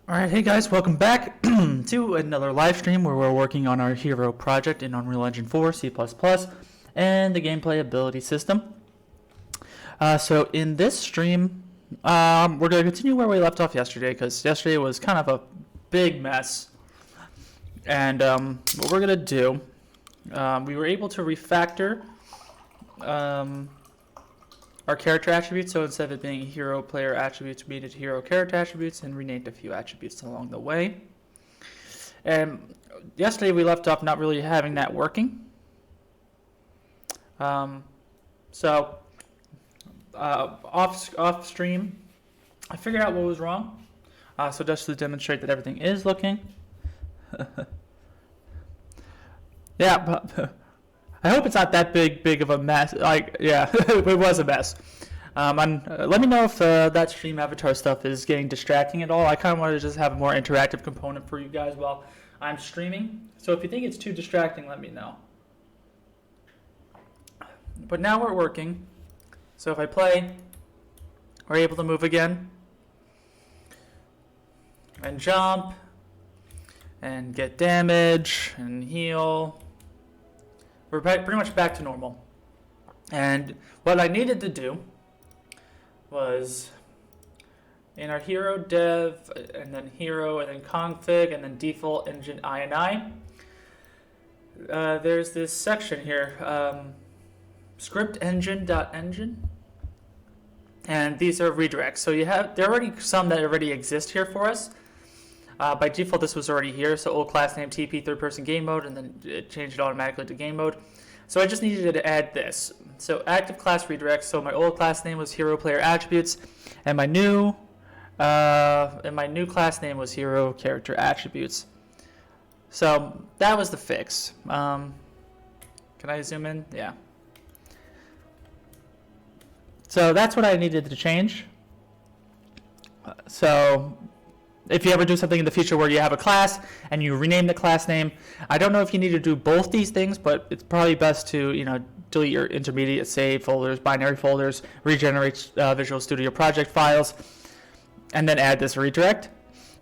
All right, hey guys, welcome back to another live stream where we're working on our hero project in Unreal Engine 4, C++, and the gameplay ability system. So in this stream, we're going to continue where we left off yesterday because yesterday was kind of a big mess. And what we're going to do, we were able to refactor our character attributes, so instead of it being hero player attributes, we made it hero character attributes and renamed a few attributes along the way. And yesterday we left off not really having that working. So off stream, I figured out what was wrong. So just to demonstrate that everything is looking. Yeah, but I hope it's not that big of a mess. Like, yeah, it was a mess. Let me know if that stream avatar stuff is getting distracting at all. I kind of wanted to just have a more interactive component for you guys while I'm streaming. So if you think it's too distracting, let me know. But now we're working. So if I play, we're able to move again. And jump. And get damage. And heal. We're pretty much back to normal. And what I needed to do was in our hero dev, and then hero, and then config, and then default engine INI, there's this section here, script engine.engine, and these are redirects. So there are already some that already exist here for us. By default, this was already here, so old class name TP third person game mode, and then it changed it automatically to game mode. So I just needed to add this. So active class redirects. So my old class name was hero player attributes, and my new class name was hero character attributes. So that was the fix. Can I zoom in? Yeah. So that's what I needed to change. So if you ever do something in the future where you have a class and you rename the class name, I don't know if you need to do both these things, but it's probably best to, delete your intermediate save folders, binary folders, regenerate Visual Studio project files, and then add this redirect.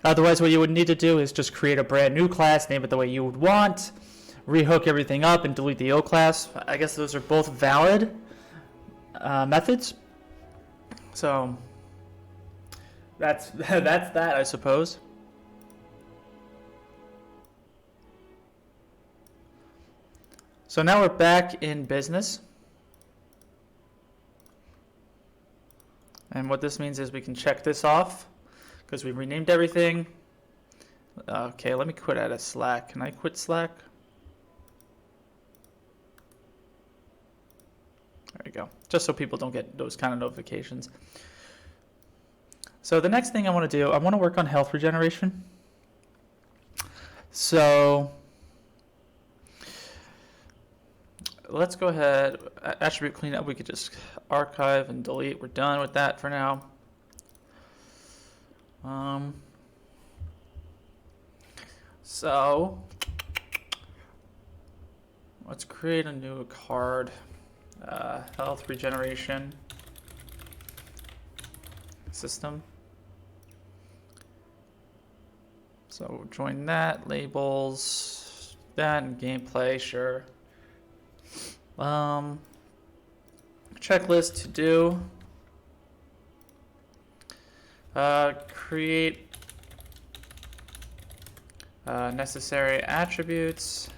Otherwise, what you would need to do is just create a brand new class, name it the way you would want, rehook everything up, and delete the old class. I guess those are both valid methods. So that's that, I suppose. So now we're back in business. And what this means is we can check this off because we renamed everything. Okay, let me quit out of Slack. Can I quit Slack? There we go. Just so people don't get those kind of notifications. So the next thing I want to do, I want to work on health regeneration. So let's go ahead, attribute cleanup, we could just archive and delete. We're done with that for now. So let's create a new card, health regeneration system. So join that, labels, that, and gameplay, sure. Checklist to do. Create necessary attributes.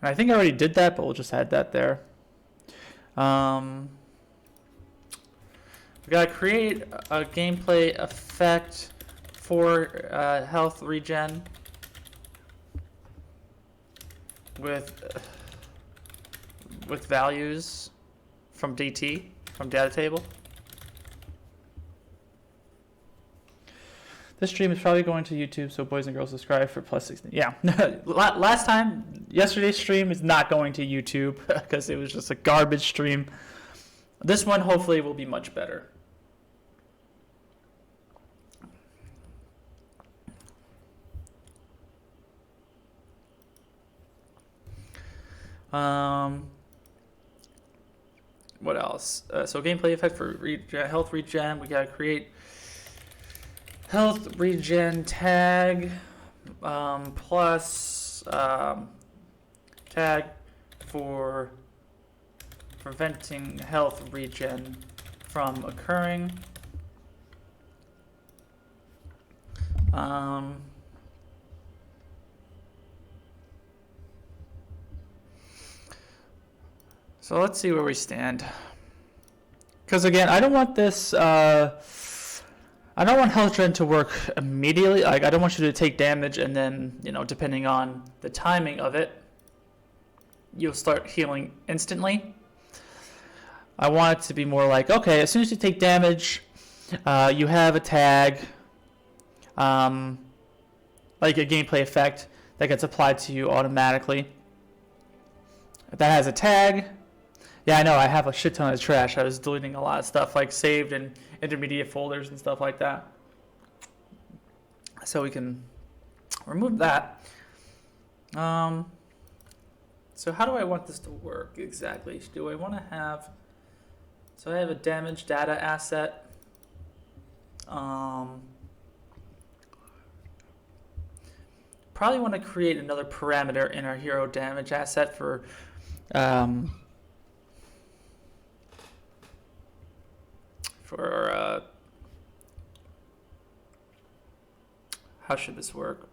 And I think I already did that, but we'll just add that there. We gotta create a gameplay effect for health regen with values from DT, from data table. This stream is probably going to YouTube, so boys and girls subscribe for +16. Yeah, yesterday's stream is not going to YouTube because it was just a garbage stream. This one hopefully will be much better. what else? So gameplay effect for health regen. We gotta create health regen tag plus tag for preventing health regen from occurring. So let's see where we stand. Because again, I don't want this. I don't want health regen to work immediately. Like I don't want you to take damage and then, you know, depending on the timing of it, you'll start healing instantly. I want it to be more like, okay, as soon as you take damage, you have a tag, like a gameplay effect that gets applied to you automatically. That has a tag. Yeah, I know, I have a shit ton of trash. I was deleting a lot of stuff, like saved in intermediate folders and stuff like that. So we can remove that. So how do I want this to work exactly? Do I want to have... So I have a damage data asset. Probably want to create another parameter in our hero damage asset for... how should this work?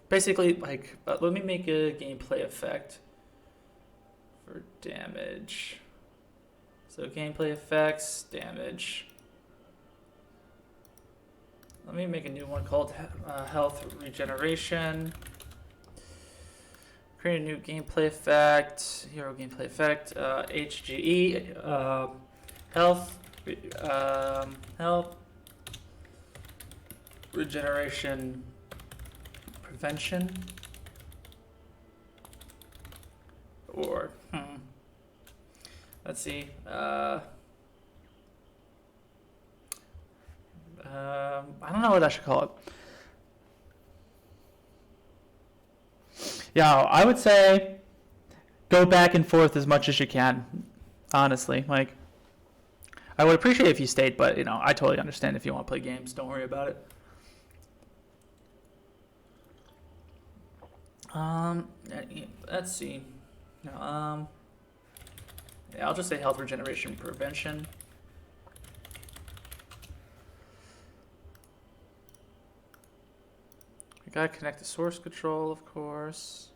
Basically, like, let me make a gameplay effect for damage. So gameplay effects, damage. Let me make a new one called health regeneration. Create a new gameplay effect, hero gameplay effect, HGE, health regeneration prevention, or let's see, I don't know what I should call it. Yeah, I would say go back and forth as much as you can, honestly. Like, I would appreciate if you stayed, but, you know, I totally understand if you want to play games. Don't worry about it. Let's see. No, yeah, I'll just say health regeneration prevention. We gotta connect to source control, of course.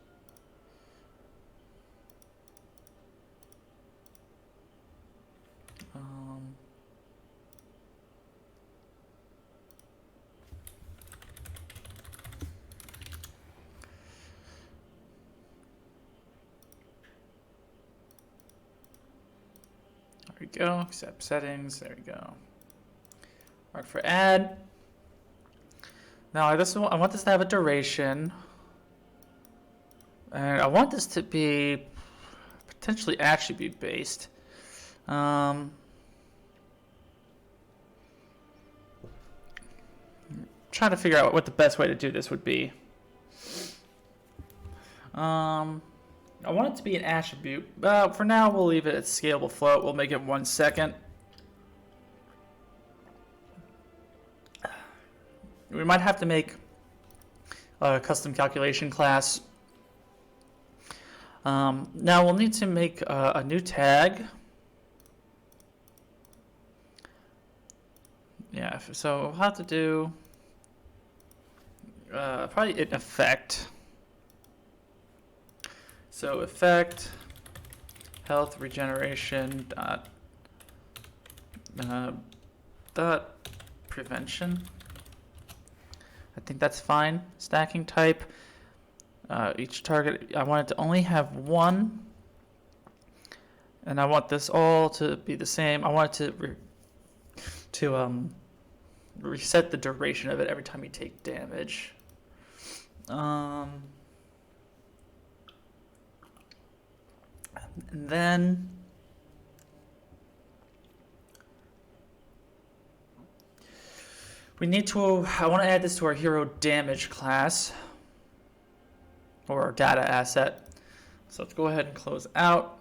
There we go, accept settings, there we go. Mark for add. Now I want this to have a duration. And I want this to be potentially attribute based. Trying to figure out what the best way to do this would be. I want it to be an attribute, but for now we'll leave it at scalable float. We'll make it 1 second. We might have to make a custom calculation class. Now we'll need to make a new tag. Yeah, so we'll have to do probably an effect. So effect health regeneration dot prevention. I think that's fine. Stacking type. Each target, I want it to only have one, and I want this all to be the same. I want it to reset the duration of it every time you take damage. And then we need to, I want to add this to our hero damage class. or data asset. So let's go ahead and close out.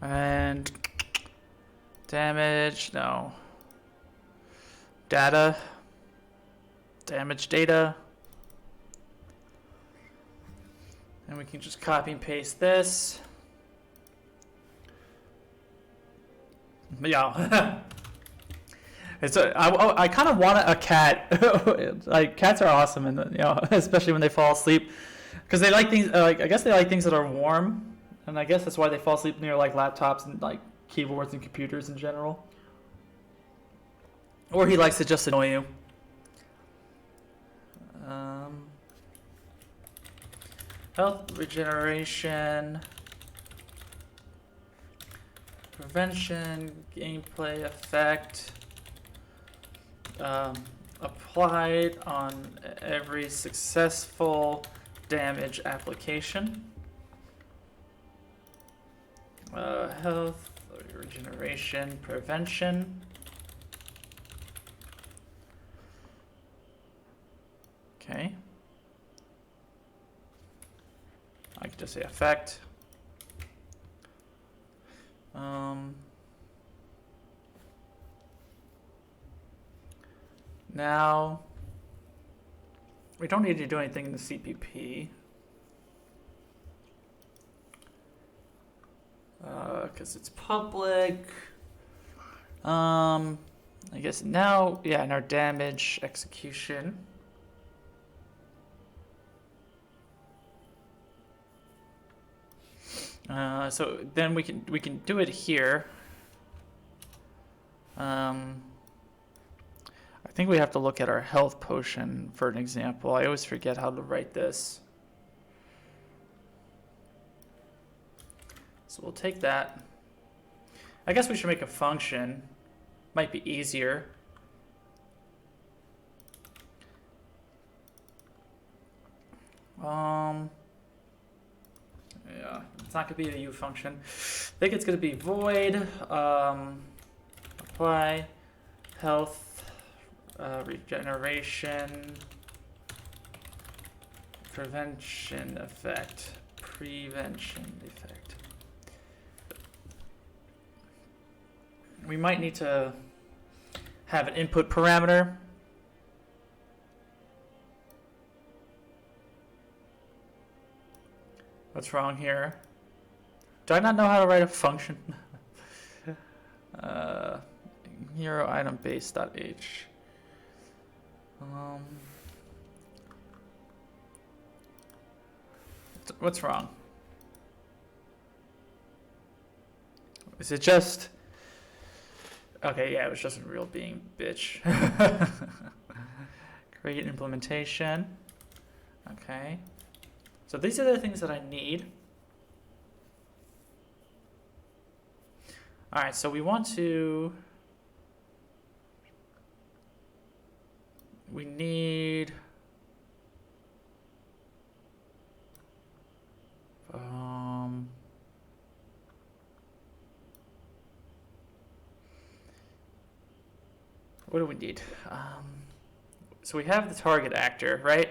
And damage, no. Data, damage data. And we can just copy and paste this. Yeah. I kind of want a cat. Like, cats are awesome, and you know, especially when they fall asleep, because they like things. I guess they like things that are warm, and I guess that's why they fall asleep near like laptops and like keyboards and computers in general. Or he likes to just annoy you. Health, regeneration, prevention, gameplay effect. Applied on every successful damage application. Health, regeneration, prevention. Okay. I could just say effect. Now, we don't need to do anything in the CPP. Because it's public. I guess now, yeah, in our damage execution. So then we can do it here. I think we have to look at our health potion for an example. I always forget how to write this. So we'll take that. I guess we should make a function. Might be easier. Yeah, it's not going to be a U function. I think it's going to be void apply health regeneration prevention effect. We might need to have an input parameter. What's wrong here? Do I not know how to write a function? Hero item base.h. What's wrong? Is it just... Okay, yeah, it was just a real being, bitch. Create implementation. Okay. So these are the things that I need. All right, so we need what do we need? So we have the target actor, right?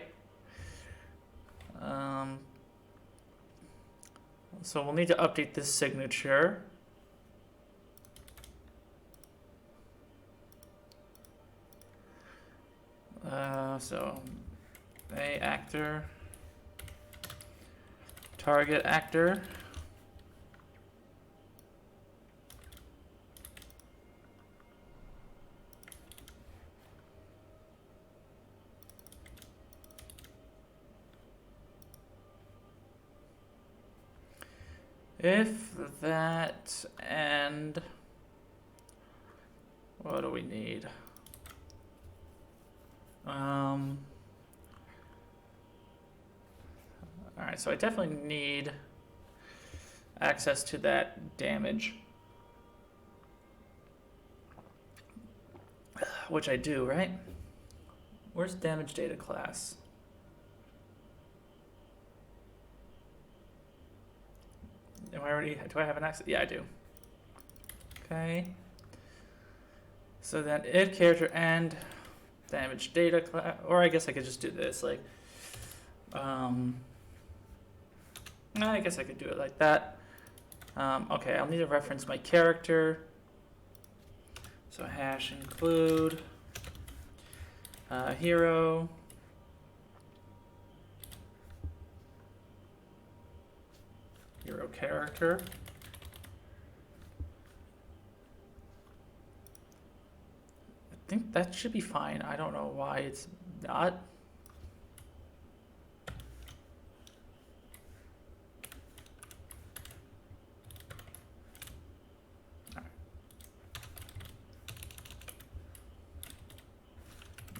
So we'll need to update this signature. So a actor, target actor. If that, and what do we need? All right, so I definitely need access to that damage, which I do, right? Where's damage data class? Do I have an access? Yeah, I do. Okay. So then id character and damage data class, or I guess I could just do this like, I guess I could do it like that. Okay, I'll need to reference my character. So hash include hero. Hero character. I think that should be fine. I don't know why it's not.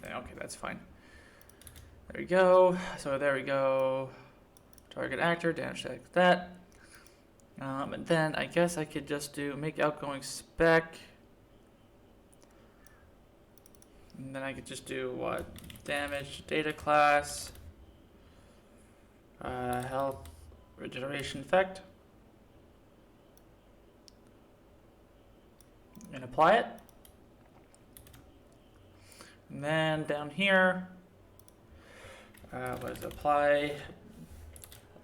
Okay, that's fine. There we go. So there we go. Target actor, damage like that. And then I guess I could just do make outgoing spec. And then I could just do what? Damage data class. Health regeneration effect. And apply it. And then down here, what is it? Apply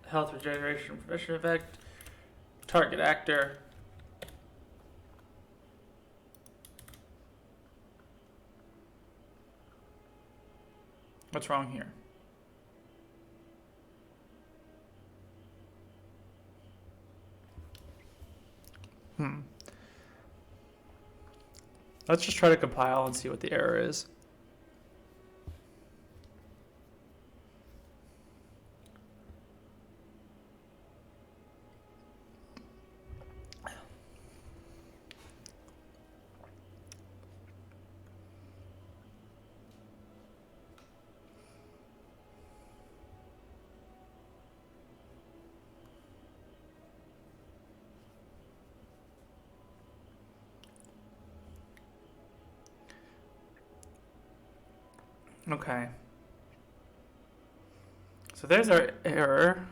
health regeneration prevention effect, target actor. What's wrong here? Let's just try to compile and see what the error is. Okay. So there's our error.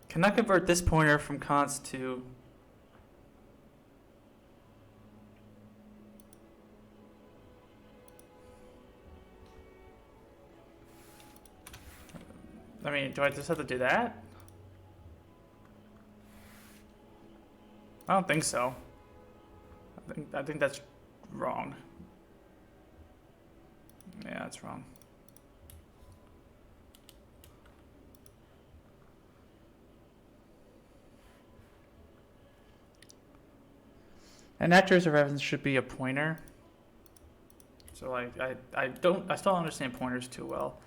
Cannot convert this pointer from const to I mean, do I just have to do that? I don't think so. I think that's wrong. Yeah, that's wrong. An actor's of reference should be a pointer. So like I still don't understand pointers too well.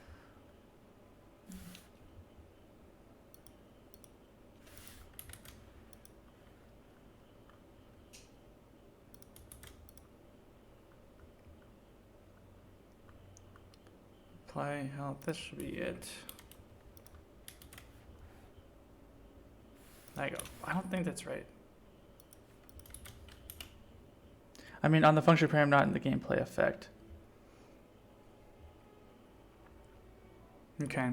Apply health, this should be it. There you go. I don't think that's right. I mean, on the function param, not in the gameplay effect. Okay.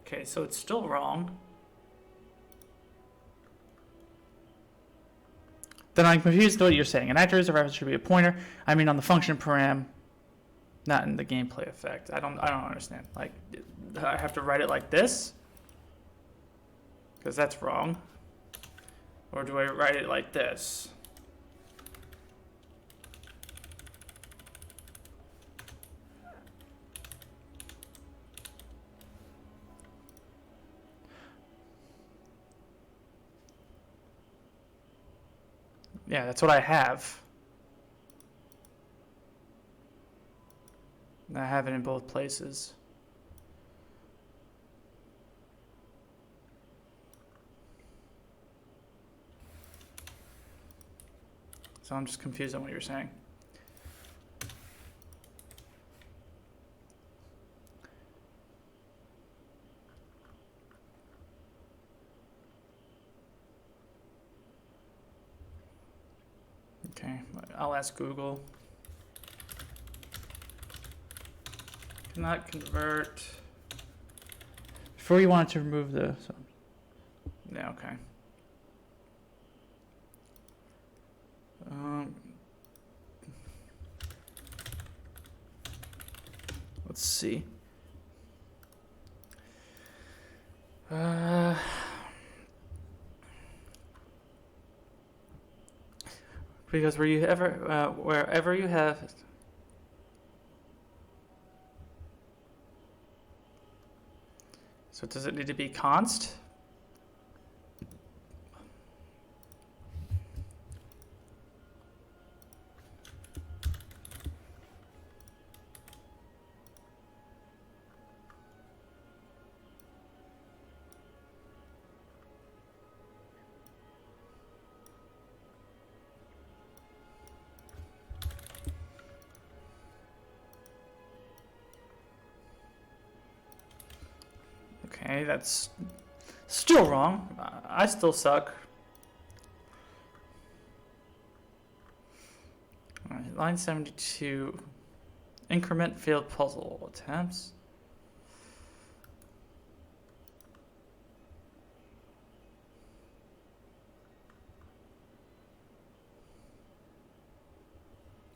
Okay, so it's still wrong. Then I'm confused with what you're saying. An actor as a reference should be a pointer. I mean, on the function param, not in the gameplay effect. I don't understand. Like, I have to write it like this? Because that's wrong. Or do I write it like this? Yeah, that's what I have. I have it in both places. So I'm just confused on what you're saying. Okay, I'll ask Google. Cannot convert. Before you wanted to remove the. So. Yeah, okay. Let's see. Because wherever you have. So does it need to be const? Okay, that's still wrong. I still suck. All right, line 72. Increment failed puzzle attempts.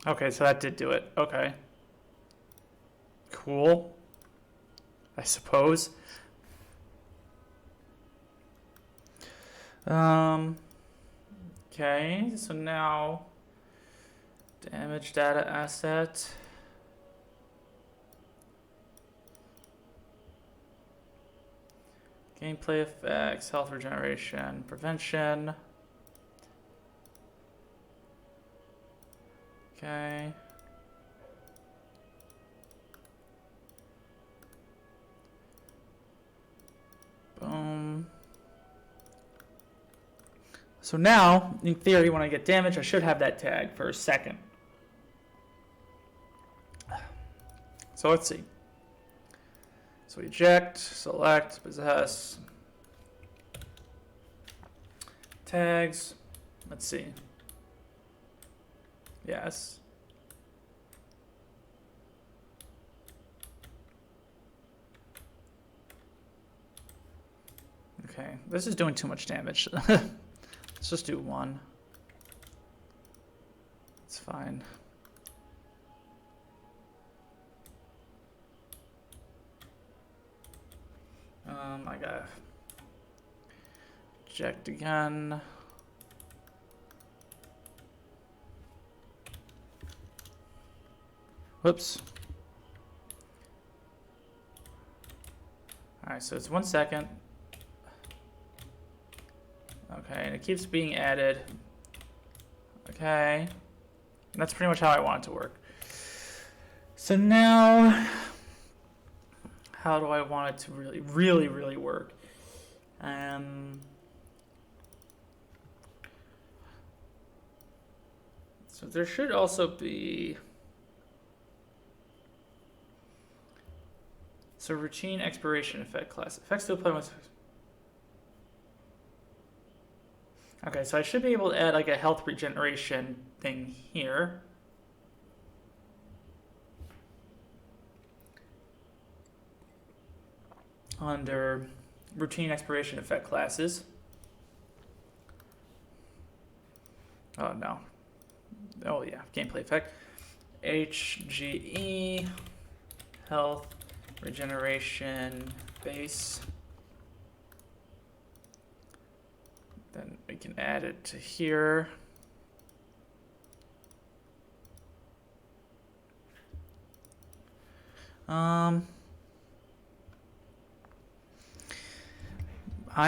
Okay, so that did do it. Okay. Cool. I suppose. Okay, so now damage data asset. Gameplay effects, health regeneration, prevention. Okay. Boom. So now, in theory, when I get damage, I should have that tag for a second. So let's see. So eject, select, possess, tags. Let's see. Yes. Okay, this is doing too much damage. Let's just do one. It's fine. I gotta eject again. Whoops. All right, so it's 1 second. Okay, and it keeps being added. Okay. And that's pretty much how I want it to work. So now, how do I want it to really work? So there should also be. So routine expiration effect class. Effects to apply once. Okay, so I should be able to add like a health regeneration thing here. Under routine expiration effect classes. Oh no. Oh yeah, gameplay effect. HGE health regeneration base. Then we can add it to here. I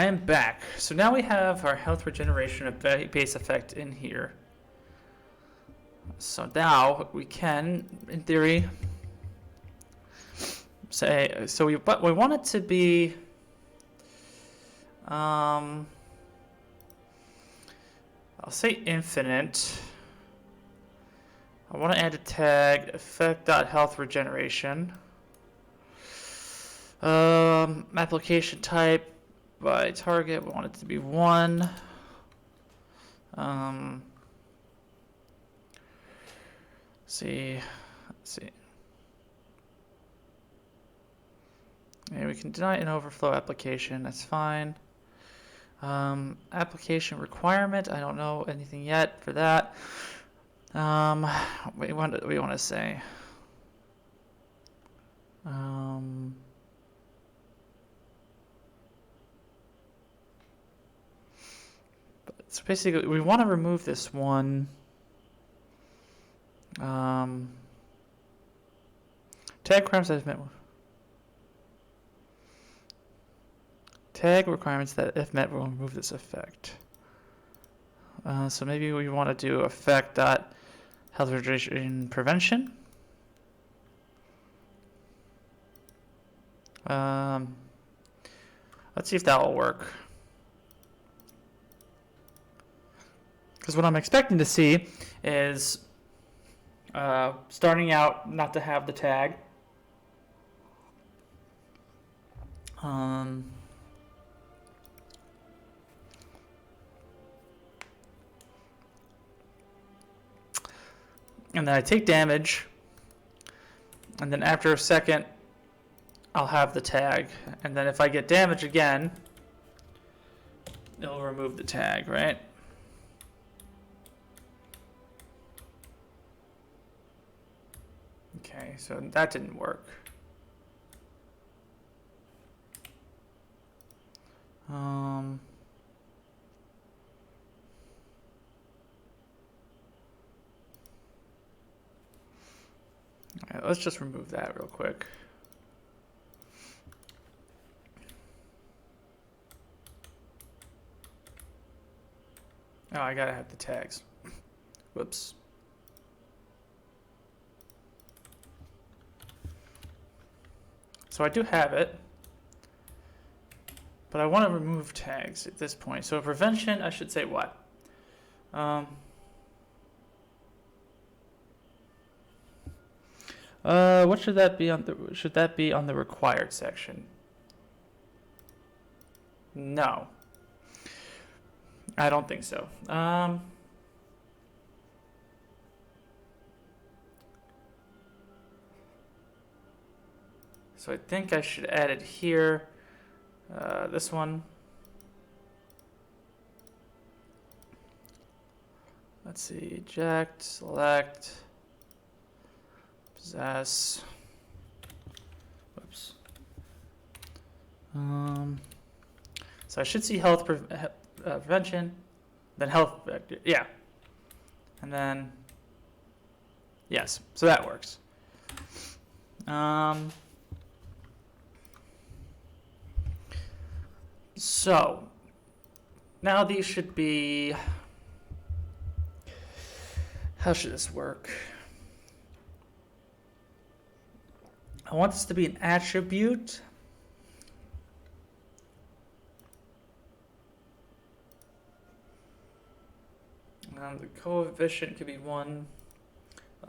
am back. So now we have our health regeneration base effect in here. So now we can, in theory, say, so we want it to be, I'll say infinite. I want to add a tag effect.health regeneration. Application type by target, we want it to be 1. Let's see. we can deny an overflow application. That's fine. Application requirement. I don't know anything yet for that. We want to say. So basically, we want to remove this one. Tag requirements that if met. Tag requirements that if met will remove this effect. So maybe we want to do effect dot health registration prevention. Let's see if that will work. Because what I'm expecting to see is starting out not to have the tag. And then I take damage, and then after a second, I'll have the tag. And then if I get damage again, it'll remove the tag, right? Okay, so that didn't work. All right, let's just remove that real quick. Oh, I gotta have the tags. Whoops. So I do have it, but I want to remove tags at this point. So prevention, I should say what? What should that be on the? Should that be on the required section? No, I don't think so. So I think I should add it here. This one. Let's see. Eject, select, possess. Whoops. So I should see health prevention, then health. Yeah, and then yes. So that works. So now these should be, how should this work? I want this to be an attribute. The coefficient could be one.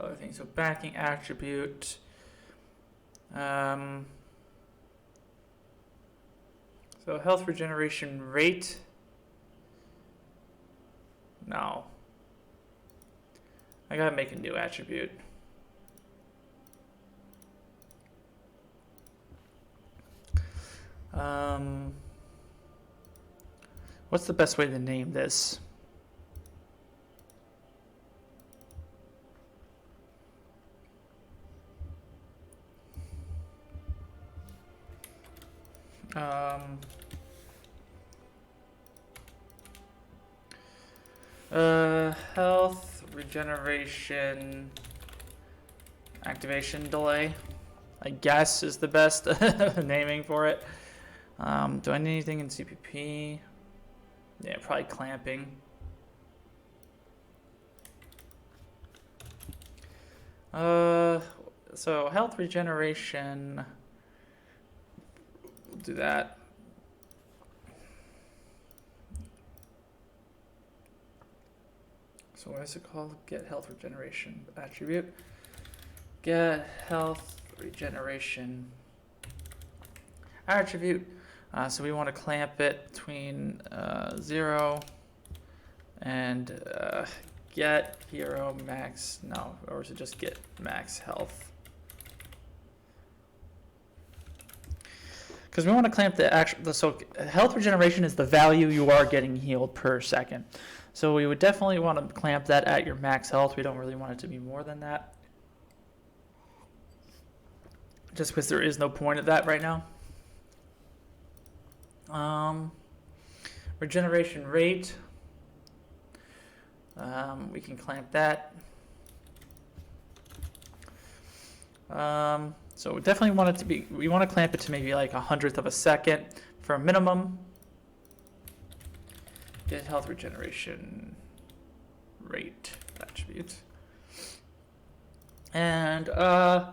Other things, so backing attribute. So health regeneration rate. No. I gotta make a new attribute. What's the best way to name this? Health regeneration activation delay, I guess, is the best naming for it. Do I need anything in CPP? Yeah, probably clamping. So health regeneration, we'll do that. So what is it called? Get health regeneration attribute. Get health regeneration attribute. So we want to clamp it between 0 and get hero max. No, or is it just get max health? because we want to clamp so health regeneration is the value you are getting healed per second. So we would definitely want to clamp that at your max health. We don't really want it to be more than that, just because there is no point at that right now. Regeneration rate, we can clamp that. So we definitely want it to be, we want to clamp it to maybe like 1/100th of a second for a minimum. Get health regeneration rate attribute. And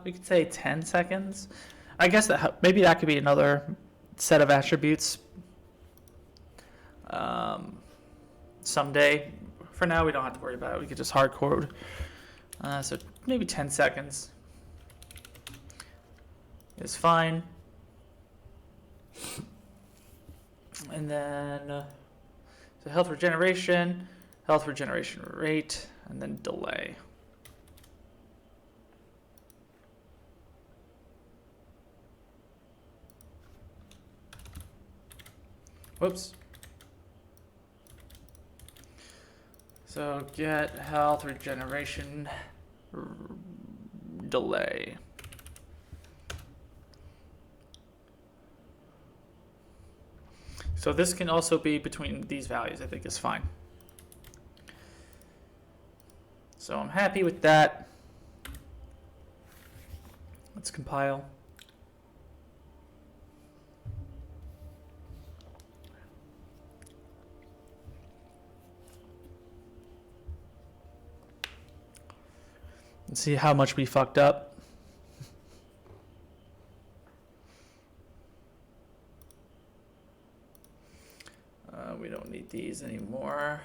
we could say 10 seconds. I guess that maybe that could be another set of attributes someday. For now, we don't have to worry about it. We could just hard code. So maybe 10 seconds is fine. And then so health regeneration rate, and then delay. Whoops. So get health regeneration delay. So this can also be between these values, I think is fine. So I'm happy with that. Let's compile. And see how much we fucked up. We don't need these anymore.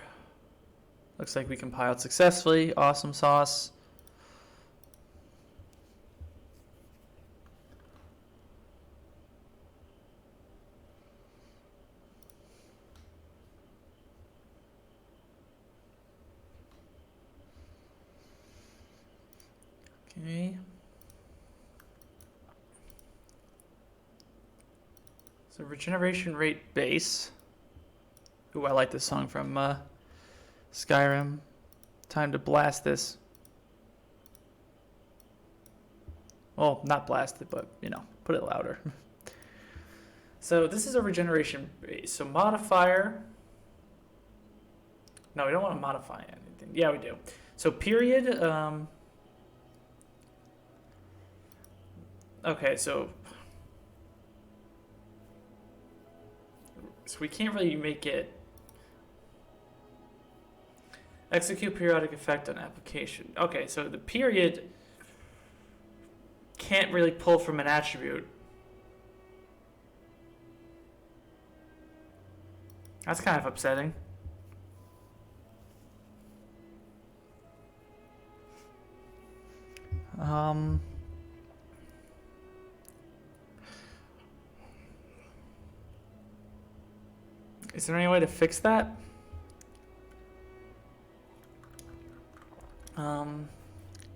Looks like we compiled successfully. Awesome sauce. Okay. So regeneration rate base. Ooh, I like this song from Skyrim. Time to blast this. Well, not blast it, but, you know, put it louder. So this is a regeneration base. So modifier. No, we don't want to modify anything. Yeah, we do. So period. Okay, so we can't really make it execute periodic effect on application. Okay, so the period can't really pull from an attribute. That's kind of upsetting. Is there any way to fix that?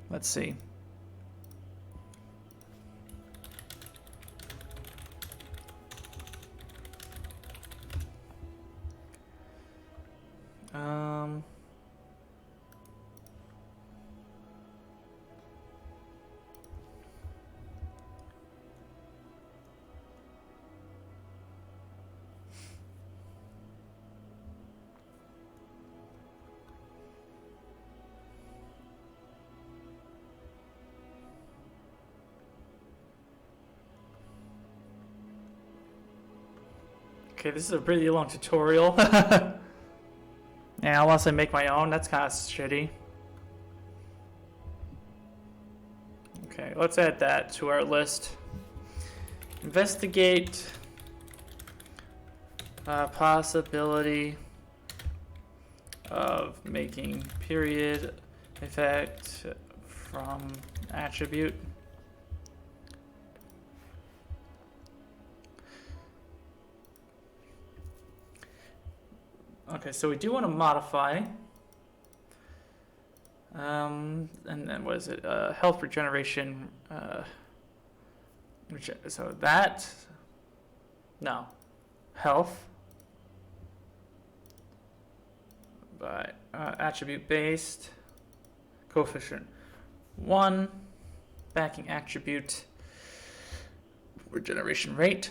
Let's see. Okay, this is a pretty long tutorial. Yeah, unless I make my own, that's kind of shitty. Okay, let's add that to our list. Investigate possibility of making period effect from attribute. Okay, so we do want to modify, and then what is it? Health regeneration. So that No. Health. By attribute based. Coefficient 1. Backing attribute. Regeneration rate.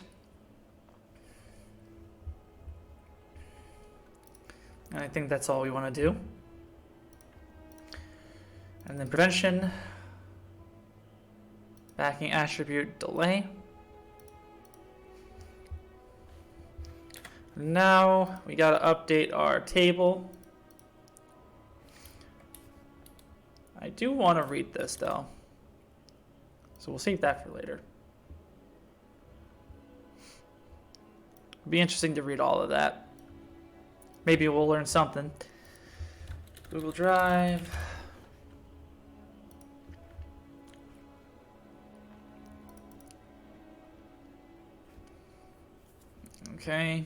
And I think that's all we want to do. And then prevention. Backing attribute delay. Now we got to update our table. I do want to read this though, so we'll save that for later. It'll be interesting to read all of that. Maybe we'll learn something. Google Drive. Okay.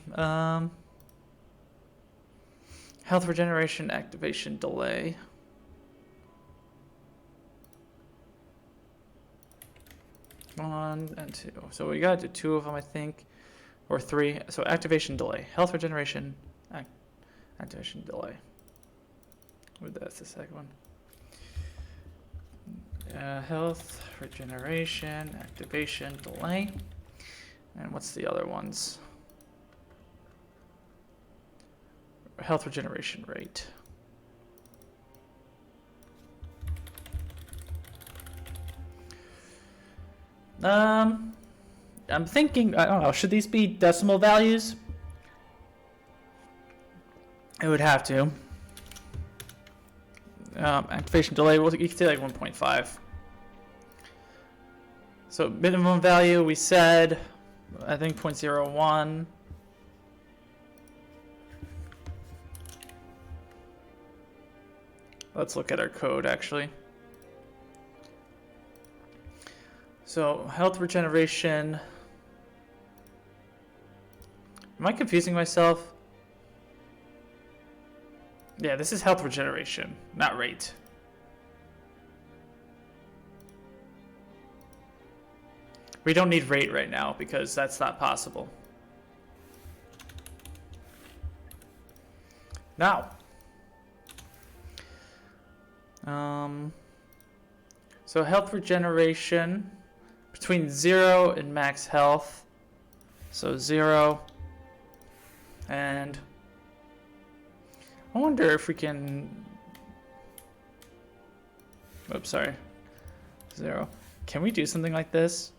Health regeneration activation delay. One and two. So we gotta do two of them, I think, or three. So activation delay, health regeneration, activation delay. That's the second one. Health regeneration activation delay. And what's the other ones? Health regeneration rate. I'm thinking, I don't know, should these be decimal values? It would have to. Activation delay, well, you could say like 1.5. So minimum value, we said, I think 0.01. Let's look at our code, actually. So, health regeneration. Am I confusing myself? Yeah, this is health regeneration, not rate. We don't need rate right now because that's not possible. Now. So health regeneration between 0 and max health. So 0 and I wonder if we can, oops, sorry, 0. Can we do something like this?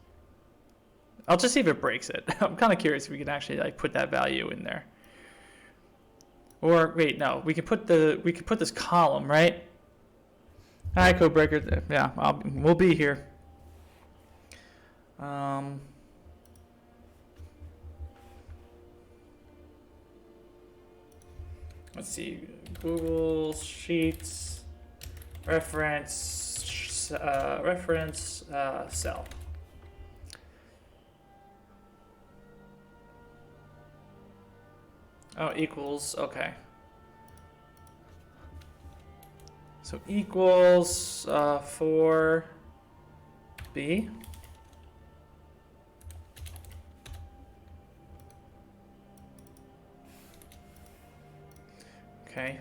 I'll just see if it breaks it. I'm kind of curious if we can actually like put that value in there. Or wait, no, we could put this column, right? All right, code breaker. Yeah, we'll be here. Let's see, Google Sheets, reference cell. Oh, equals, okay. So equals 4B. Okay.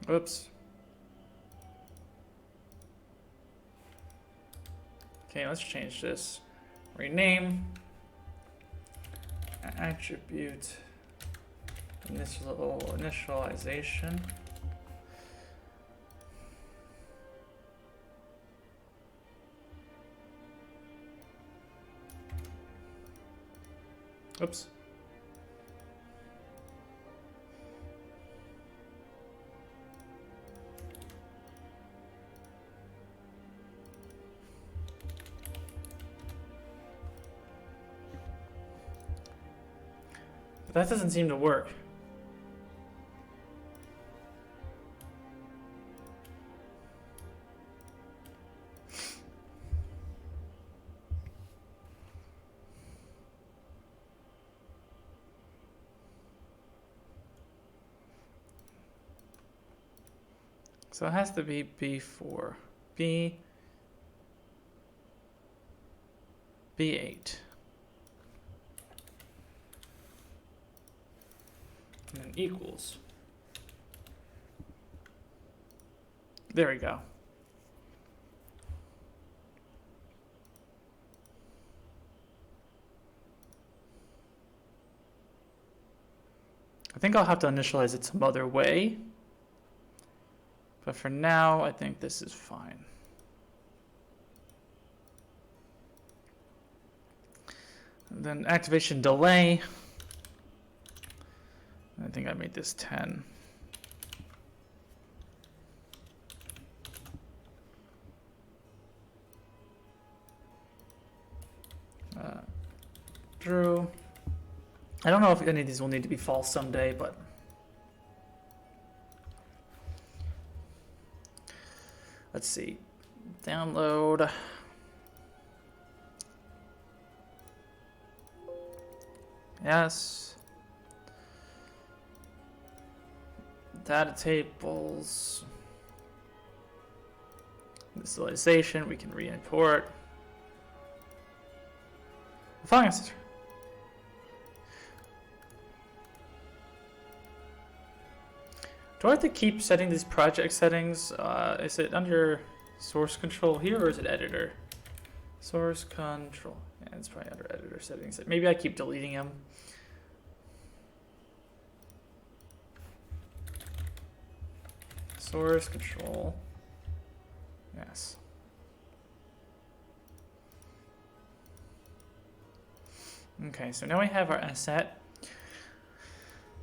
Oops. Okay, let's change this. Rename attribute initialization. Oops. But that doesn't seem to work. So it has to be B4. B8. And then equals. There we go. I think I'll have to initialize it some other way. But for now, I think this is fine. And then activation delay. I think I made this 10. True. I don't know if any of these will need to be false someday, but let's see. Download. Yes. Data tables. Visualization, we can re-import. Finance. Do I have to keep setting these project settings? Is it under source control here or is it editor? Source control. Yeah, it's probably under editor settings. Maybe I keep deleting them. Source control. Yes. Okay, so now we have our asset.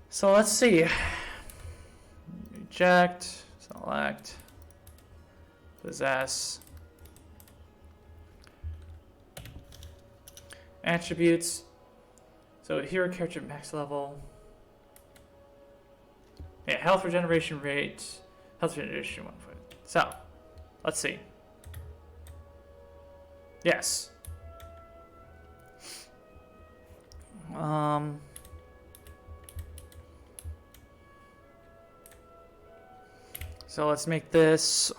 So let's see. Reject, select, possess, attributes. So hero character max level. Yeah, health regeneration rate, health regeneration 1 point. So let's see. Yes. So let's make this,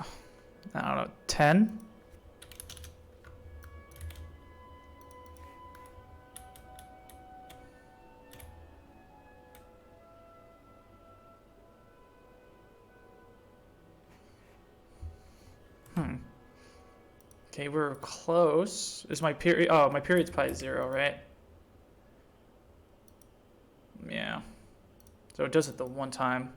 I don't know, 10. Okay, we're close. Is my period? Oh, my period's probably 0, right? Yeah. So it does it the one time.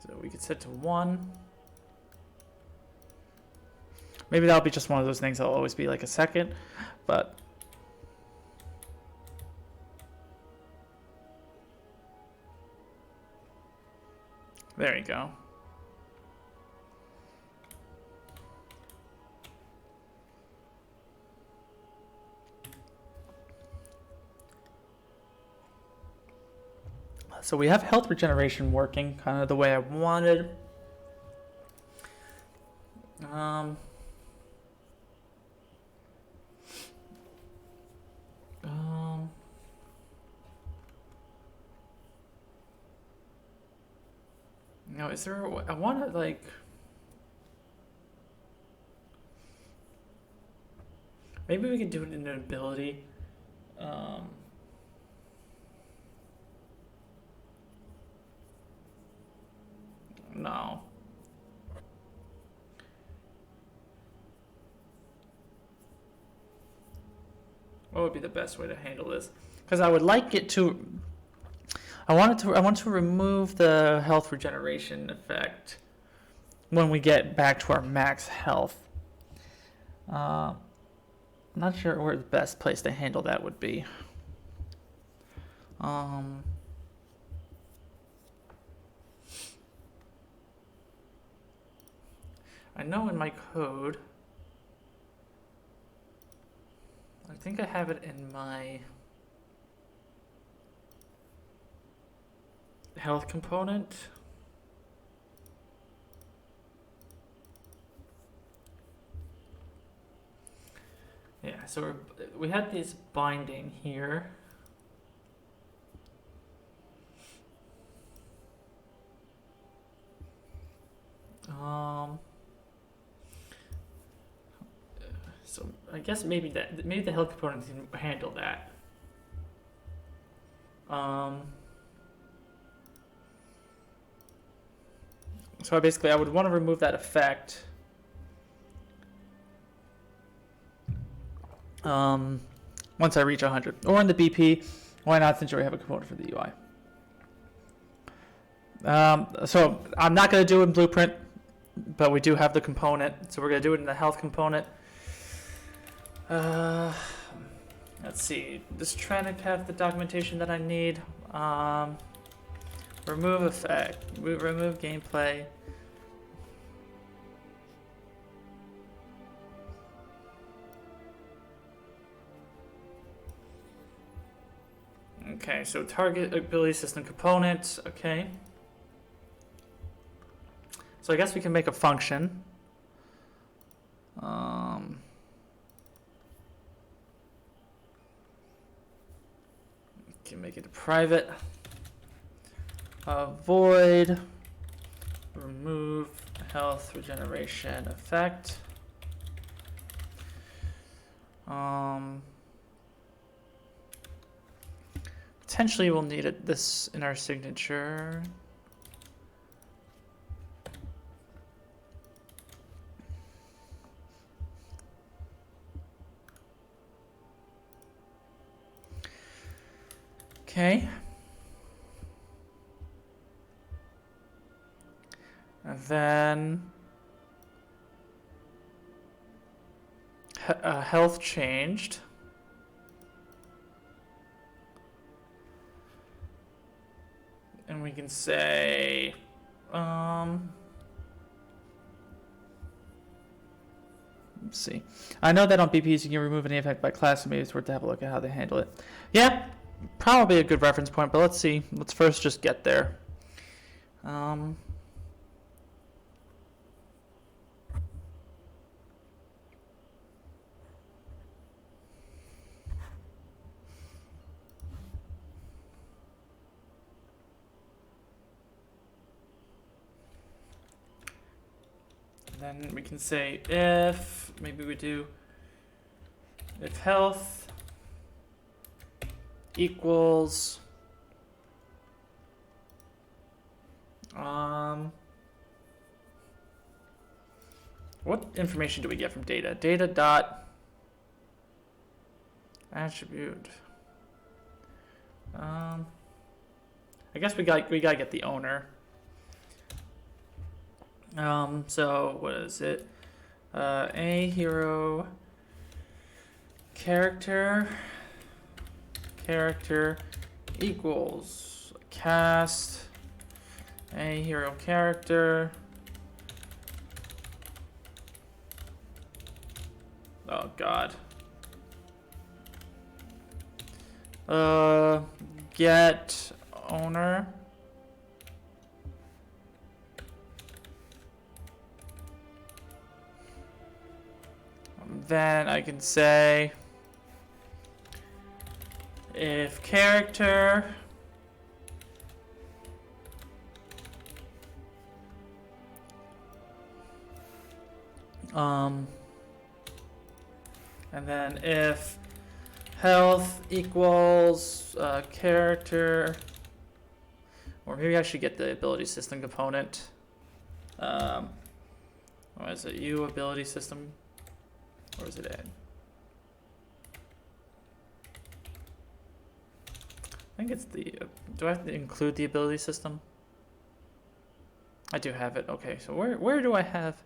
So we could set to 1. Maybe that'll be just one of those things that'll always be like a second, but there you go. So we have health regeneration working kind of the way I wanted. Now, is there? I want to like. Maybe we can do it in an ability. No. What would be the best way to handle this? Because I would like it to. I want to remove the health regeneration effect when we get back to our max health. I'm not sure where the best place to handle that would be. I know in my code, I think I have it in my health component. Yeah, so we had these binding here. So I guess maybe the health component can handle that. So basically, I would want to remove that effect. Once I reach 100, or in the BP, why not? Since you already have a component for the UI. So I'm not going to do it in Blueprint, but we do have the component, so we're going to do it in the health component. Let's see. Does Tranic have the documentation that I need? Remove effect. Remove gameplay. Okay, so target ability system component. Okay. So I guess we can make a function. Can make it a private. Void. Remove health regeneration effect. Potentially we'll need this in our signature. Okay. And then health changed. And we can say, let's see. I know that on BPs you can remove any effect by class, so maybe it's worth to have a look at how they handle it. Yeah, probably a good reference point, but let's see. Let's first just get there. Then we can say if, maybe we do, if health equals, what information do we get from data? Data dot attribute. I guess we gotta get the owner. So what is it? A hero character equals cast a hero character. Oh God. Get owner. Then I can say if character and then if health equals character, or maybe I should get the ability system component. What is it? U ability system. Or is it add? I think it's the. Do I have to include the ability system? I do have it. Okay, so where do I have?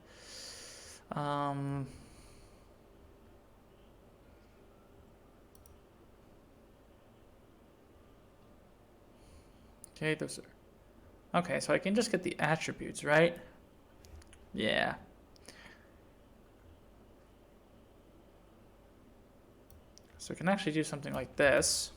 Okay, those are. Okay, so I can just get the attributes, right? Yeah. So we can actually do something like this.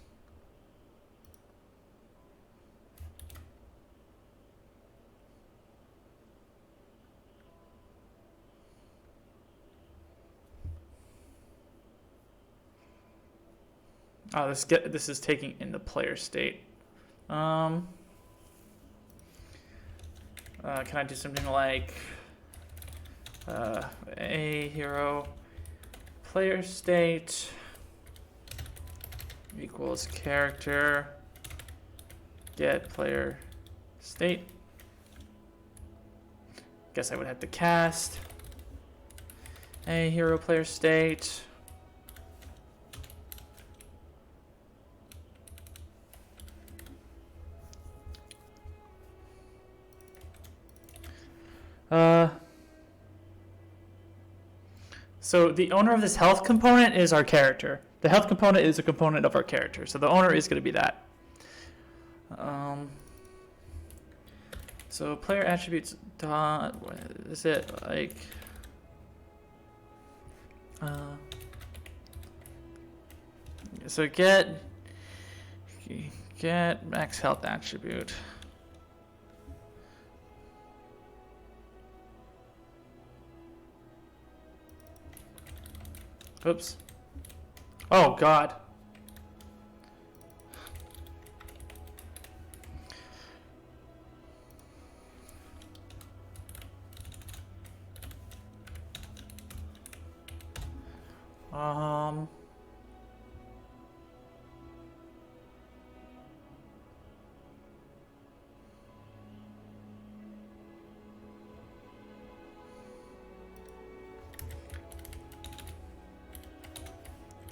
Oh, this is taking in the player state. Can I do something like a hero player state equals character get player state? Guess I would have to cast a hero player state. So the owner of this health component is our character. The health component is a component of our character. So the owner is going to be that. So player attributes dot, what is it like? So get max health attribute. Oops. Oh God.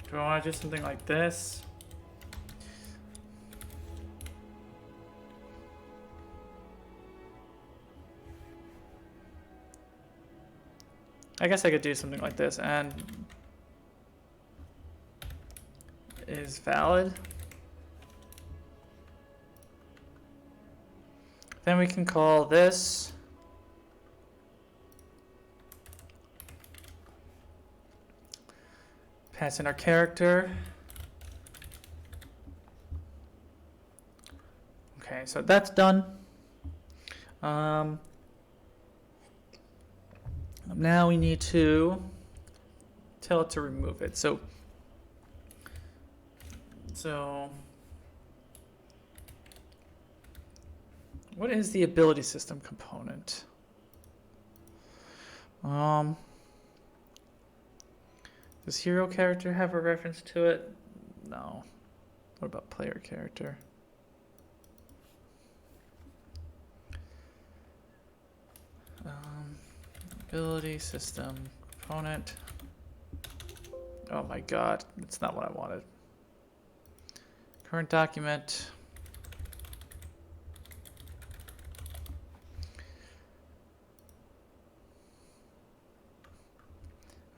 Do I want to do something like this? I guess I could do something like this and is valid. Then we can call this pass in our character. Okay, so that's done. Now we need to tell it to remove it. So what is the ability system component? Does hero character have a reference to it? No. What about player character? Ability system component. Oh my God, that's not what I wanted. Current document.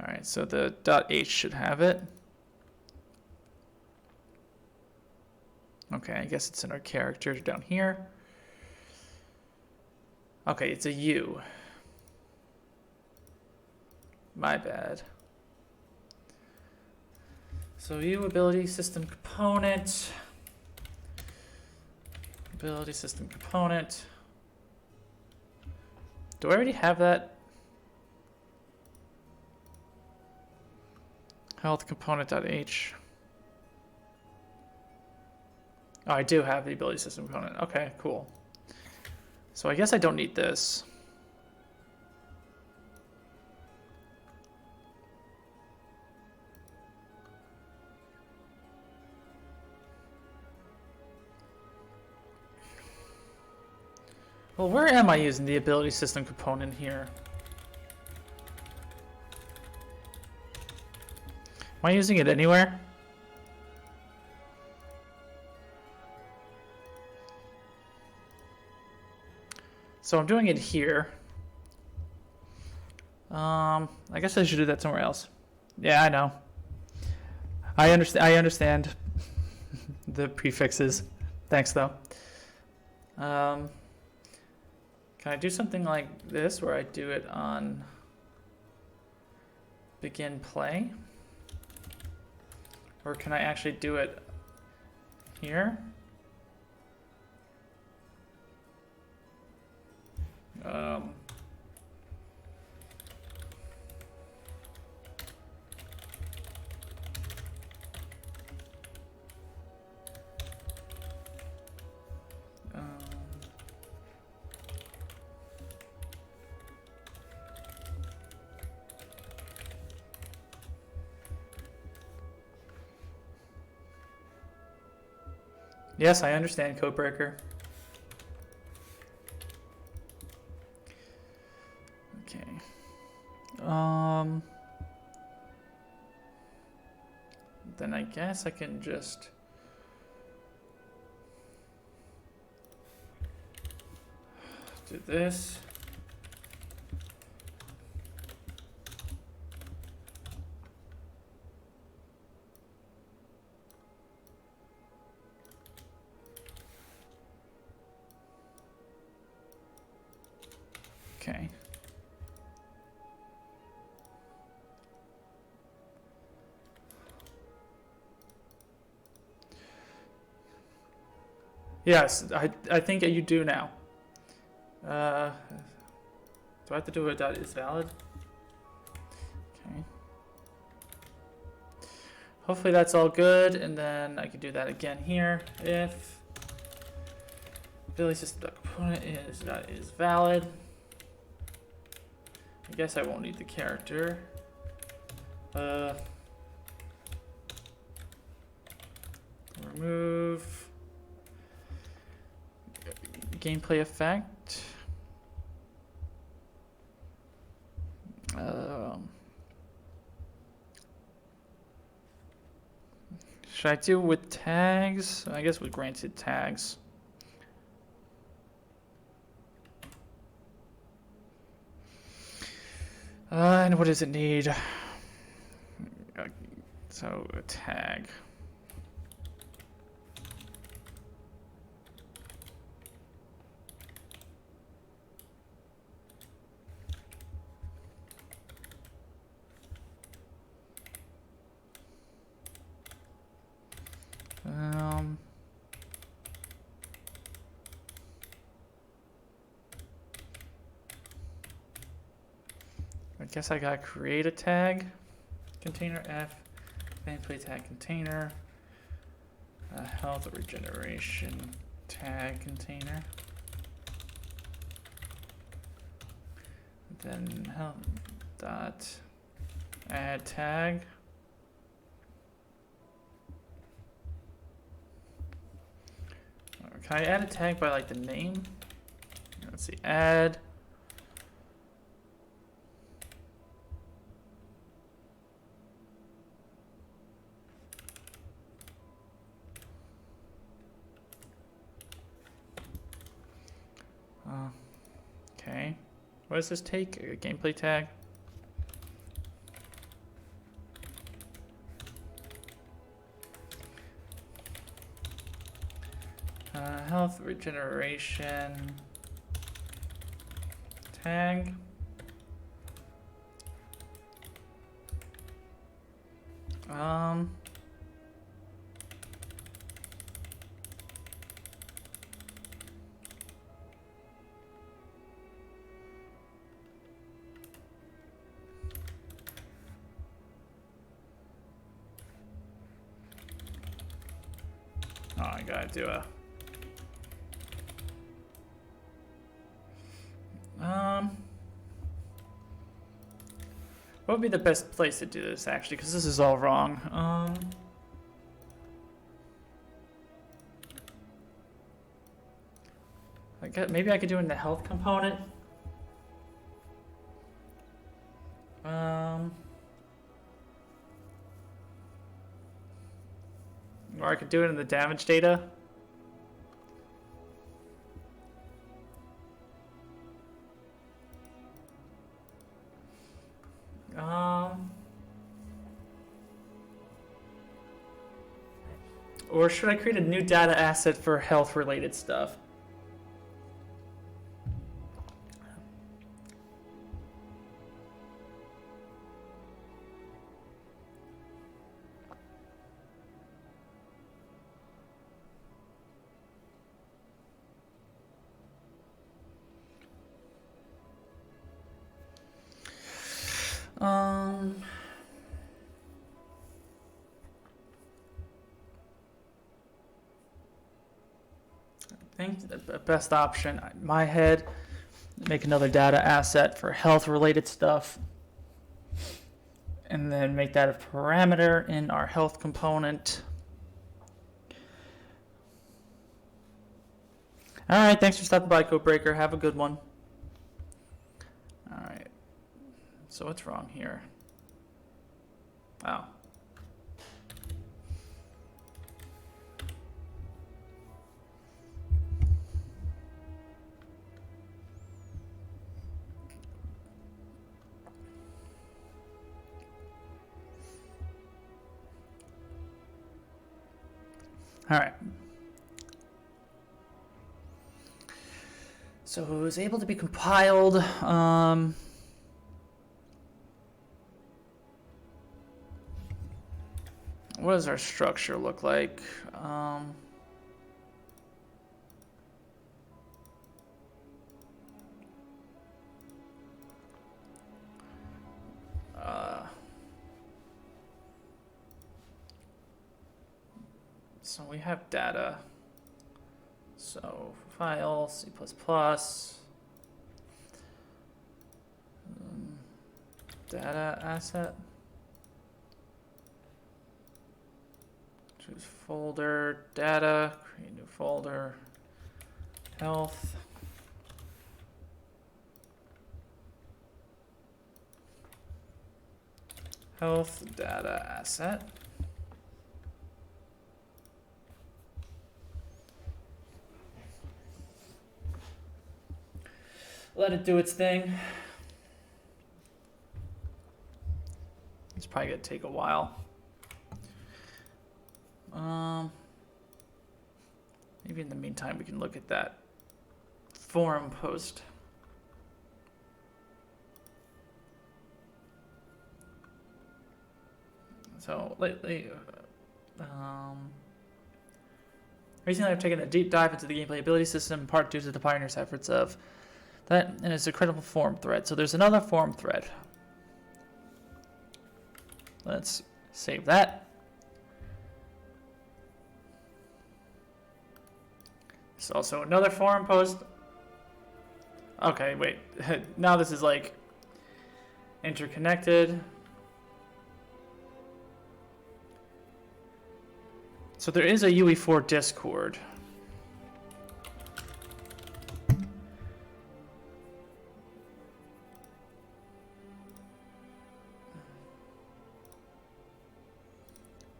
All right, so the .h should have it. Okay, I guess it's in our character down here. Okay, it's a U. My bad. So U ability system component. Ability system component. Do I already have that? Health component.h. Oh, I do have the ability system component. Okay, cool. So I guess I don't need this. Well, where am I using the ability system component here? Am I using it anywhere? So I'm doing it here. I guess I should do that somewhere else. Yeah, I know. I understand the prefixes. Thanks, though. Can I do something like this where I do it on begin play? Or can I actually do it here? Yes, I understand, Codebreaker. Okay. Then I guess I can just do this. Okay. Yes, I think you do now. Do I have to do it that is valid? Okay. Hopefully that's all good, and then I can do that again here. If Billy's just the component is valid. I guess I won't need the character. Remove gameplay effect. Should I do with tags? I guess with granted tags. And what does it need? So a tag. I guess I gotta create a tag. Container F, gameplay tag container, health regeneration tag container. Then health dot add tag. Can I add a tag by like the name? Let's see, add. Okay. What does this take? A gameplay tag? Health regeneration tag. Oh, I gotta do a. What would be the best place to do this actually? Because this is all wrong. Maybe I could do it in the health component. Or I could do it in the damage data. Or should I create a new data asset for health related stuff? I think the best option, in my head, make another data asset for health related stuff. And then make that a parameter in our health component. All right, thanks for stopping by, Codebreaker. Have a good one. All right. So what's wrong here? Oh. All right. So it was able to be compiled. What does our structure look like? So we have data. So file, C++. Data asset. Choose folder, data, create new folder, health. Health data asset. Let it do its thing. It's probably gonna take a while. Maybe in the meantime we can look at that forum post. So lately, recently I've taken a deep dive into the gameplay ability system, in part due to the pioneers' efforts of that, and it's a critical forum thread. So there's another forum thread. Let's save that. There's also another forum post. Okay, wait. Now this is like interconnected. So there is a UE4 Discord.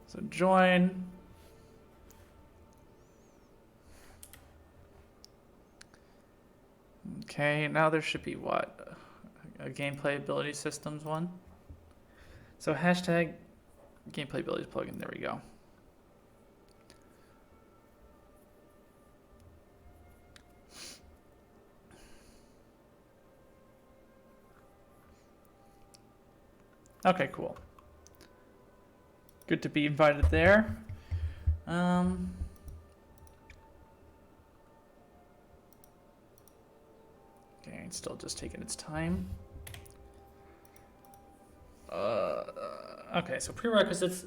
So join. Okay, now there should be what? A gameplay ability systems one. So hashtag gameplay abilities plugin. There we go. Okay, cool. Good to be invited there. Okay, it's still just taking its time. Okay, so prerequisites.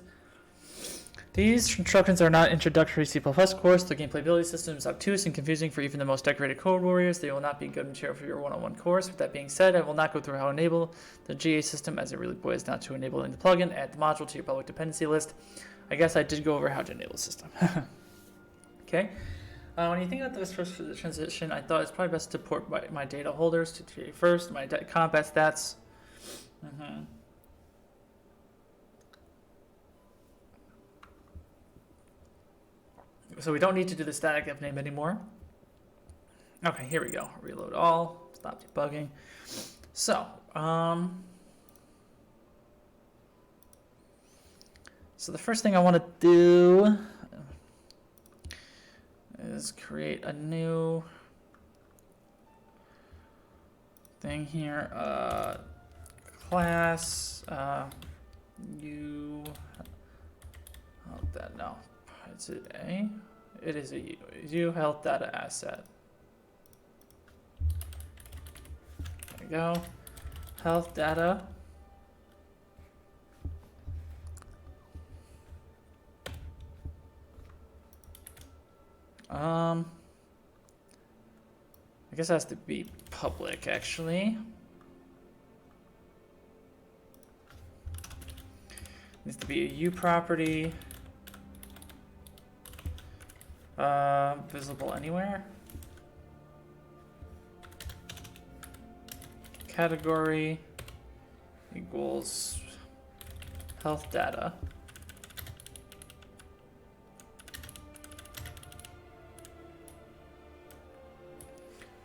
These instructions are not introductory C++ course. The gameplay ability system is obtuse and confusing for even the most decorated code warriors. They will not be good material for your one-on-one course. With that being said, I will not go through how to enable the GA system, as it really boils down to enabling the plugin. Add the module to your public dependency list. I guess I did go over how to enable the system. Okay. When you think about this first transition, I thought it's probably best to port my data holders to GA first, my combat stats. So we don't need to do the static f name anymore. Okay, here we go. Reload all. Stop debugging. So, so the first thing I want to do is create a new thing here. Class U. Oh, that no. Is it A? It is a U. U health data asset. There we go. Health data. I guess it has to be public, actually. Needs to be a U property. Visible anywhere. category equals health data.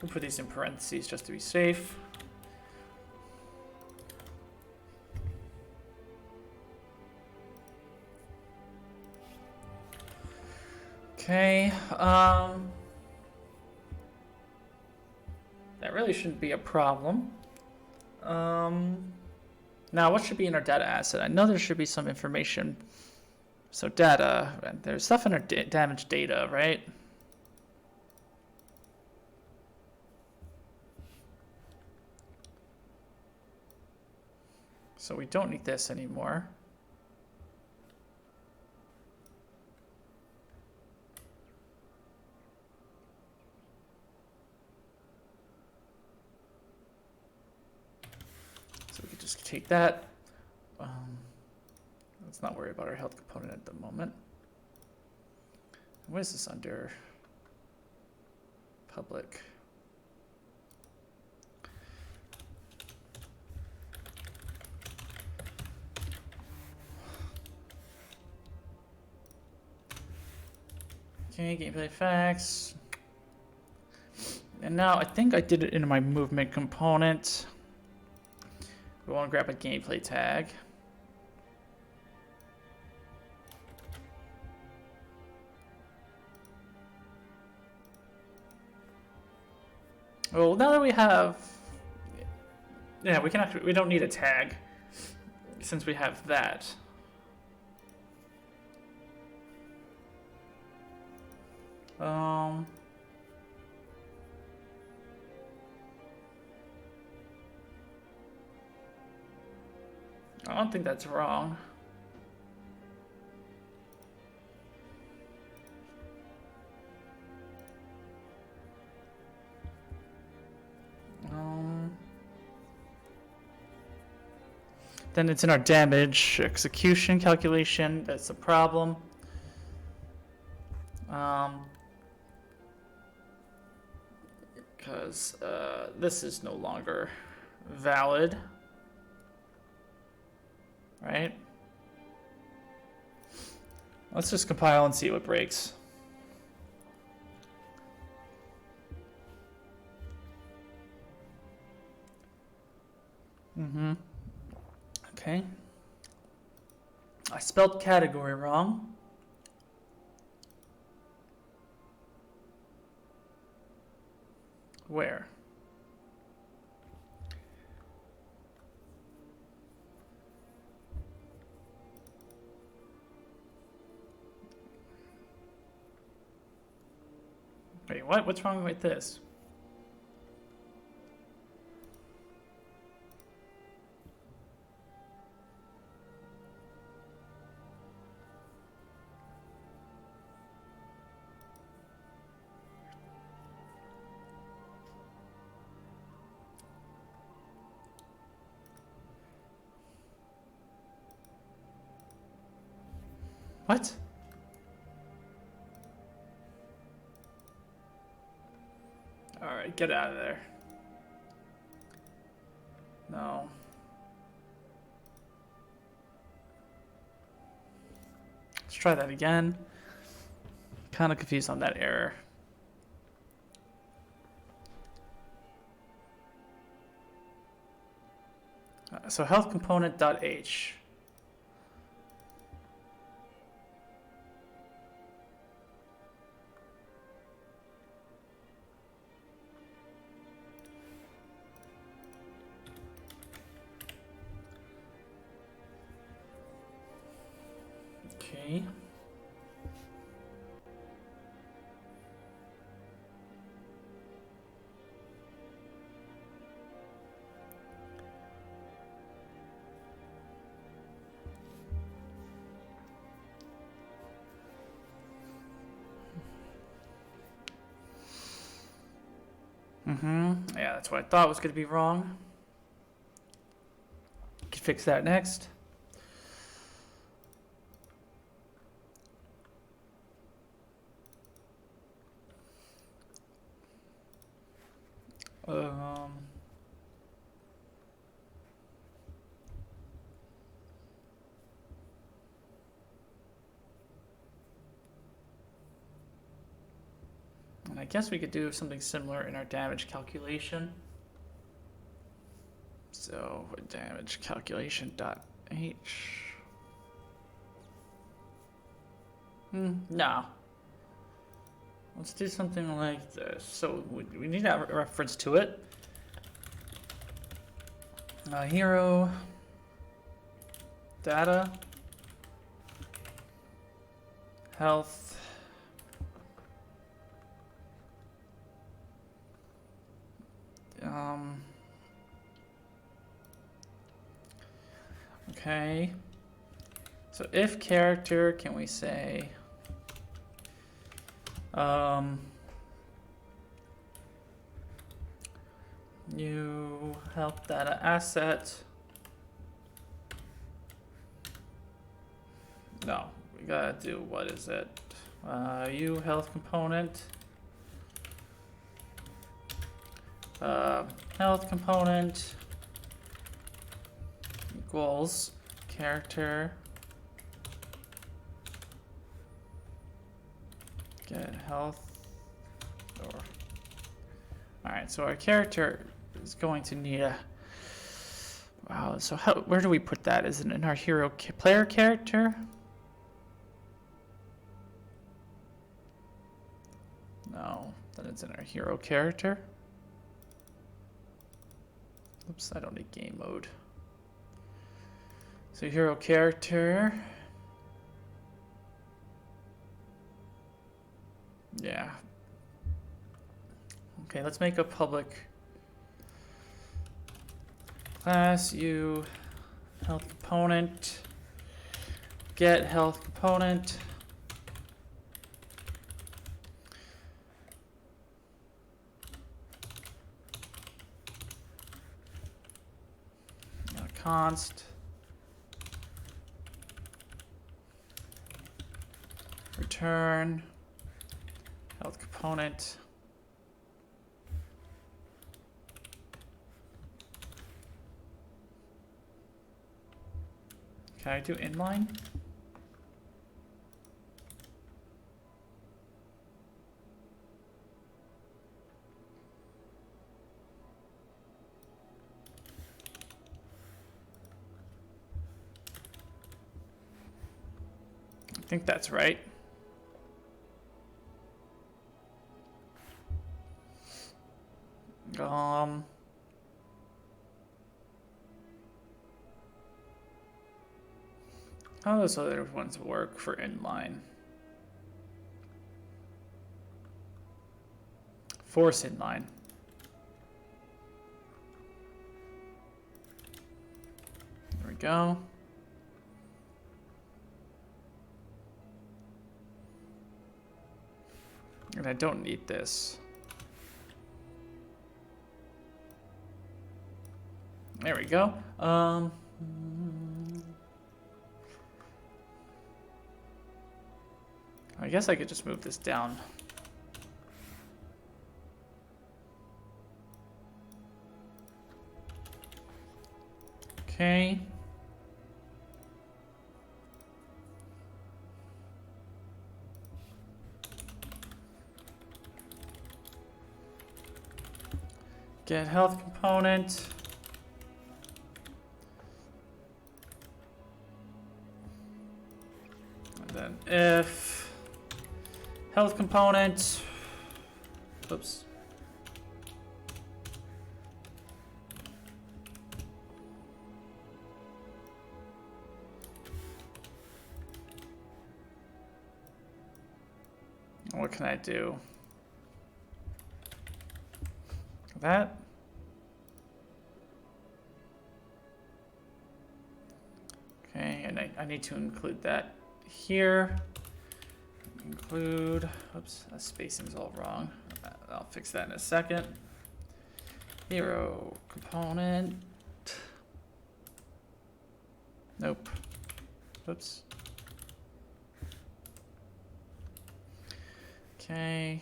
We'll put these in parentheses just to be safe. Okay, that really shouldn't be a problem. Now, what should be in our data asset? I know there should be some information. So data, there's stuff in our damage data, right? So we don't need this anymore. So we could just take that. Let's not worry about our health component at the moment. What is this under? Public. Okay, gameplay facts. And now I think I did it in my movement component. We want to grab a gameplay tag. Well, now that we have, yeah, we can actually, we don't need a tag since we have that. I don't think that's wrong. Then it's in our damage execution calculation. That's the problem. Because this is no longer valid. Right? Let's just compile and see what breaks. Okay. I spelled category wrong. Where? Wait, what? What's wrong with this? What? All right, get out of there. No. Let's try that again. Kind of confused on that error. So health component.h. Okay. Yeah, that's what I thought was going to be wrong. Can fix that next. guess we could do something similar in our damage calculation. So damage calculation dot h. No. Let's do something like this. So we need a reference to it. Hero data health okay. So if character, can we say new health data asset? No, we gotta do, what is it? U health component. Health component equals character get health or alright, so our character is going to need a wow, so where do we put that? Is it in our hero player character? No, then it's in our hero character. Oops, I don't need game mode. So hero character. Yeah. Okay, let's make a public class U health component get health component. Const return health component can I do inline? I think that's right. How do those other ones work for inline? Force inline. There we go. And I don't need this. There we go. I guess I could just move this down. Okay. Get health component. And then if health component, oops. What can I do? That. Okay, and I need to include that here. Include, oops, that spacing's all wrong. I'll fix that in a second. Hero component. Nope. Oops. Okay.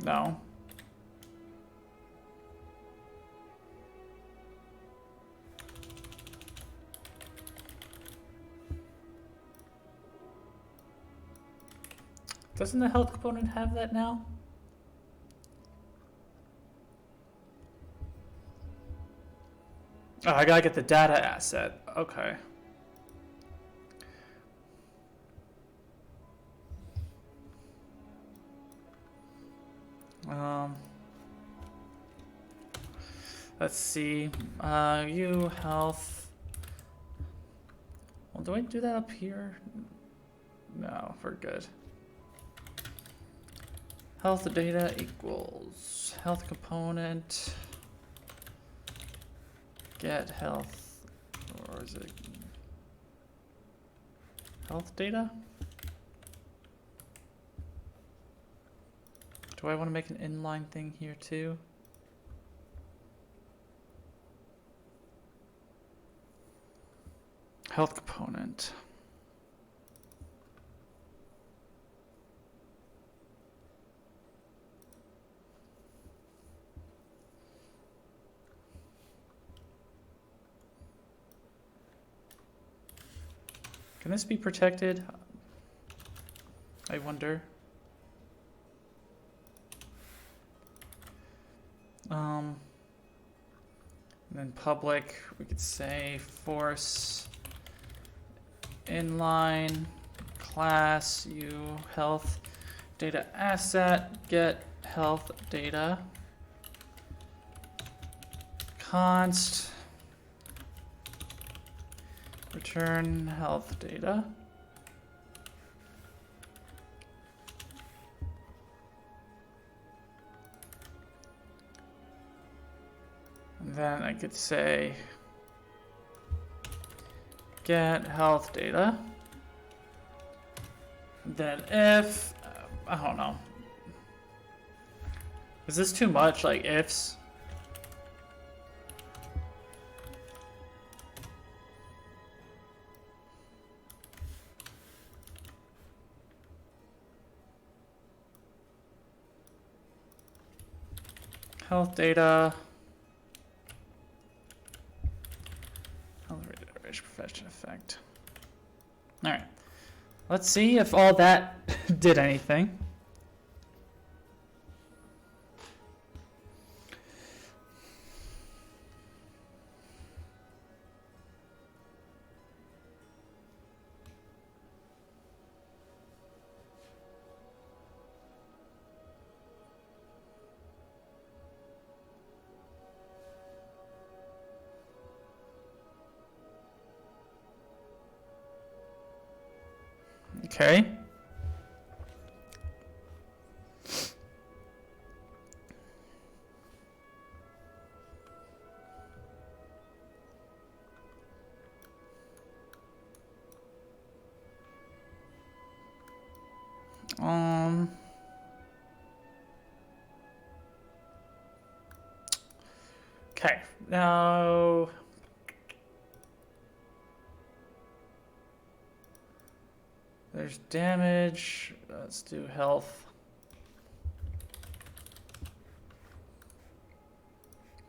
No. Doesn't the health component have that now? Oh, I gotta get the data asset. Okay. Let's see. You health. Well, do I do that up here? No, we're good. Health data equals health component. Get health, or is it health data? Do I want to make an inline thing here too? Health component. Can this be protected? I wonder. And then public, we could say force inline class u health data asset get health data const return health data. And then I could say get health data. Then if, I don't know. Is this too much, like ifs? Health data. Health regeneration profession effect. All right. Let's see if all that did anything. Okay. Okay, now there's damage. Let's do health.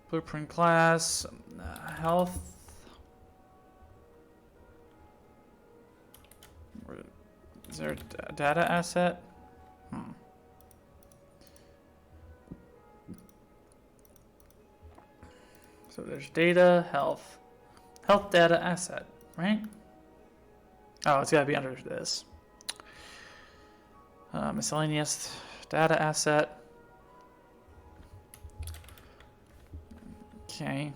Blueprint class, health. Is there a data asset? So there's data, health data asset, right? Oh, it's gotta be under this. Miscellaneous data asset. Okay.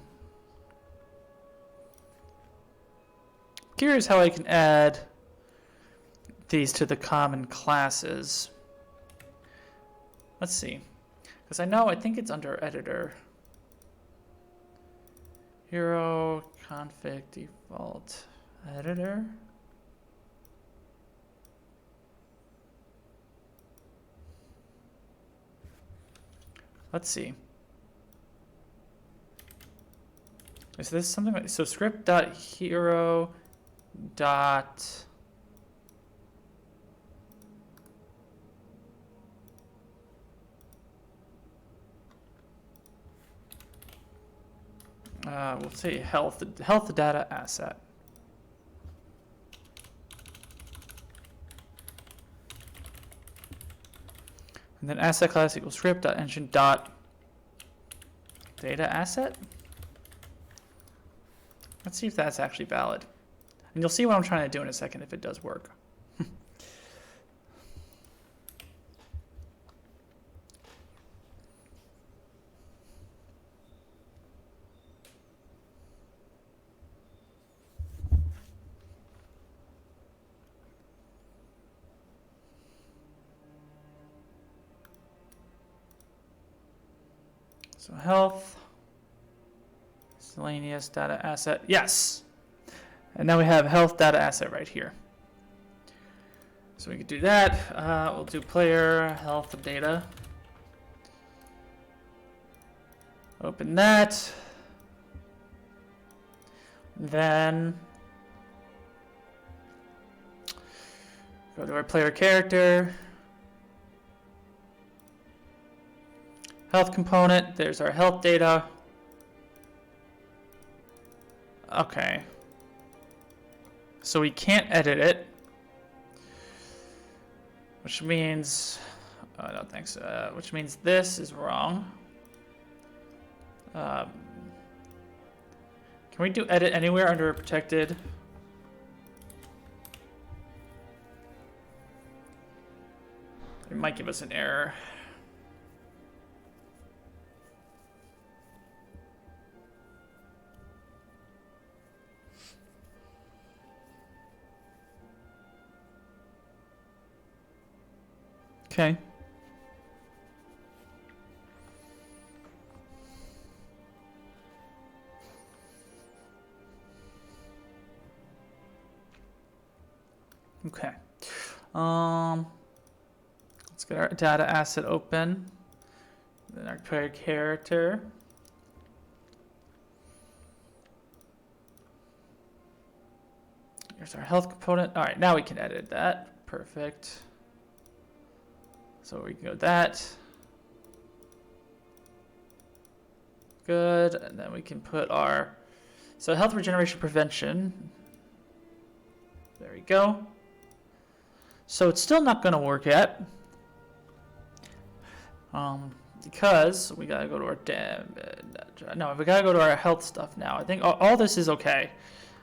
Curious how I can add these to the common classes. Let's see. Because I think it's under editor. Hero, config, default, editor. Let's see. Is this something like, so script.hero dot We'll say health data asset. And then asset class equals script.engine dot data asset. Let's see if that's actually valid. And you'll see what I'm trying to do in a second if it does work. So health, miscellaneous data asset, yes. And now we have health data asset right here. So we could do that. We'll do player health data. Open that. Then go to our player character. Health component, there's our health data. Okay. So we can't edit it. Which means, I don't think so. Which means this is wrong. Can we do edit anywhere under protected? It might give us an error. Okay. Okay. Let's get our data asset open. Then our player character. Here's our health component. All right, now we can edit that. Perfect. So we can go that. Good, and then we can put our, so health regeneration prevention. There we go. So it's still not gonna work yet. Because we gotta go to our, we gotta go to our health stuff now. I think all this is okay.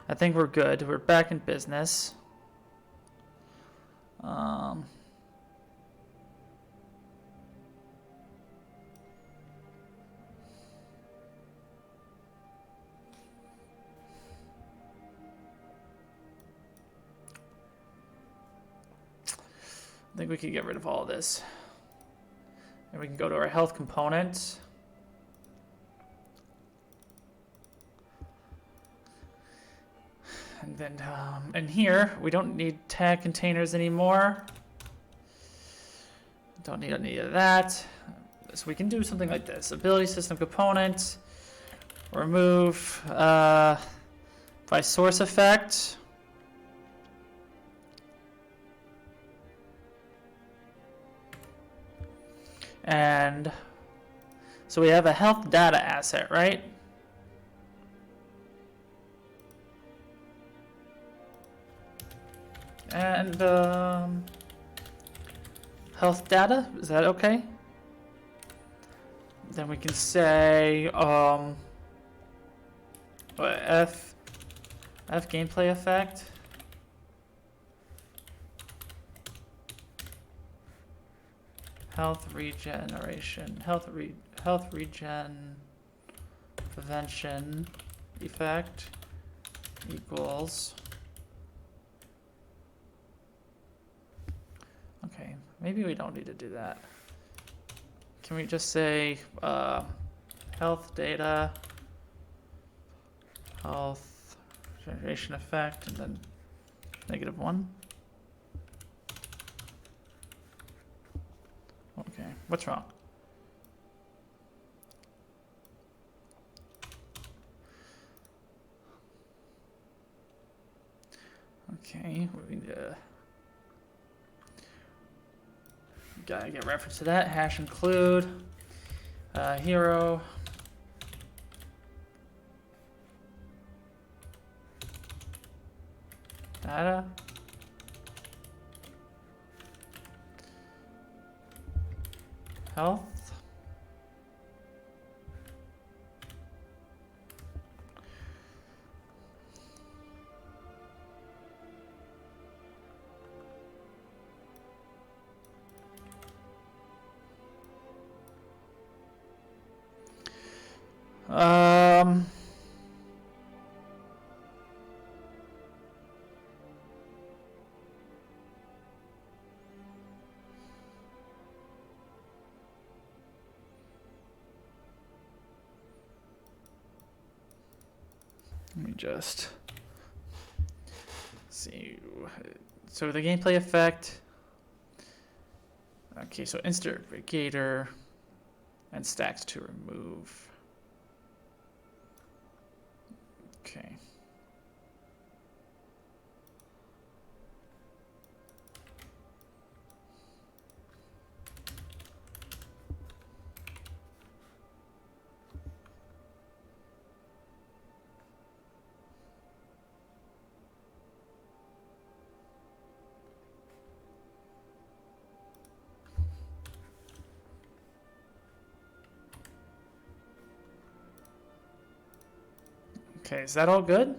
I think we're good. We're back in business. I think we can get rid of all this. And we can go to our health component. And then in here, we don't need tag containers anymore. Don't need any of that. So we can do something like this. Ability system component. Remove by source effect. And so we have a health data asset, right? And health data, is that okay? Then we can say F gameplay effect. Health regeneration, health regen prevention effect equals. Okay, maybe we don't need to do that. Can we just say health data, health generation effect, and then -1? Okay, what's wrong? Okay, we gotta get reference to that. Hash include hero Data. Health. Um, Let me just see. So the gameplay effect. Okay, so insert Regator and stacks to remove. Okay. Okay, is that all good?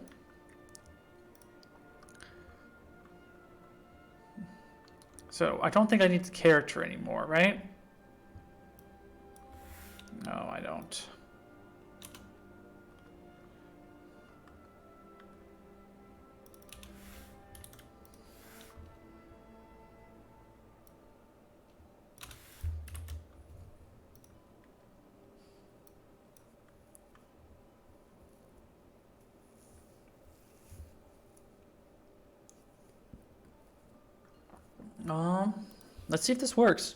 So I don't think I need the character anymore, right? No, I don't. Let's see if this works.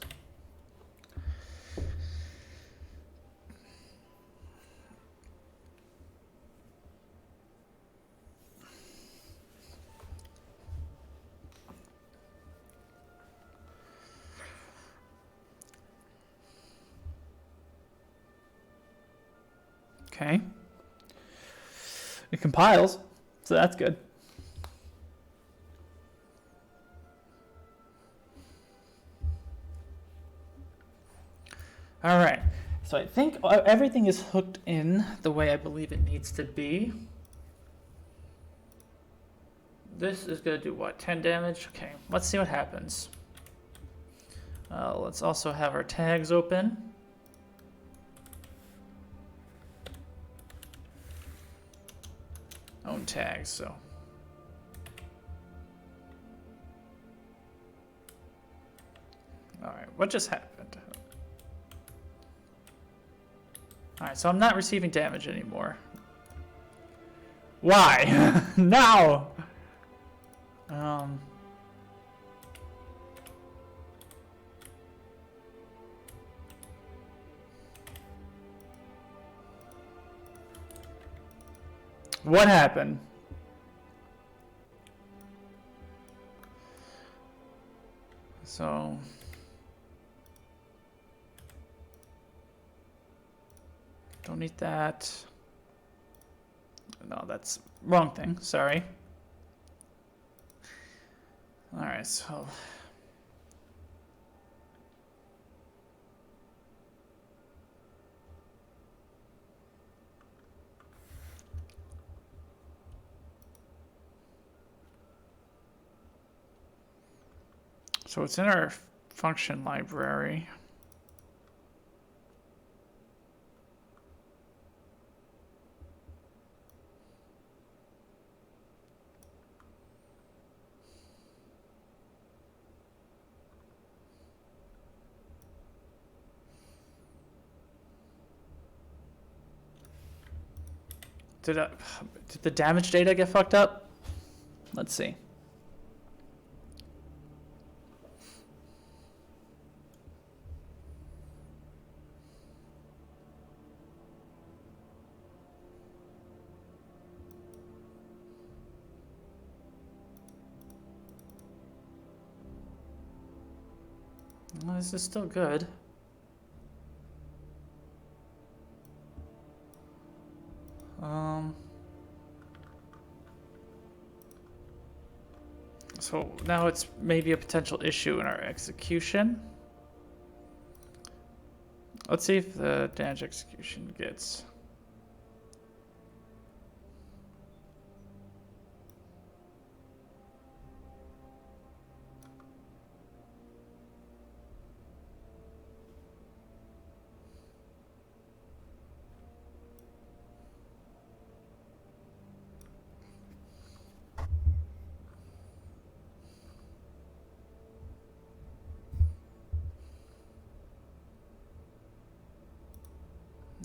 Okay. It compiles, so that's good. All right, so I think everything is hooked in the way I believe it needs to be. This is gonna do what, 10 damage? Okay, let's see what happens. Let's also have our tags open. Own tags, so. All right, what just happened? All right, so I'm not receiving damage anymore. Why? Now! What happened? So... Don't need that. No, that's wrong thing. Sorry. All right, so it's in our function library. Did the damage data get fucked up? Let's see. Well, this is still good. So now it's maybe a potential issue in our execution. Let's see if the damage execution gets...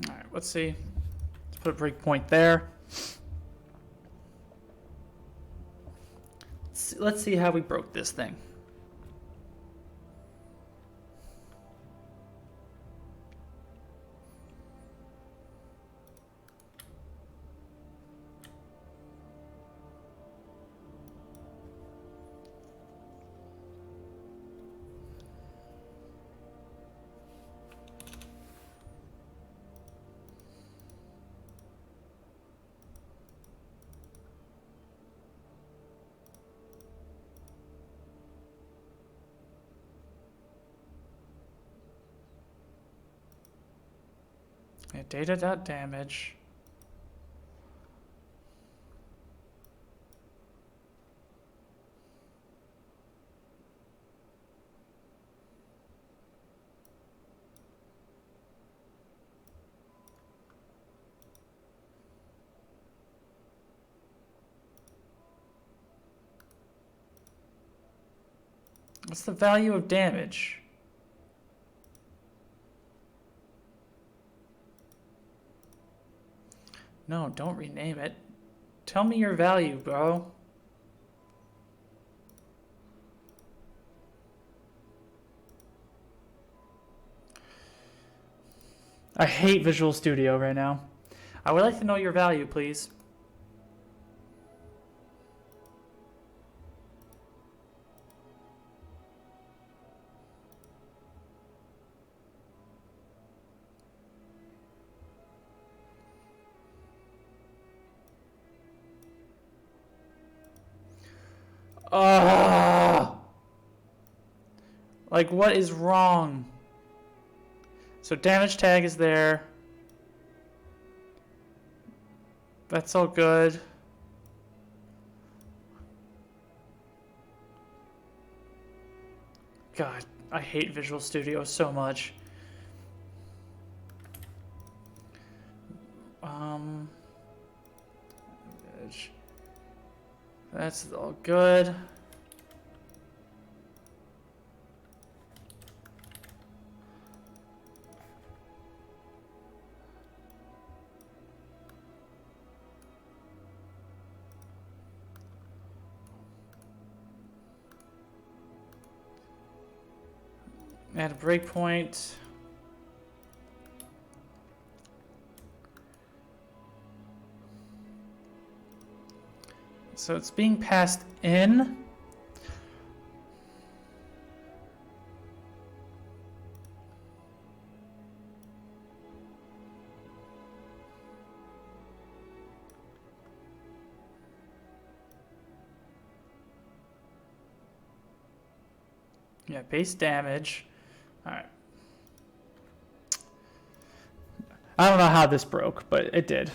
All right, let's see. Let's put a breakpoint there. Let's see how we broke this thing. Yeah, data.damage. What's the value of damage? No, don't rename it. Tell me your value, bro. I hate Visual Studio right now. I would like to know your value, please. Like, what is wrong? So damage tag is there. That's all good. God, I hate Visual Studio so much. That's all good. Add a breakpoint. So it's being passed in. Yeah, base damage. All right. I don't know how this broke, but it did.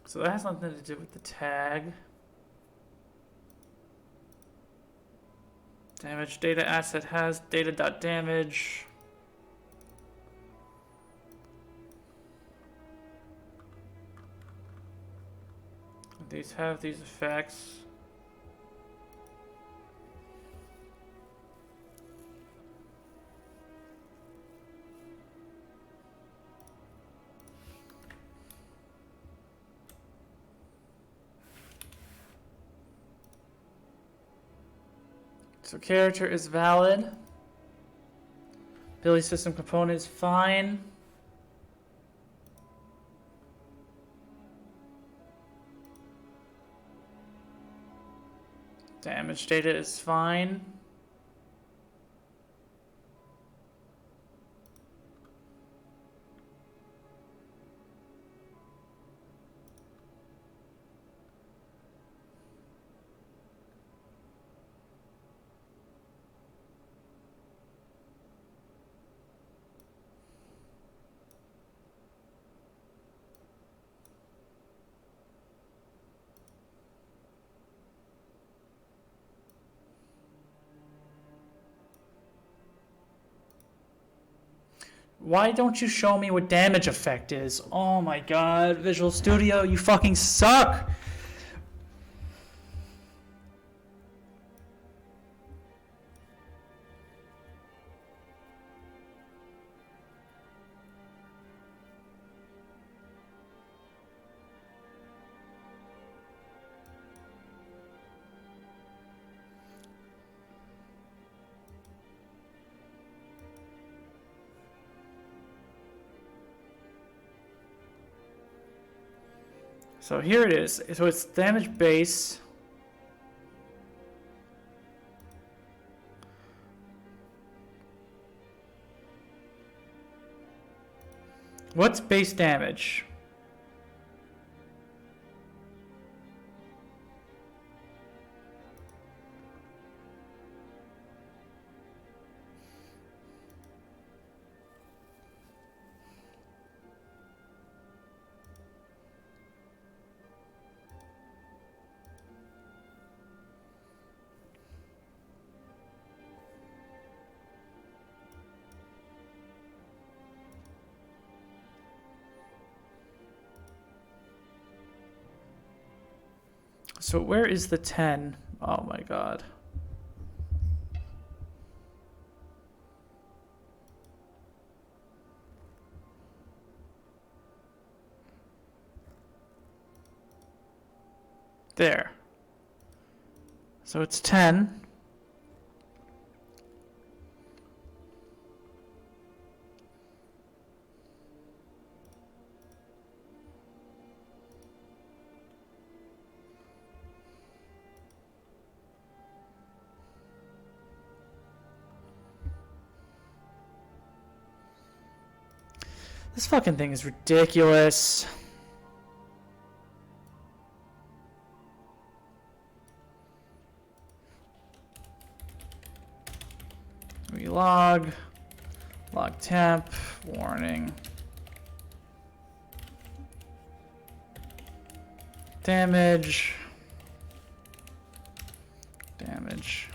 So that has nothing to do with the tag. Damage data asset has data.damage. These have these effects. So character is valid. Daily system component is fine. Damage data is fine. Why don't you show me what damage effect is? Oh my god, Visual Studio, you fucking suck! So here it is. So it's damage base. What's base damage? So where is the 10? Oh my god. There. So it's 10. This fucking thing is ridiculous. Relog. Log temp. Warning. Damage. Damage.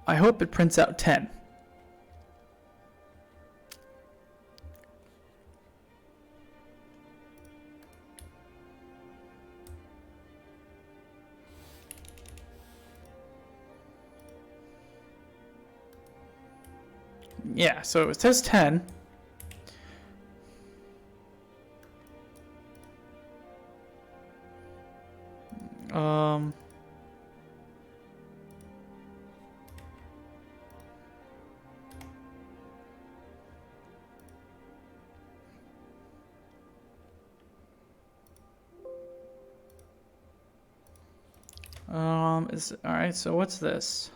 I hope it prints out 10. Yeah, so it says 10. All right, so what's this?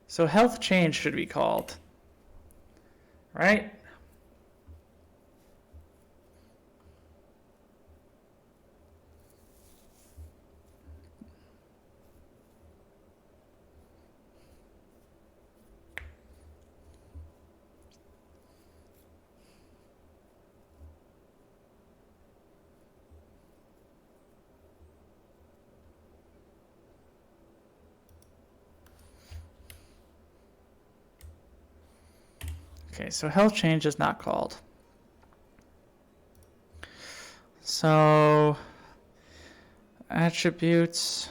So health change should be called, right? Okay, so health change is not called. So attributes.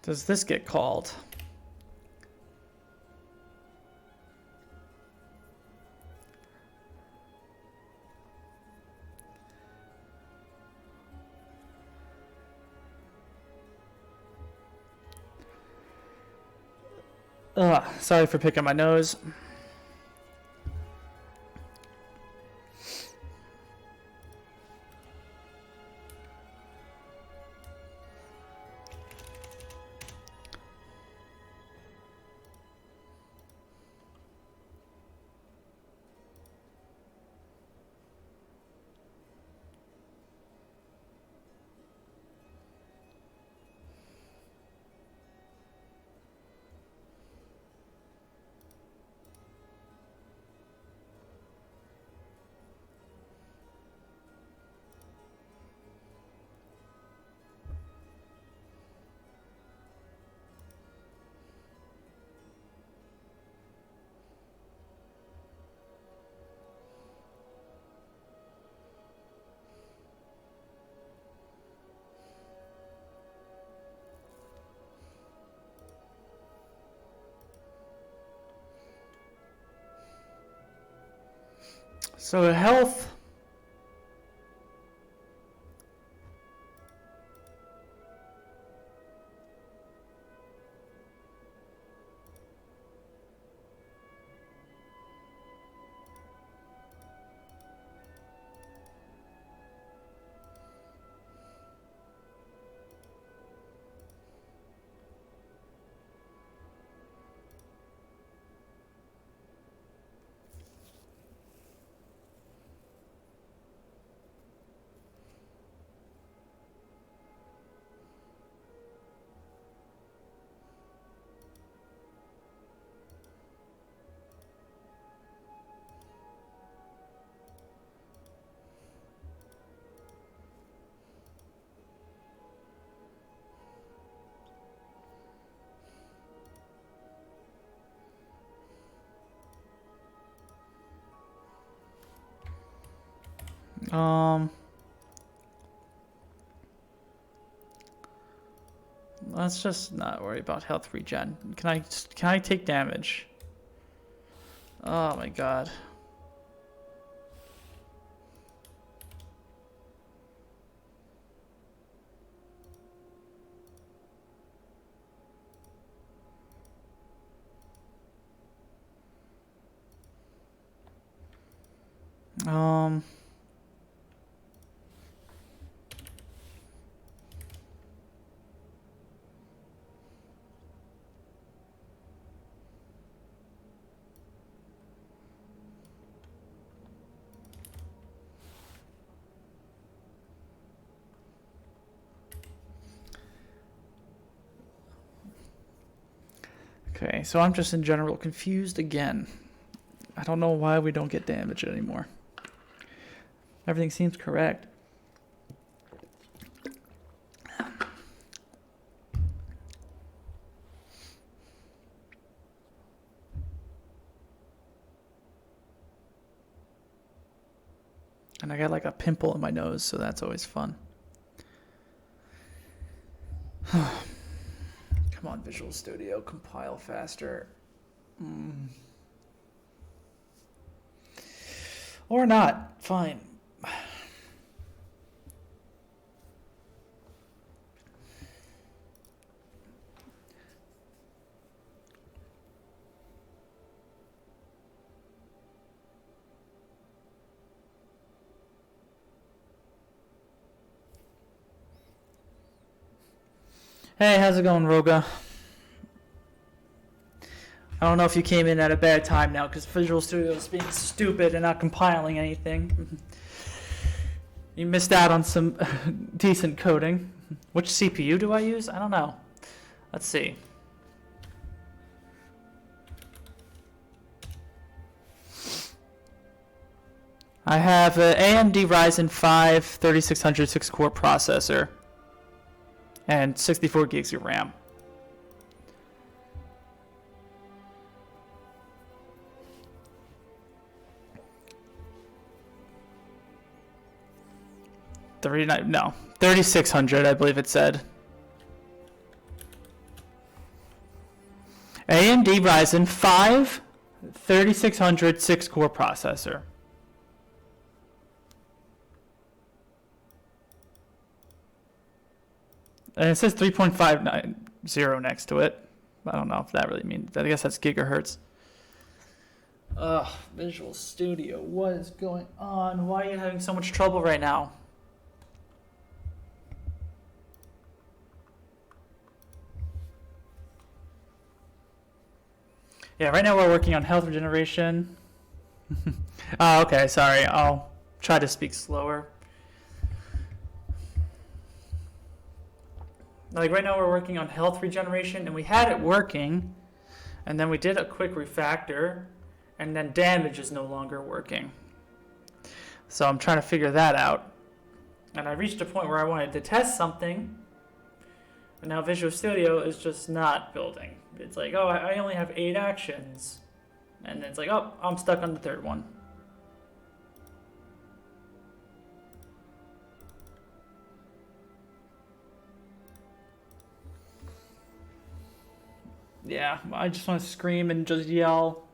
does this get called? Ugh, sorry for picking my nose. So health. Let's just not worry about health regen. Can I take damage? Oh my god. Okay, so I'm just in general confused again. I don't know why we don't get damage anymore. Everything seems correct. And I got like a pimple in my nose, so that's always fun. Come on, Visual Studio, compile faster. Or not, fine. Hey, how's it going, Roga? I don't know if you came in at a bad time now because Visual Studio is being stupid and not compiling anything. You missed out on some decent coding. Which CPU do I use? I don't know. Let's see. I have an AMD Ryzen 5 3600 6-core processor and 64 gigs of RAM. No, 3600, I believe it said. AMD Ryzen 5 3600 6-core processor. And it says 3.50 next to it. I don't know if that really means. I guess that's gigahertz. Ugh, Visual Studio. What is going on? Why are you having so much trouble right now? Yeah, right now we're working on health regeneration. Oh, okay, sorry. I'll try to speak slower. Like right now we're working on health regeneration, and we had it working, and then we did a quick refactor, and then damage is no longer working. So I'm trying to figure that out. And I reached a point where I wanted to test something, and now Visual Studio is just not building. It's like, oh, I only have 8 actions. And then it's like, oh, I'm stuck on the 3rd one. Yeah, I just want to scream and just yell.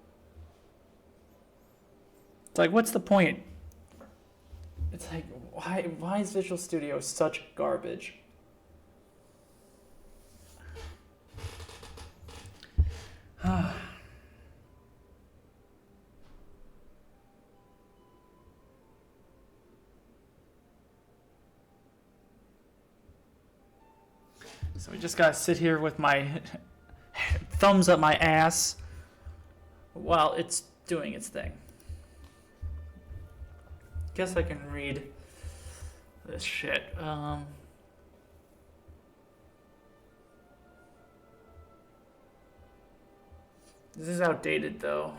It's like, what's the point? It's like, why is Visual Studio such garbage? So we just gotta sit here with my thumbs up my ass while it's doing its thing. Guess I can read this shit. This is outdated though.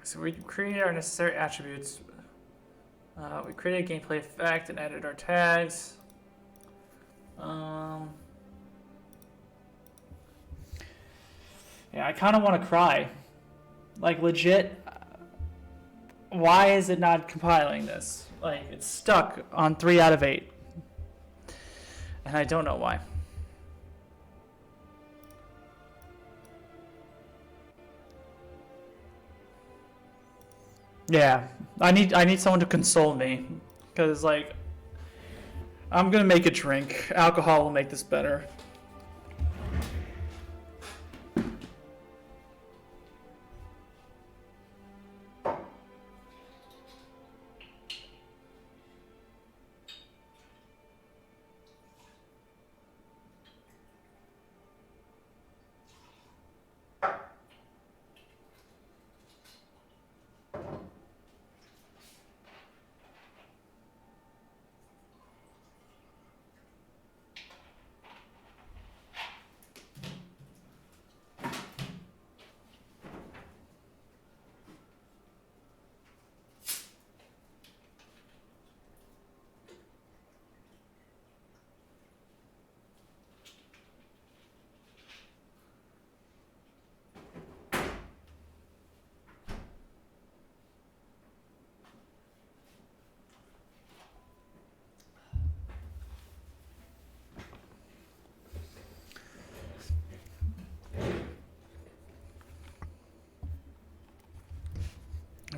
So we created our necessary attributes. We created a gameplay effect and added our tags. Yeah, I kind of want to cry. Like, legit, why is it not compiling this? Like, it's stuck on 3 out of 8. And I don't know why. Yeah, I need someone to console me, because like I'm gonna make a drink. Alcohol will make this better.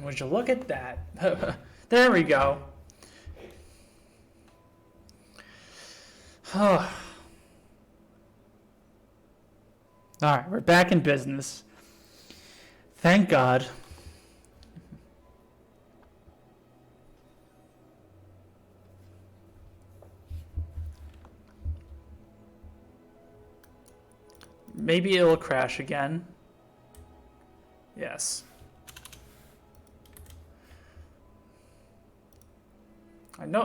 Would you look at that? There we go. All right, we're back in business. Thank God. Maybe it'll crash again. Yes. I know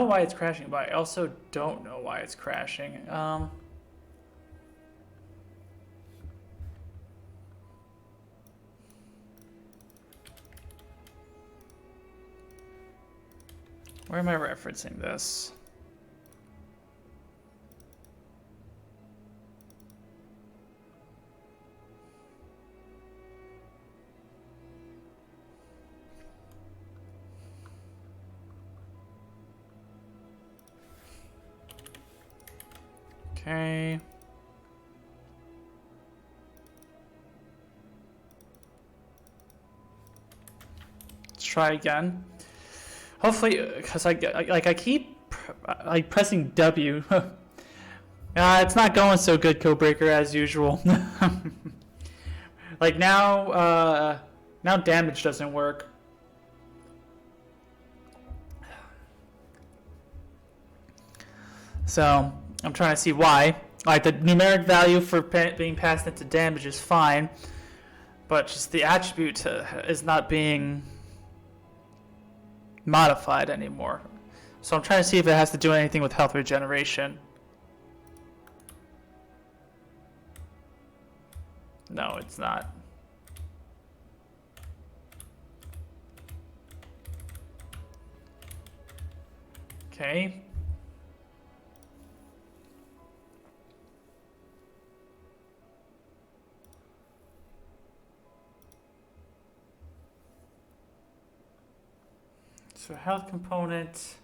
why it's crashing, but I also don't know why it's crashing. Where am I referencing this? Okay. Let's try again. Hopefully, because I keep like pressing W. It's not going so good, Codebreaker, as usual. Like now damage doesn't work. So I'm trying to see why. Like the numeric value for being passed into damage is fine, but just the attribute is not being modified anymore. So I'm trying to see if it has to do anything with health regeneration. No, it's not. Okay. So health component.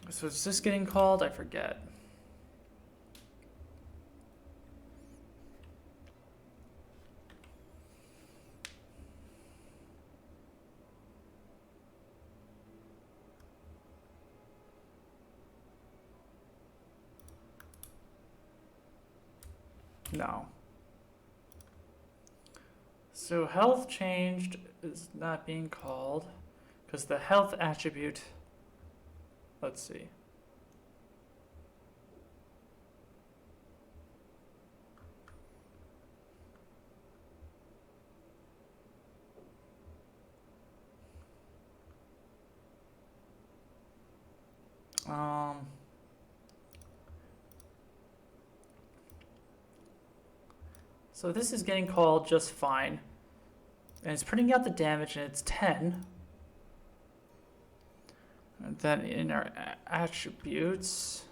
So is this getting called? I forget. No. So health changed is not being called because the health attribute, let's see. So this is getting called just fine. And it's printing out the damage, and it's 10. And then in our attributes,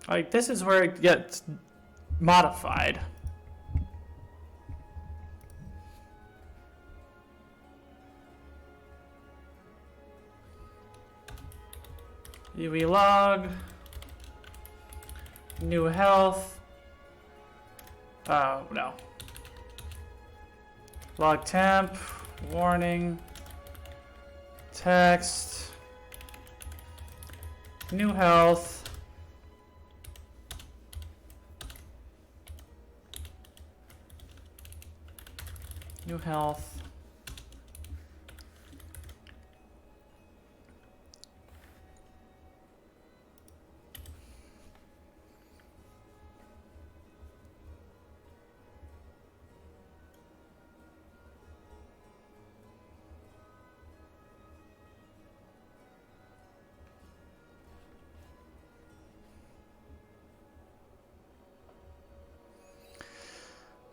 like this is where it gets modified. UV log, new health. Oh no. Log temp, warning, text, new health. New health.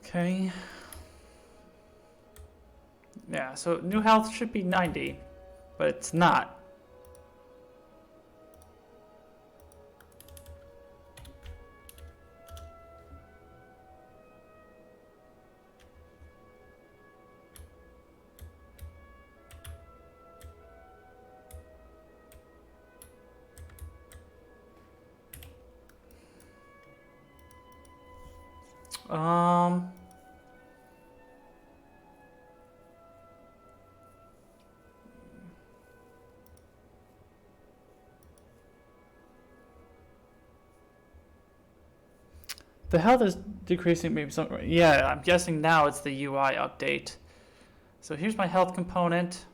Okay. Yeah, so new health should be 90, but it's not. The health is decreasing maybe some. Yeah, I'm guessing now it's the UI update. So here's my health component.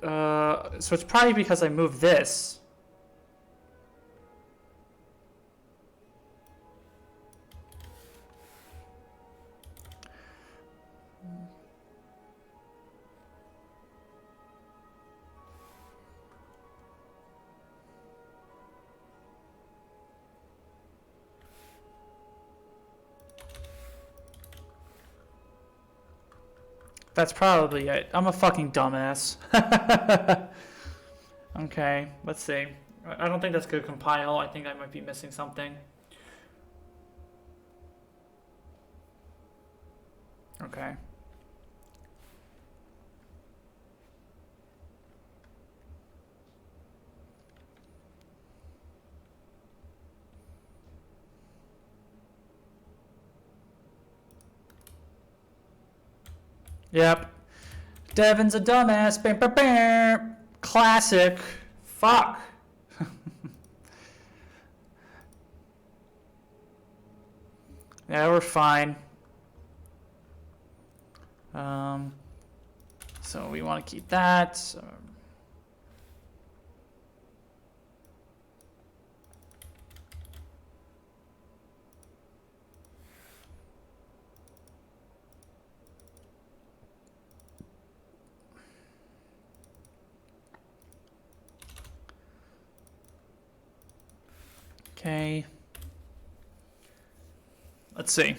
So it's probably because I moved this. That's probably it. I'm a fucking dumbass. Okay, let's see. I don't think that's going to compile. I think I might be missing something. Okay. Yep. Devin's a dumbass. Bam, bam, bam. Classic. Fuck. Yeah, we're fine. So we want to keep that. Okay. Let's see.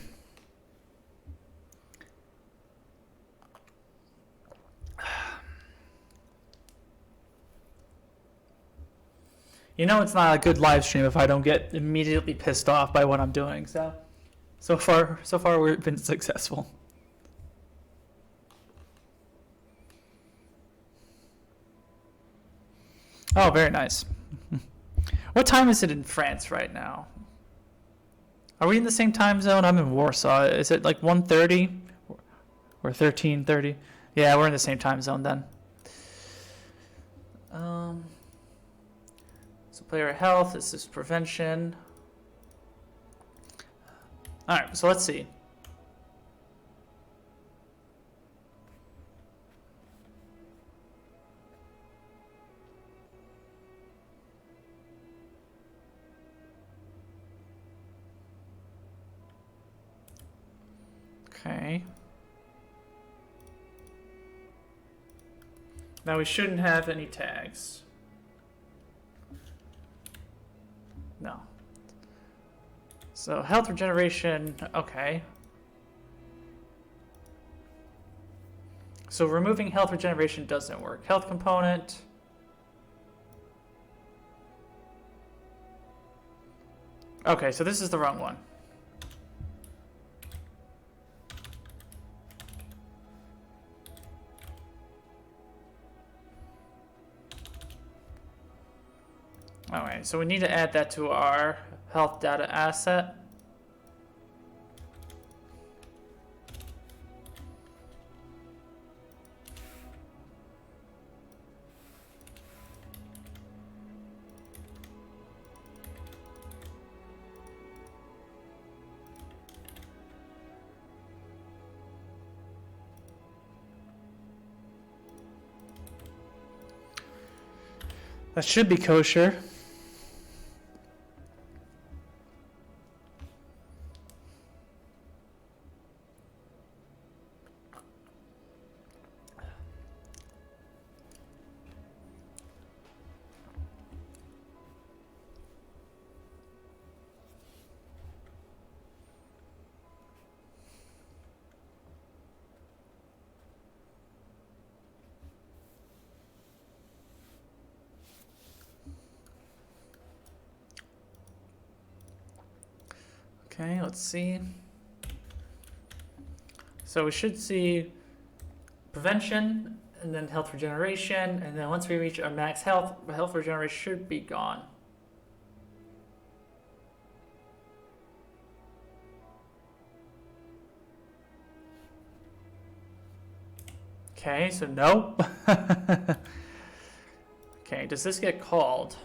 You know it's not a good live stream if I don't get immediately pissed off by what I'm doing. So far we've been successful. Oh, very nice. What time is it in France right now? Are we in the same time zone? I'm in Warsaw. Is it like 1:30 or 13:30? Yeah, we're in the same time zone then. So player health, this is prevention. Alright, so let's see. Okay. Now we shouldn't have any tags. No. So health regeneration, okay. So removing health regeneration doesn't work. Health component. Okay, so this is the wrong one. Alright, so we need to add that to our health data asset. That should be kosher. Okay, let's see. So we should see prevention, and then health regeneration, and then once we reach our max health, health regeneration should be gone. Okay, so no. Okay, does this get called?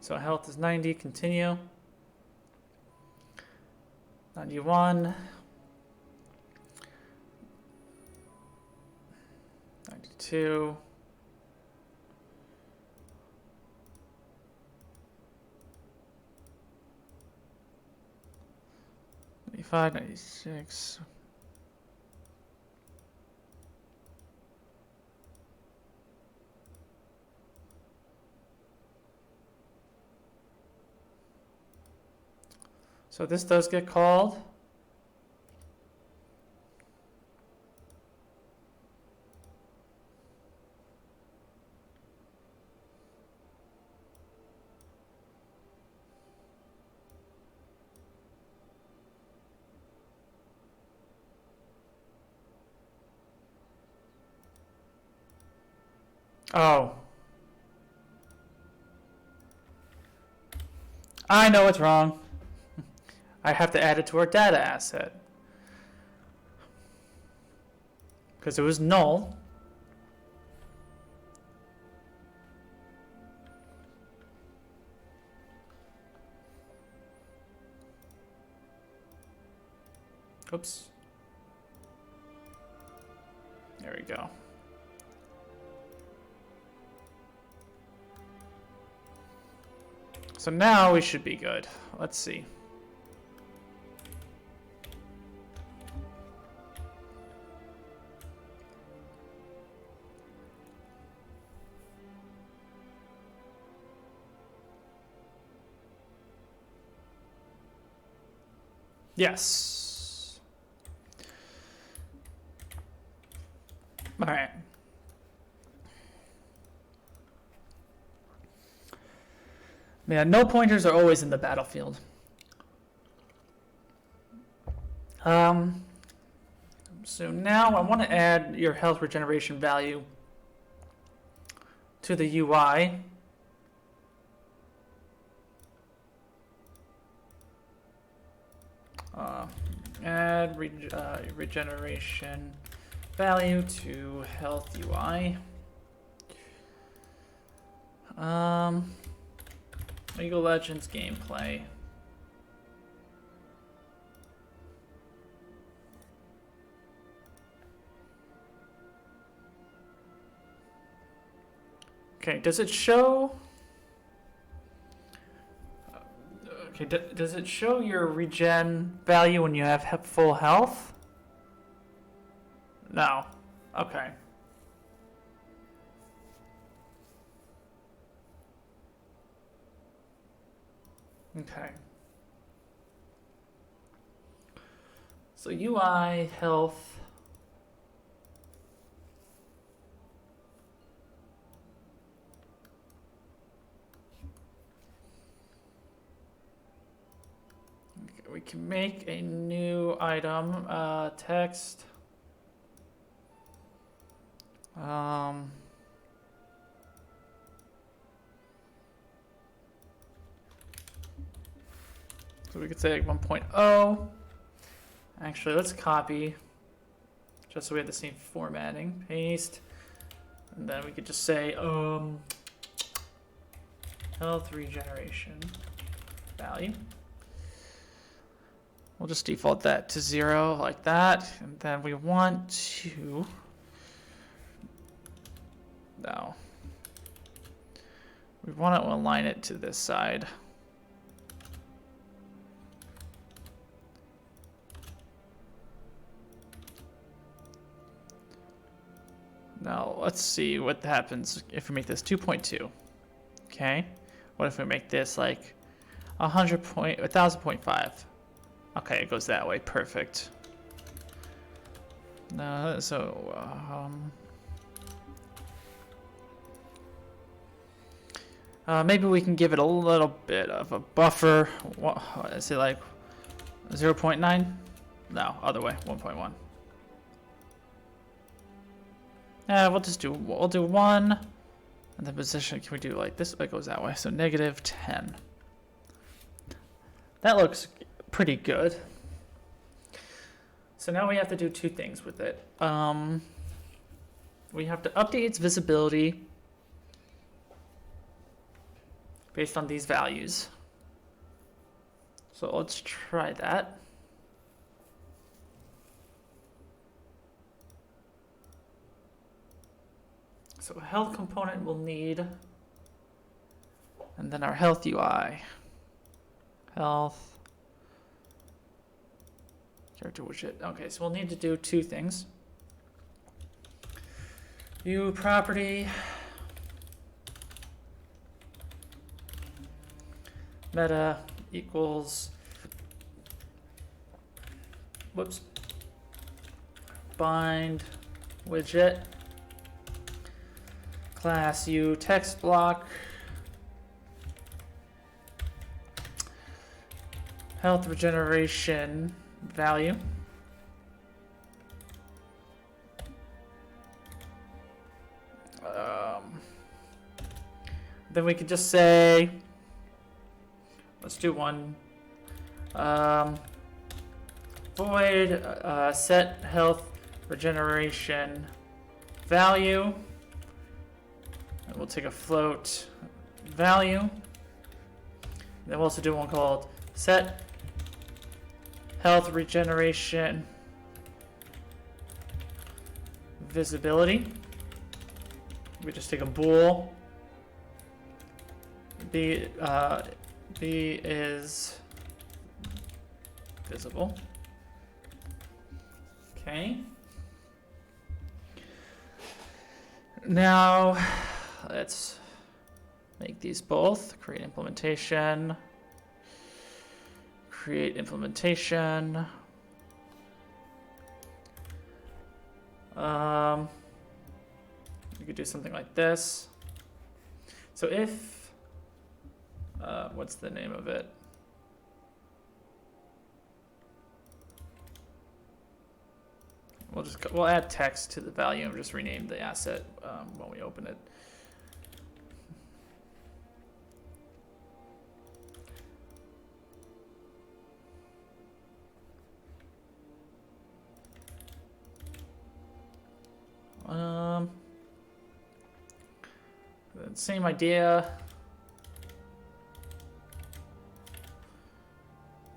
So health is 90, continue. 91. 92. '95, '96. So this does get called. Oh. I know it's wrong. I have to add it to our data asset. Because it was null. Oops. There we go. So now we should be good. Let's see. Yes. All right. Man, no pointers are always in the battlefield. So now I want to add your health regeneration value to the UI. Add regeneration value to health UI. League of Legends gameplay. Okay, does it show? Okay, does it show your regen value when you have full health? No. Okay. Okay. So UI health. Okay, we can make a new item, text. So we could say like 1.0. Actually, let's copy, just so we have the same formatting. Paste, and then we could just say health regeneration value. We'll just default that to 0 like that, and then we want to we want to align it to this side. Now let's see what happens if we make this 2.2. Okay, what if we make this like 1,000.5? Okay, it goes that way. Perfect. Maybe we can give it a little bit of a buffer. What is it, like 0.9? No, other way, 1.1. We'll do 1. And the position, can we do like this? It goes that way, so -10. That looks pretty good. So now we have to do two things with it. We have to update its visibility based on these values. So let's try that. So health component will need, and then our health UI. Health. Character widget. Okay, so we'll need to do two things. View property. Meta equals, whoops, bind widget, class U text block, health regeneration value, then we could just say, let's do one. Void set health regeneration value. And we'll take a float value. Then we'll also do one called set health regeneration visibility. We just take a bool. B is visible. Okay. Now let's make these both. Create implementation. Create implementation. We could do something like this. So if what's the name of it? We'll add text to the value and just rename the asset when we open it. Same idea.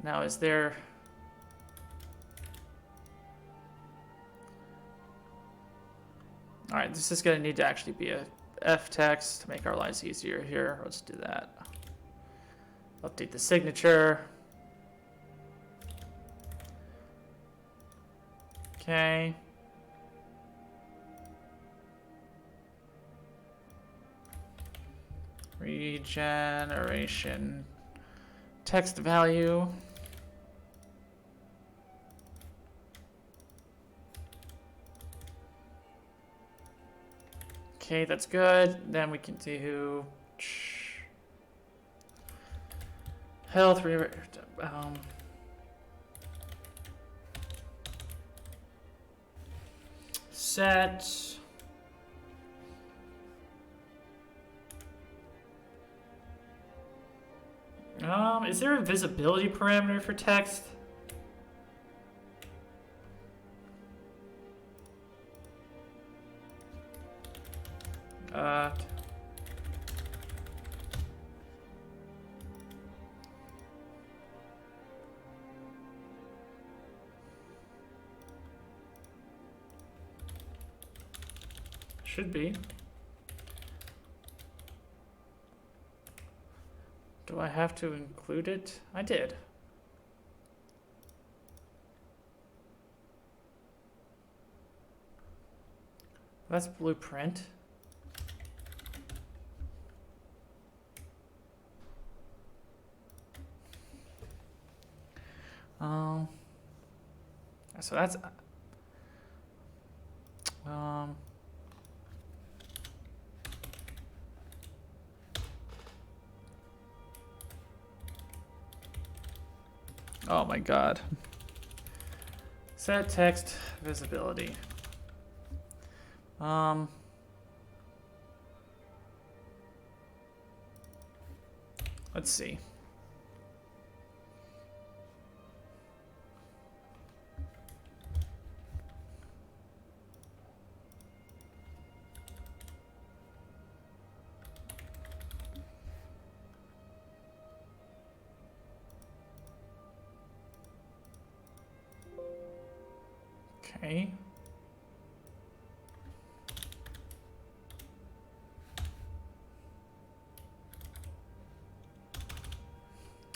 Now, is there... All right, this is going to need to actually be a F text to make our lives easier here. Let's do that. Update the signature. Okay. Regeneration text value. Okay, that's good. Then we can do health set is there a visibility parameter for text? Should be. Do I have to include it? I did. That's blueprint. So that's oh my God. Set text visibility. Let's see. Okay.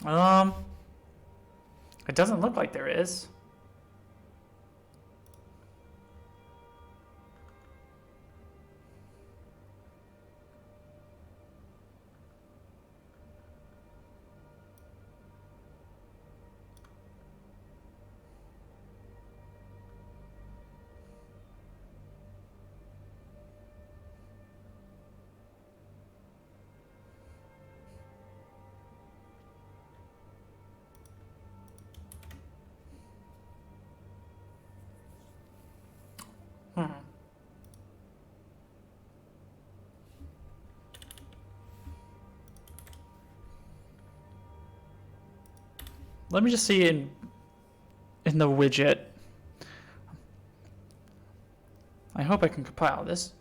Um, it doesn't look like there is. Let me just see in the widget. I hope I can compile this.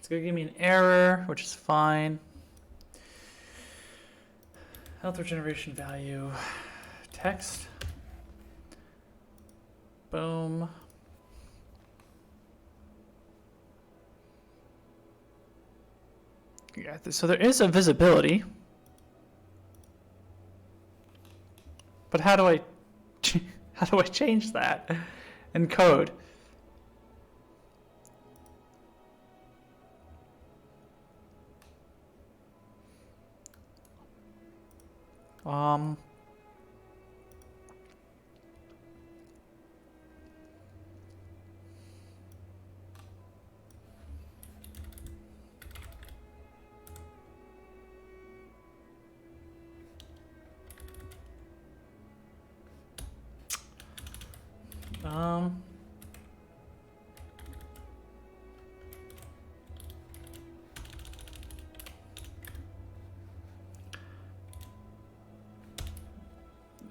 It's going to give me an error, which is fine. Health regeneration value, text. Boom. Yeah, so there is a visibility. But how do I change that in code? Um, um,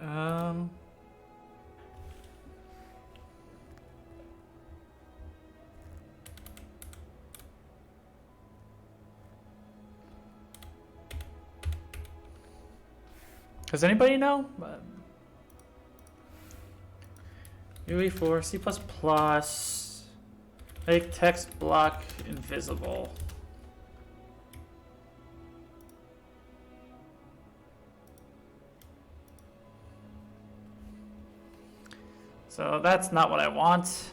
um, does anybody know? UE4, C++, make text block invisible. So that's not what I want.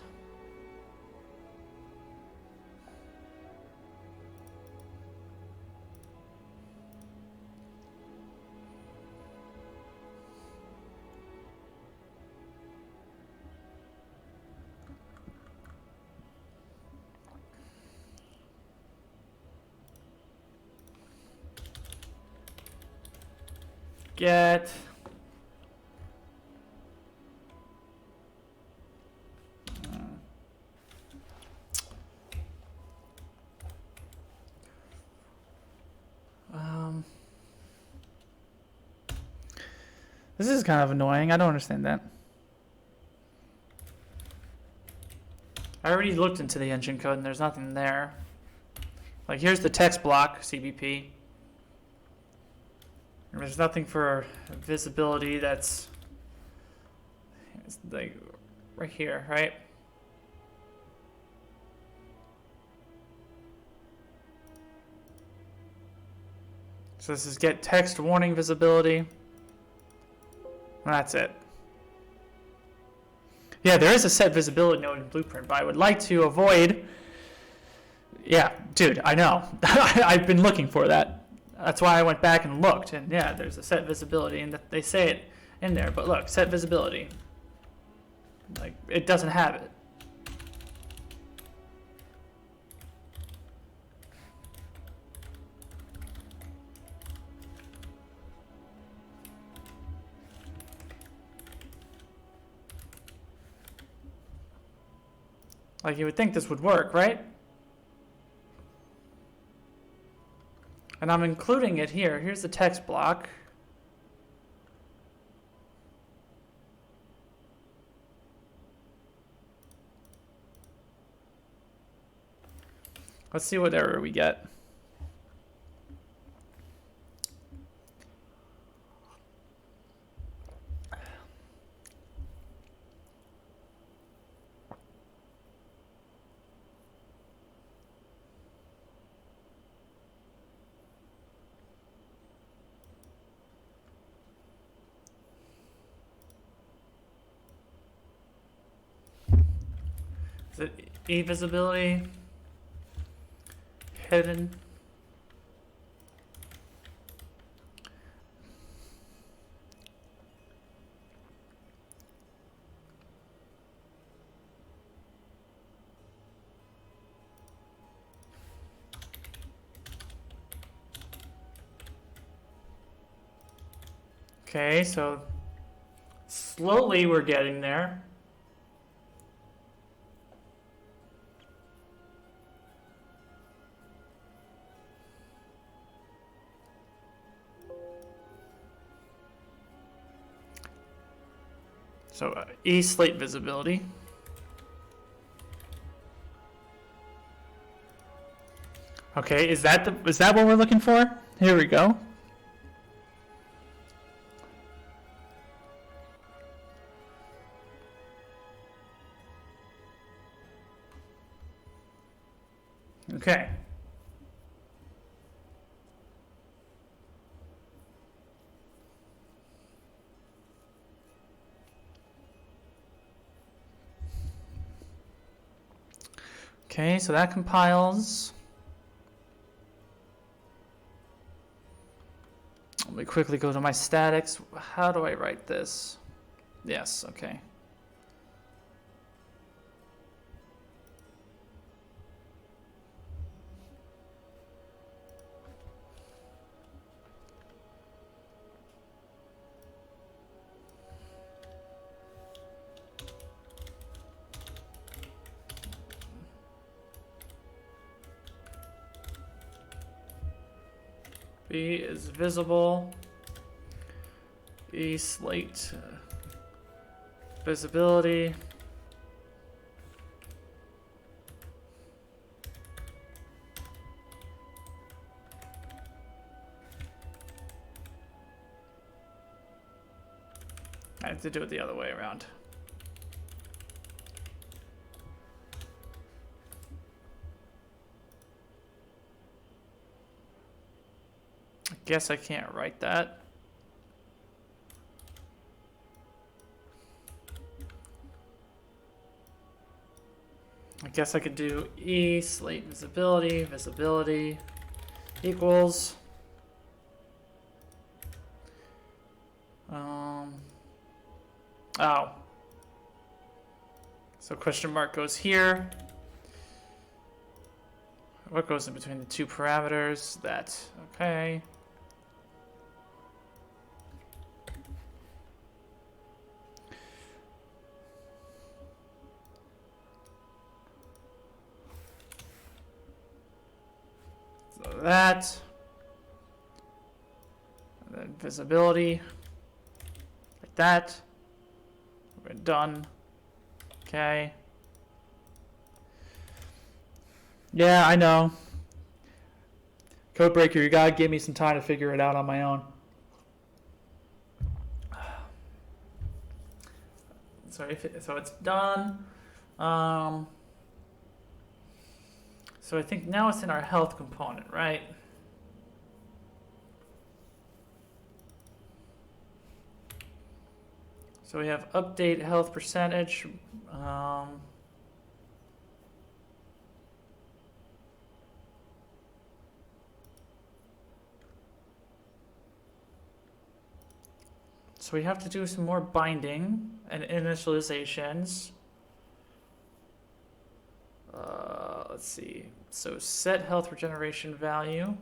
Get this is kind of annoying. I don't understand that. I already looked into the engine code and there's nothing there. Like here's the text block, CBP. And there's nothing for visibility that's it's like right here, right? So this is get text warning visibility. That's it. Yeah, there is a set visibility node in Blueprint, but I would like to avoid. Yeah, dude, I know. I've been looking for that. That's why I went back and looked, and yeah, there's a set visibility, and they say it in there. But look, set visibility. Like it doesn't have it. Like you would think this would work, right? And I'm including it here. Here's the text block. Let's see what error we get. Is it e-visibility? Hidden? Okay, so slowly we're getting there. So E-slate visibility. Okay, is that what we're looking for? Here we go. Okay. Okay, so that compiles. Let me quickly go to my statics. How do I write this? Yes, okay. B is visible. E slate visibility. I have to do it the other way around. I guess I can't write that. I guess I could do E slate visibility equals oh, so question mark goes here. What goes in between the two parameters? That, okay. So that, and then visibility, like that. We're done. Okay. Yeah, I know. Codebreaker, you gotta give me some time to figure it out on my own. So it's done. So I think now it's in our health component, right? So we have update health percentage. So we have to do some more binding and initializations. Let's see. So set health regeneration value.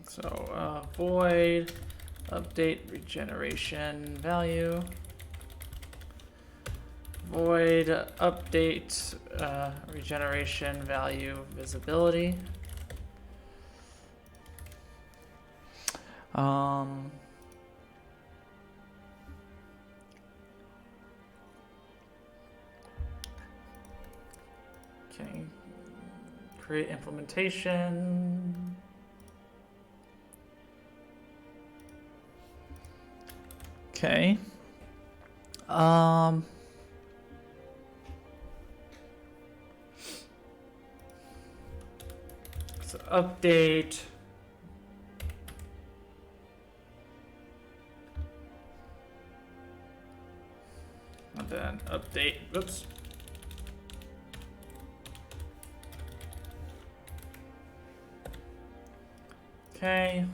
So void update regeneration value, void update regeneration value visibility. Okay, create implementation. Okay. So update. And then update. Oops. Okay.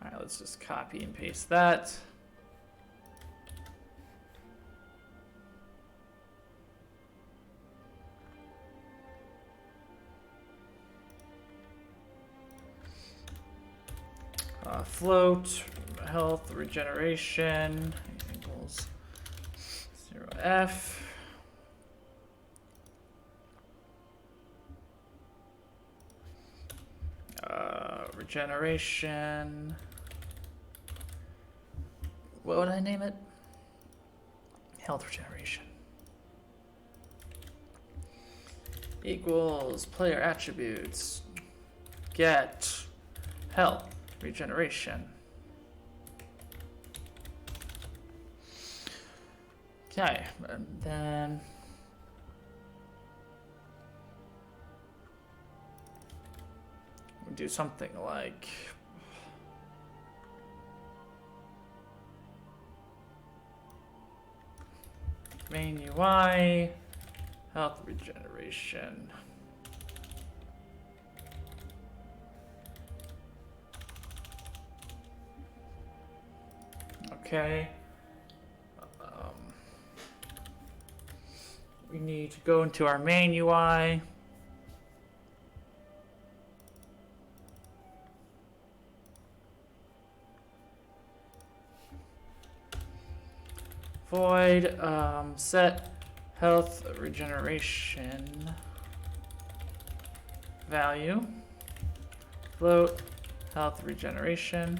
All right, let's just copy and paste that. Float health regeneration equals 0f. Regeneration. What would I name it? Health regeneration. Equals player attributes. Get health regeneration. Okay, and then we do something like main UI, health regeneration. Okay. We need to go into our main UI. Void set health regeneration value. Float health regeneration.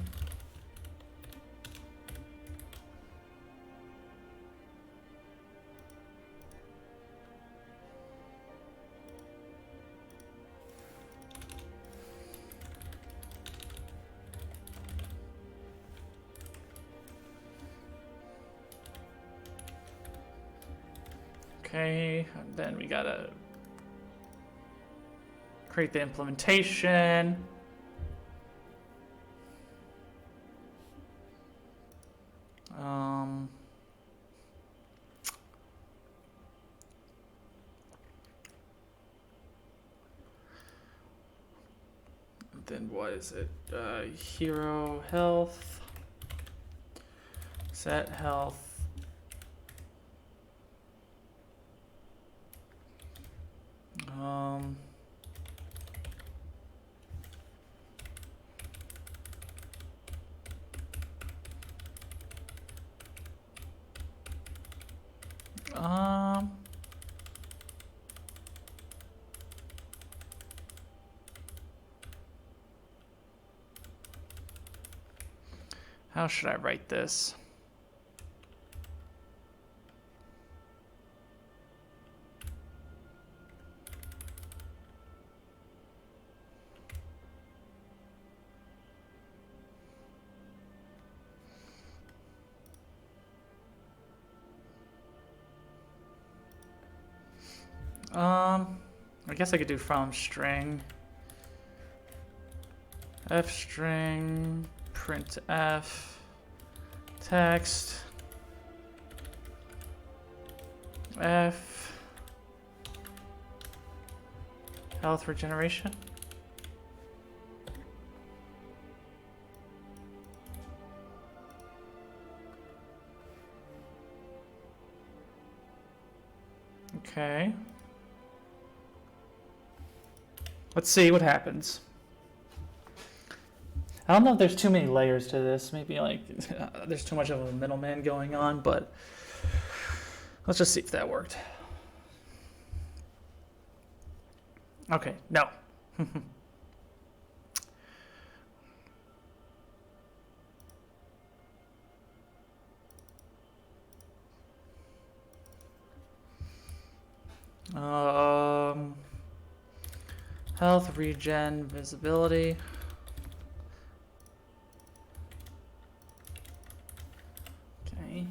Okay, and then we gotta create the implementation. Then what is it? Hero health. Set health. How should I write this? I guess I could do from string. F string, print F, text, F, health regeneration. Okay. Let's see what happens. I don't know if there's too many layers to this. Maybe like there's too much of a middleman going on, but let's just see if that worked. Okay, no. Health, regen, visibility. Okay.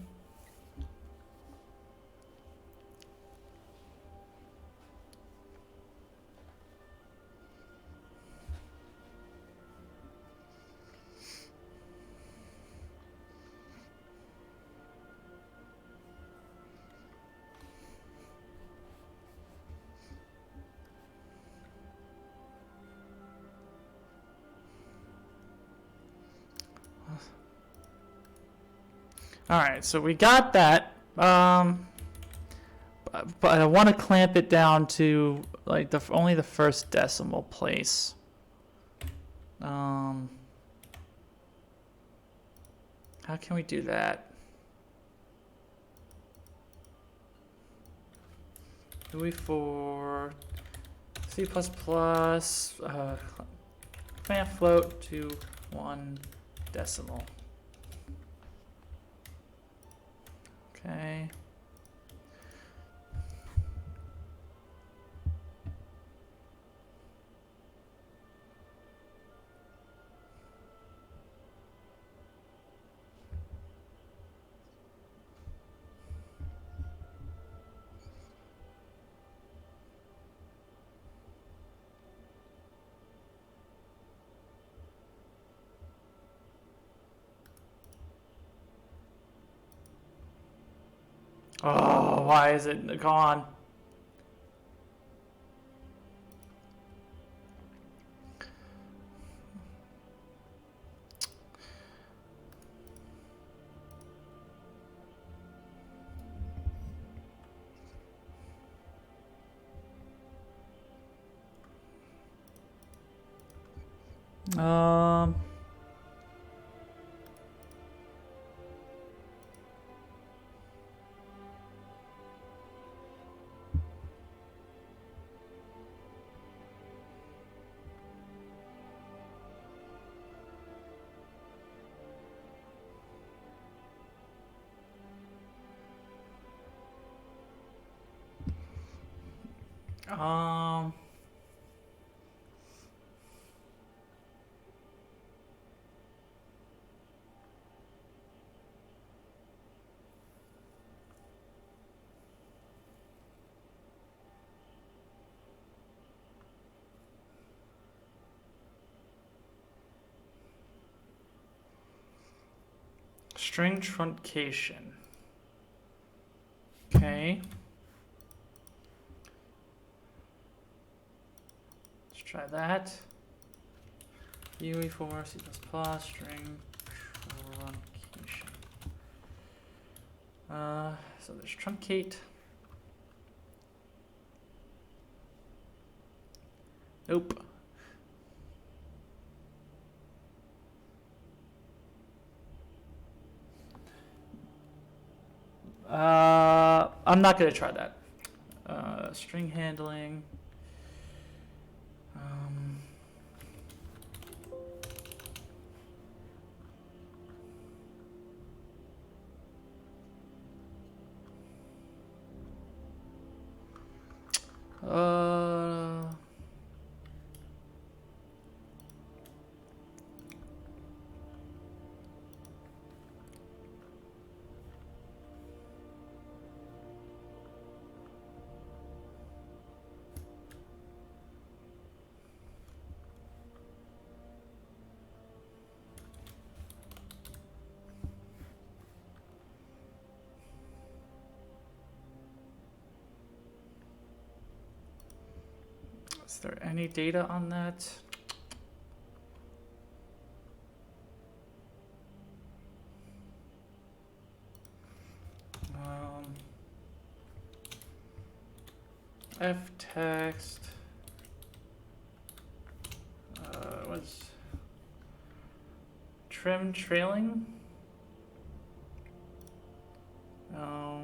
All right, so we got that. But I want to clamp it down to like only the first decimal place. How can we do that? GUI for C++, clamp float to 1 decimal. Okay. Oh, why is it gone? Um, um, string truncation. Okay. Let's try that. GUI for C++ string truncation. So there's truncate. Nope. I'm not going to try that. String handling. Is there any data on that? F text. What's Trim trailing? Oh.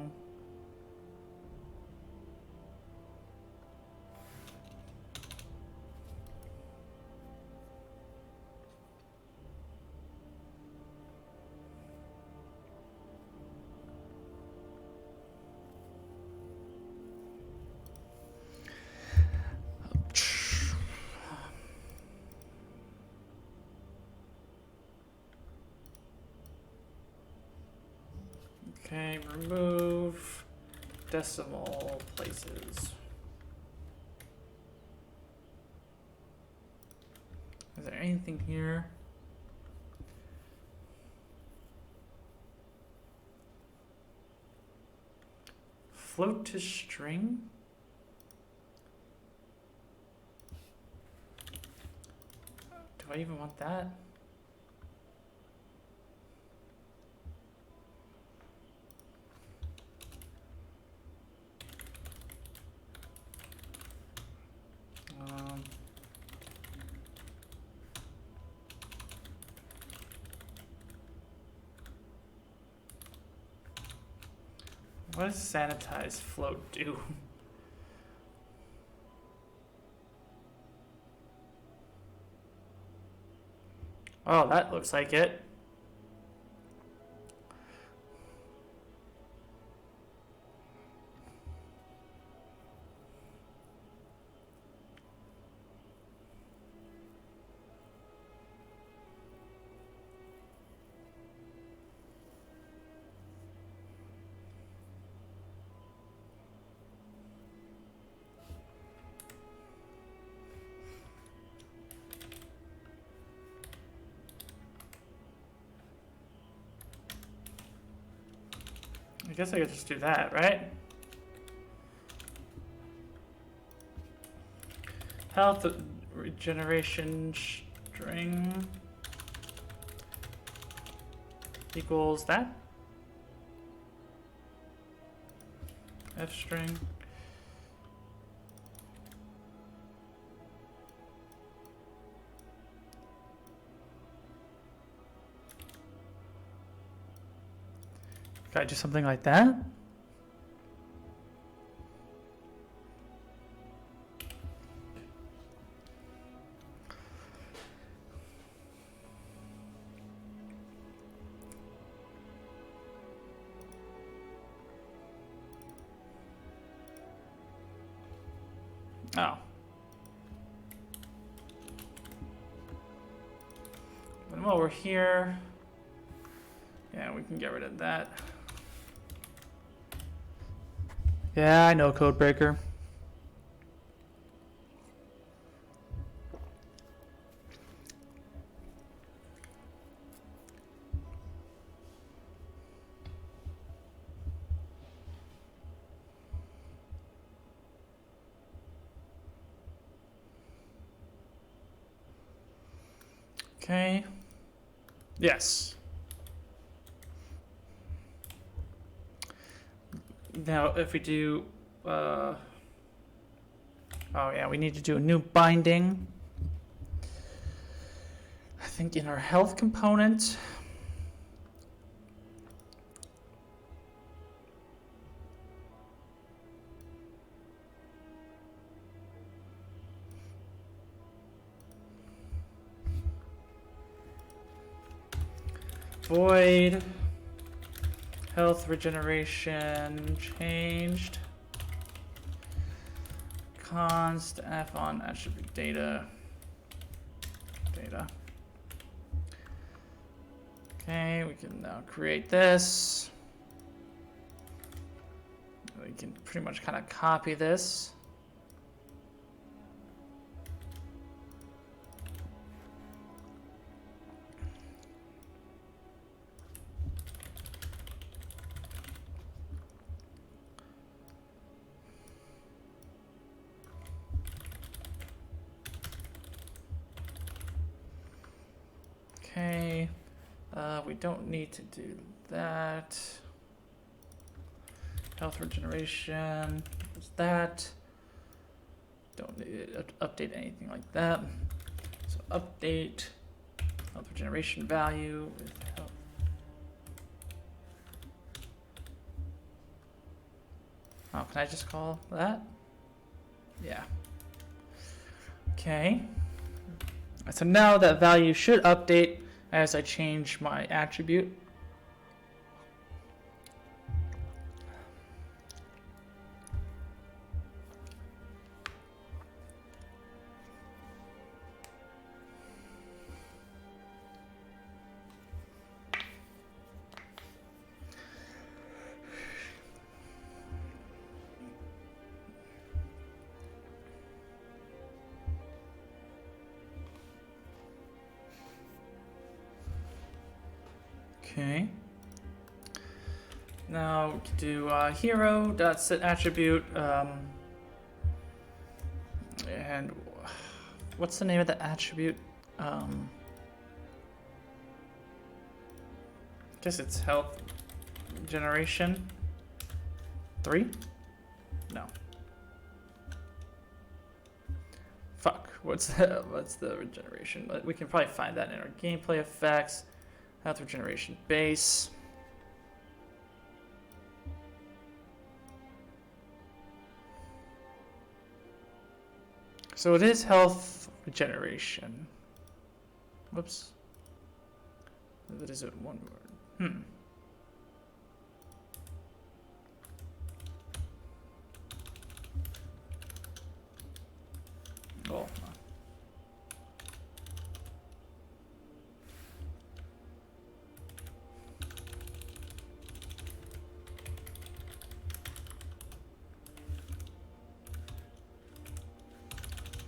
Okay, remove decimal places. Is there anything here? Float to string? Do I even want that? What does sanitize float do? Oh, that looks like it. I guess I could just do that, right? Health regeneration string equals that. F string. Can I do something like that? Oh. And while we're here, yeah, we can get rid of that. Yeah, I know, code breaker. Okay. Yes. Now, if we do, oh yeah, we need to do a new binding. I think in our health component. Void health regeneration changed. Const f on attribute data. Okay, we can now create this. We can pretty much kind of copy this. Okay, we don't need to do that. Health regeneration is that. Don't need to update anything like that. So update Health regeneration value with health. Oh, can I just call that? Yeah. Okay. So now that value should update as I change my attribute. Okay. Now we can do hero.set attribute, and what's the name of the attribute? Guess it's health generation 3? No. Fuck. What's the regeneration? We can probably find that in our gameplay effects. Health regeneration base. So it is health regeneration. Whoops. That is it one word. Oh.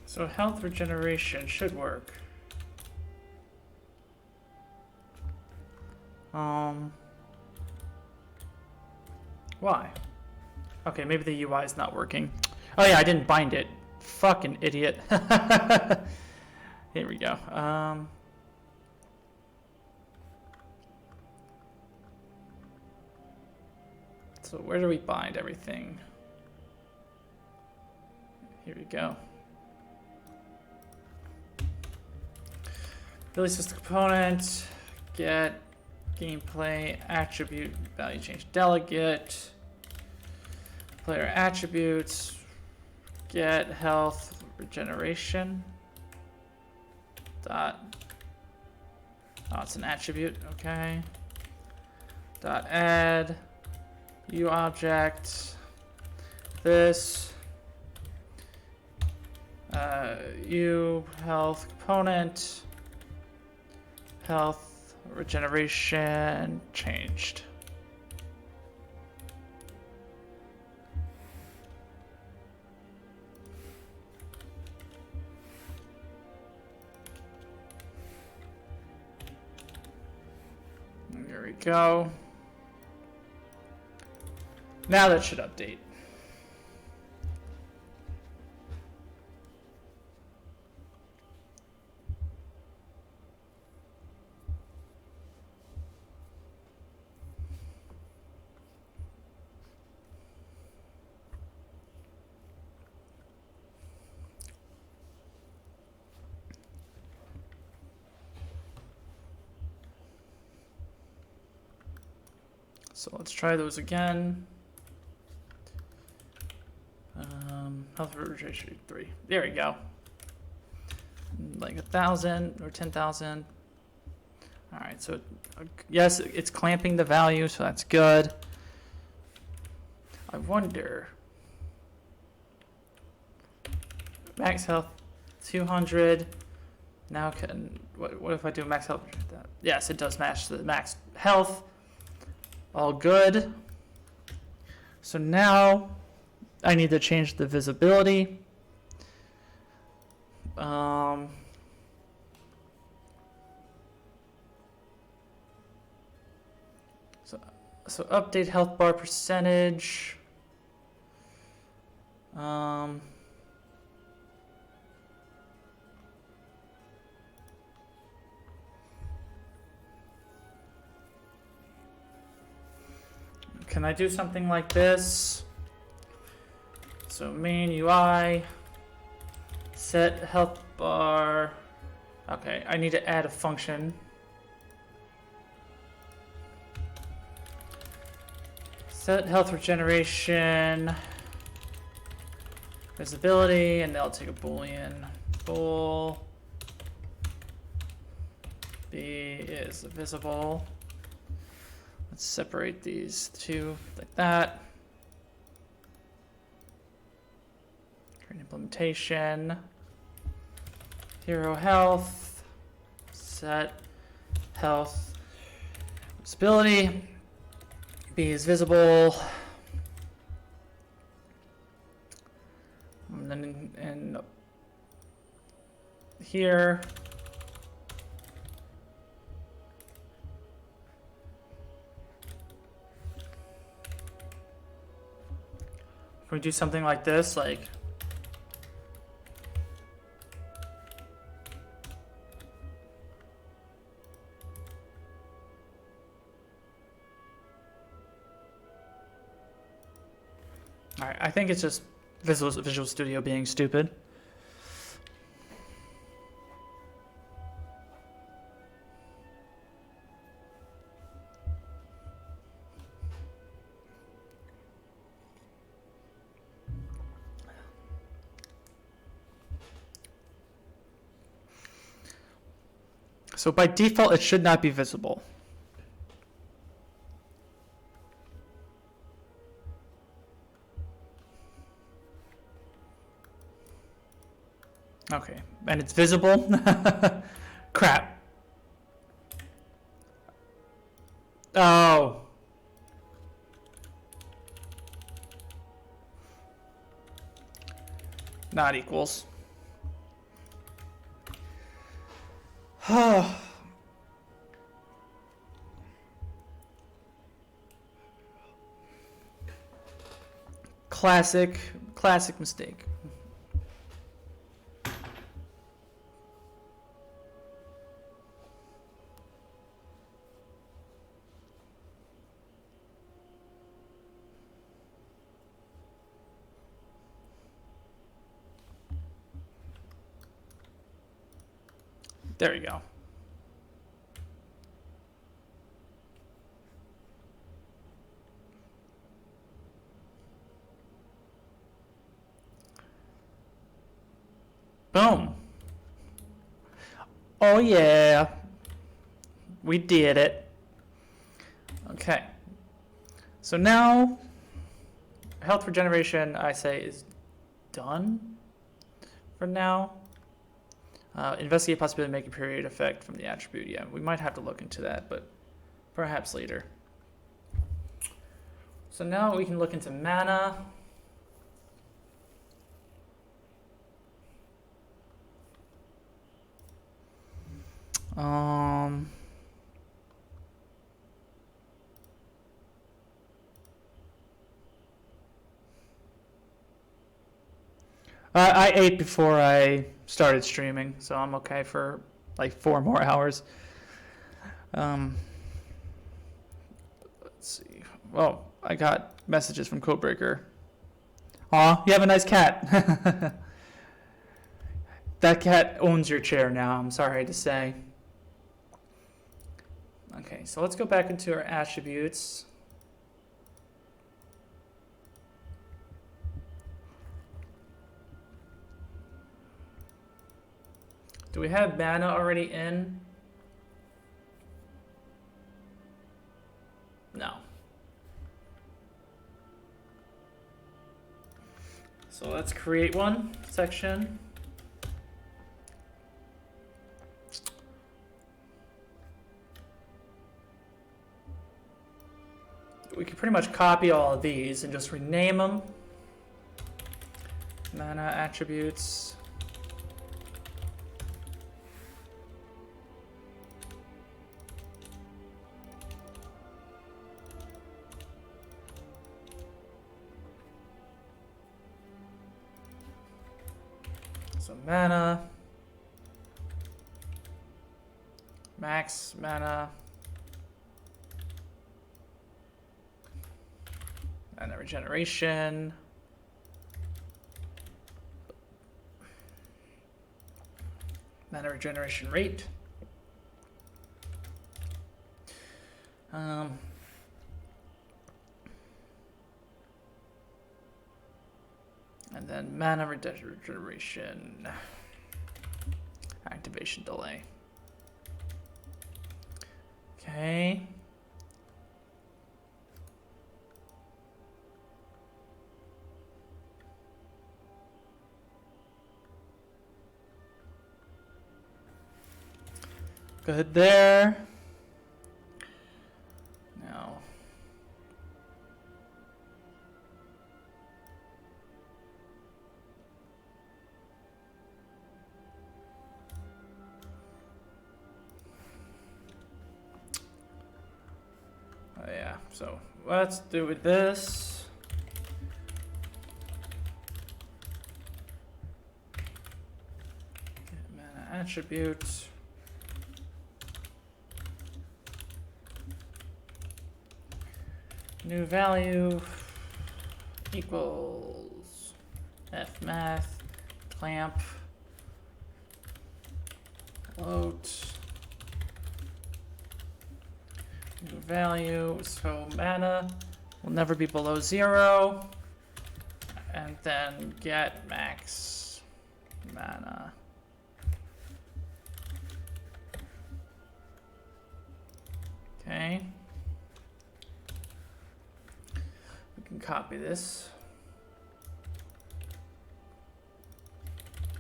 So health regeneration should work. Why? Okay, maybe the UI is not working. Oh yeah, I didn't bind it. Fucking idiot. Here we go. So where do we bind everything? Here we go. Ability system component, get gameplay attribute value change delegate, player attributes, get health regeneration dot, oh, it's an attribute, okay, dot add u object this u health component health regeneration changed. There we go. Now that should update. So let's try those again. Health regeneration 3. There we go. Like 1,000 or 10,000. All right. So yes, it's clamping the value, so that's good. I wonder. Max health 200. Now can what if I do max health? Yes, it does match the max health. All good. So now I need to change the visibility. So update health bar percentage. Can I do something like this? So main UI, set health bar Okay, I need to add a function. Set health regeneration, visibility, and they'll take a boolean. Bool B is visible. Let's separate these two like that. Create implementation. Hero health. Set health visibility. B is visible. And then in here. Can we do something like this? Like, all right, I think it's just Visual Studio being stupid. So by default, it should not be visible. Okay, and it's visible. Crap. Oh. Not equals. Classic mistake. There you go. Boom. Oh yeah. We did it. Okay. So now health regeneration, I say, is done for now. Investigate possibility of making period effect from the attribute. Yeah, we might have to look into that, but perhaps later. So now we can look into mana. I ate before I started streaming, so I'm okay for like 4 more hours. Let's see. Well, I got messages from Codebreaker. Aw, you have a nice cat. That cat owns your chair now, I'm sorry to say. Okay, so let's go back into our attributes. Do we have mana already in? No. So let's create one section. We can pretty much copy all of these and just rename them. Mana attributes. So mana, max mana, mana regeneration, mana regeneration rate. And then mana regeneration activation delay. Okay. Good there. Now, oh yeah, so let's do with this. Get mana attributes. New value equals F math clamp float new value, so mana will never be below 0, and then get max mana. Okay. Copy this.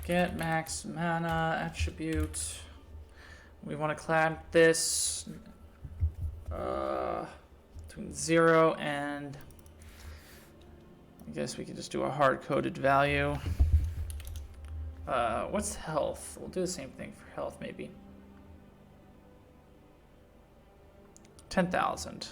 Get max mana attribute. We want to clamp this between 0 and I guess we could just do a hard-coded value. What's health? We'll do the same thing for health, maybe. 10,000.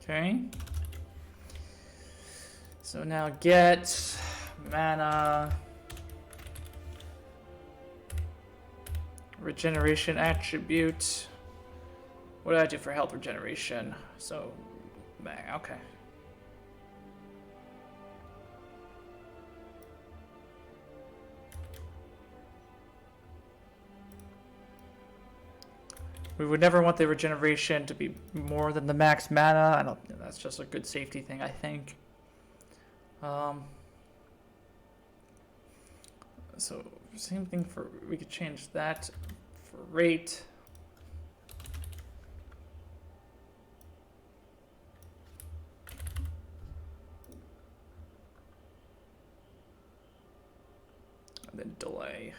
Okay. So now get mana regeneration attribute. What do I do for health regeneration? So, okay. We would never want the regeneration to be more than the max mana. I don't. That's just a good safety thing, I think. So same thing for. We could change that for rate. And then delay.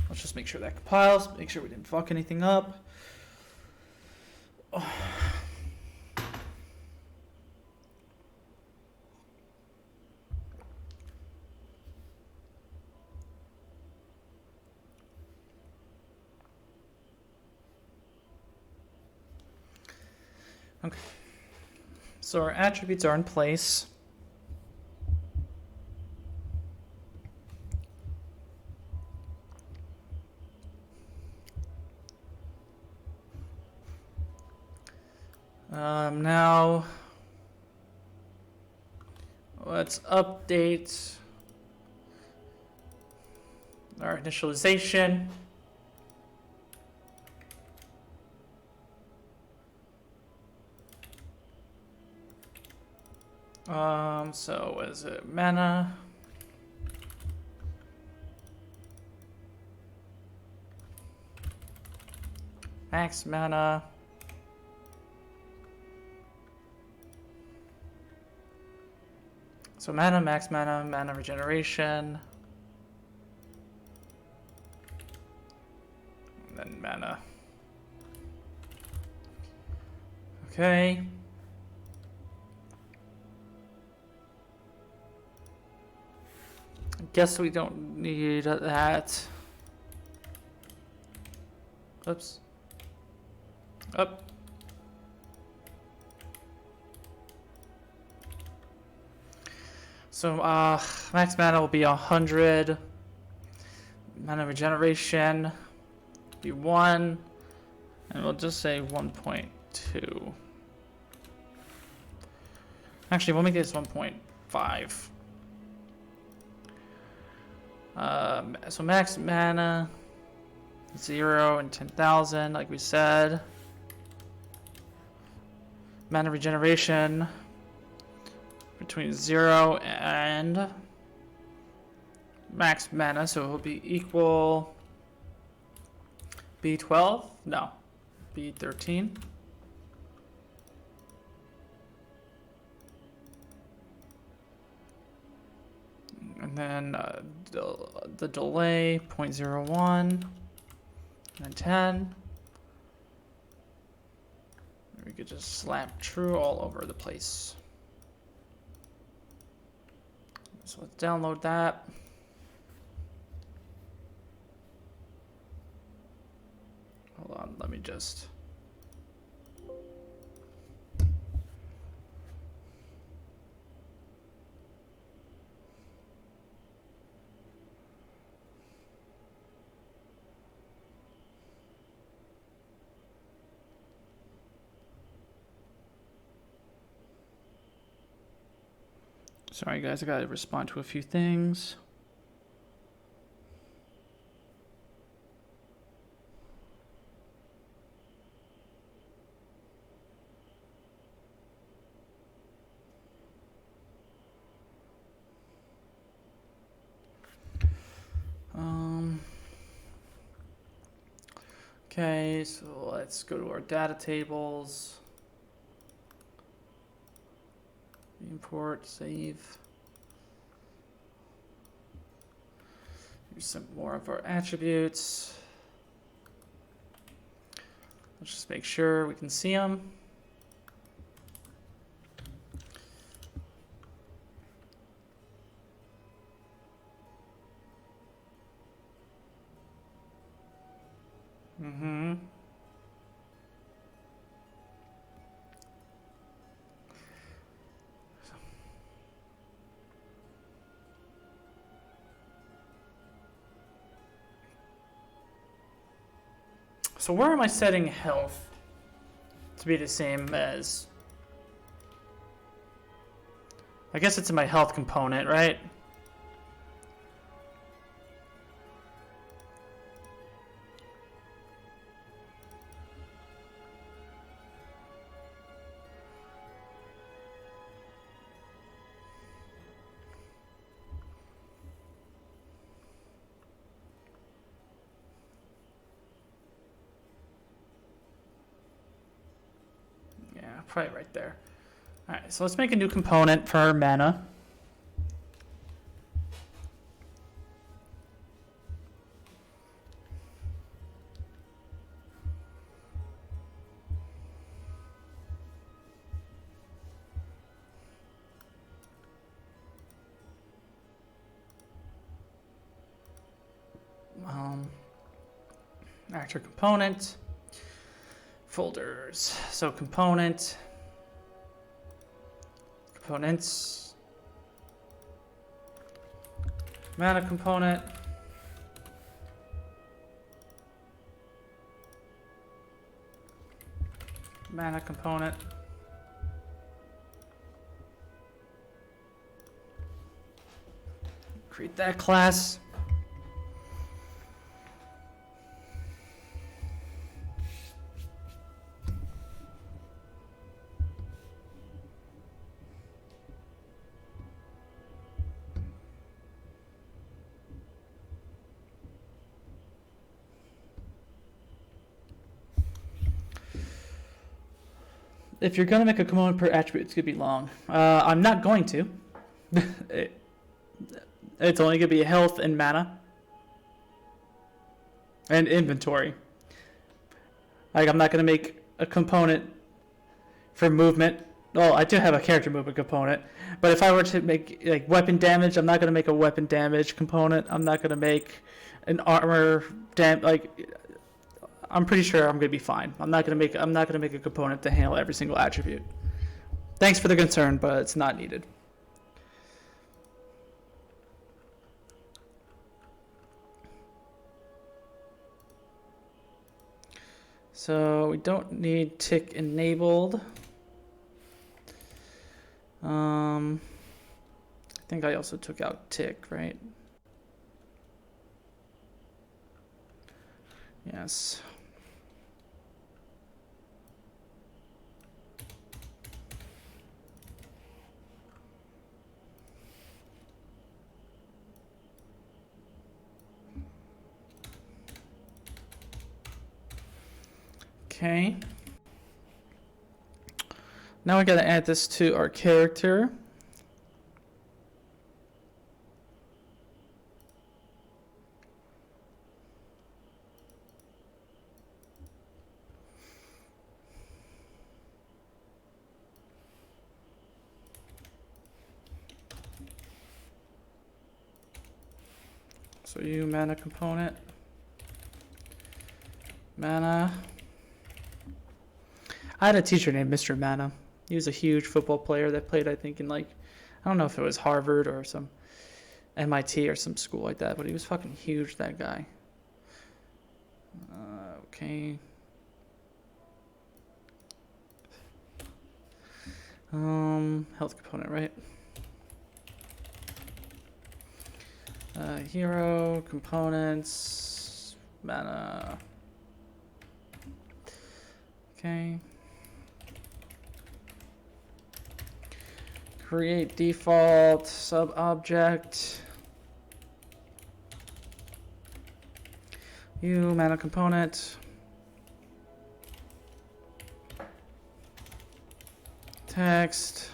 Let's just make sure that compiles, make sure we didn't fuck anything up. Oh. Okay. So our attributes are in place. Now let's update our initialization. So what is it? Mana. Max mana. So mana, max mana, mana regeneration. And then mana. Okay. I guess we don't need that. Oops. Up. So max mana will be 100. Mana regeneration be 1, and we'll just say 1.2. Actually, we'll make this 1.5. So max mana 0 and 10,000, like we said. Mana regeneration between 0 and max mana, so it will be equal B12? No, B13. And then the delay 0.01 and 10. We could just slap true all over the place. So let's download that. Hold on, let me just. Sorry guys, I gotta respond to a few things. Okay, so let's go to our data tables. Import, save. Here's some more of our attributes. Let's just make sure we can see them. So where am I setting health to be the same as? I guess it's in my health component, right? Probably right there. All right, so let's make a new component for our mana. Actor component. Folders. So components, mana component, mana component, create that class. If you're going to make a component per attribute, it's going to be long. I'm not going to. It's only going to be health and mana. And inventory. Like, I'm not going to make a component for movement. Well, I do have a character movement component. But if I were to make like weapon damage, I'm not going to make a weapon damage component. I'm not going to make an armor I'm pretty sure I'm gonna be fine. I'm not gonna make a component to handle every single attribute. Thanks for the concern, but it's not needed. So we don't need tick enabled. I think I also took out tick, right? Yes. Okay. Now we got to add this to our character. So you mana component. Mana. I had a teacher named Mr. Mana. He was a huge football player that played, I think, in like, I don't know if it was Harvard or some MIT or some school like that, but he was fucking huge, that guy. Okay. Health component, right? Hero, components, mana. Okay. Create default sub-object. Mana component. Text.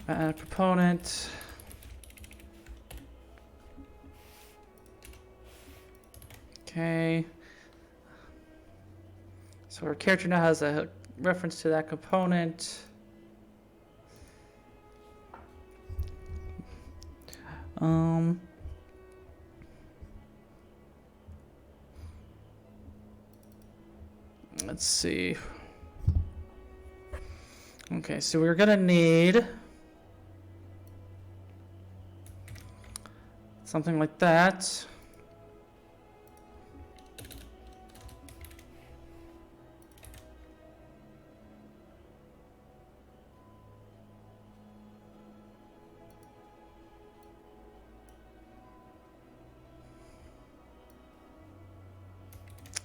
Mana component. Okay. So our character now has a reference to that component. Let's see. Okay, so we're gonna need something like that.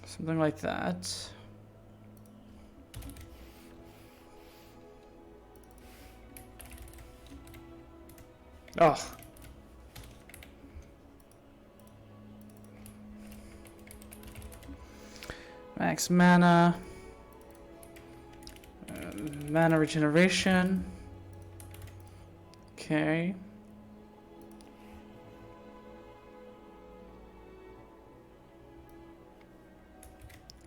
Something like that. Oh. Max mana. Mana regeneration. Okay.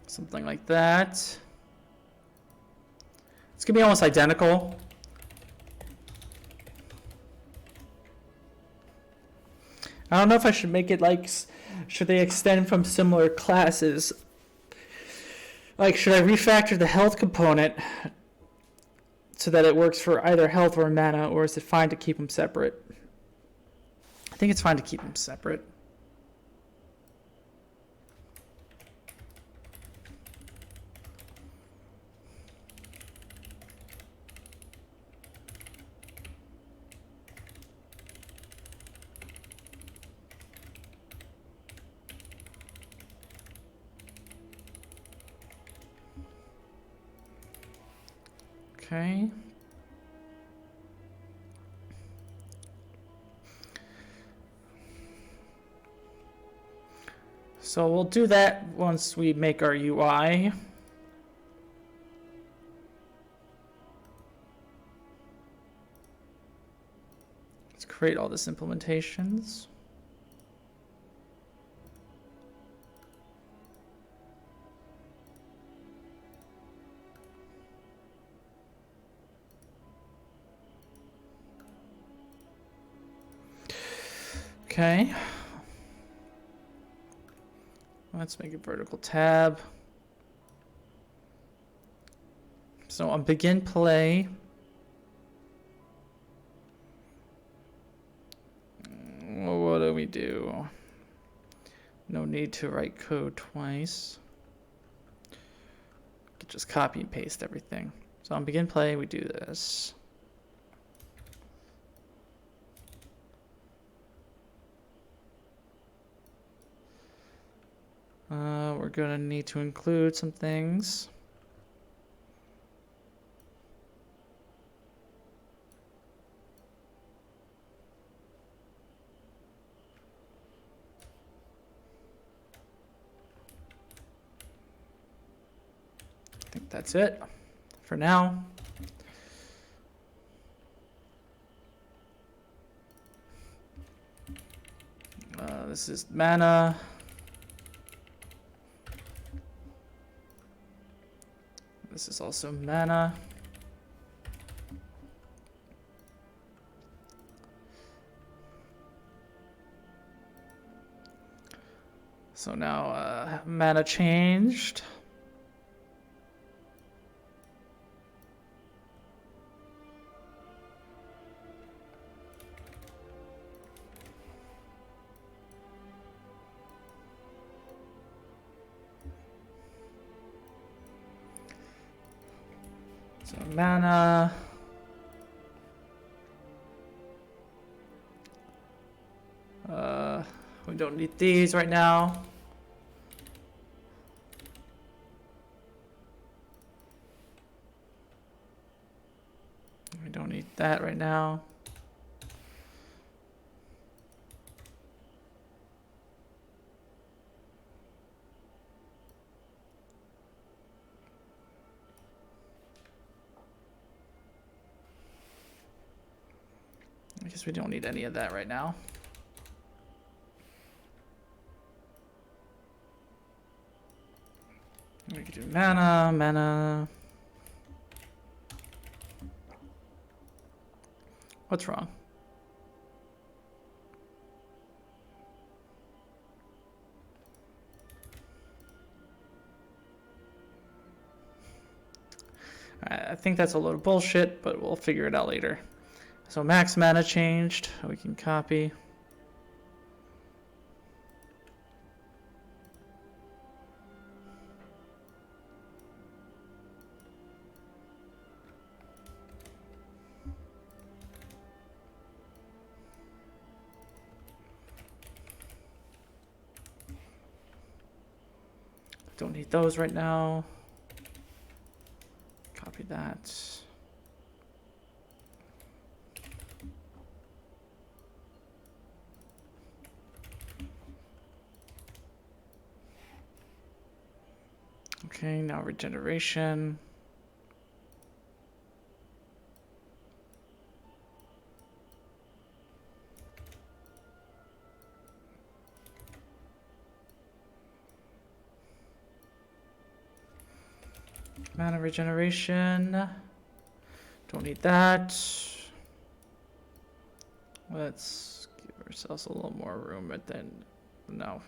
Something like that. It's gonna be almost identical. I don't know if I should make it like, should they extend from similar classes? Like, should I refactor the health component so that it works for either health or mana, or is it fine to keep them separate? I think it's fine to keep them separate. Okay. So we'll do that once we make our UI. Let's create all this implementations. Okay. Let's make a vertical tab. So on begin play, what do we do? No need to write code twice. Could just copy and paste everything. So on begin play, we do this. We're gonna need to include some things. I think that's it for now. This is mana. This is also mana. So now mana changed. So mana. We don't need these right now. We don't need that right now. I guess we don't need any of that right now. We can do mana. What's wrong? I think that's a load of bullshit, but we'll figure it out later. So max mana changed. We can copy. Don't need those right now. Copy that. Okay, now regeneration. Mana regeneration. Don't need that. Let's give ourselves a little more room, but then no.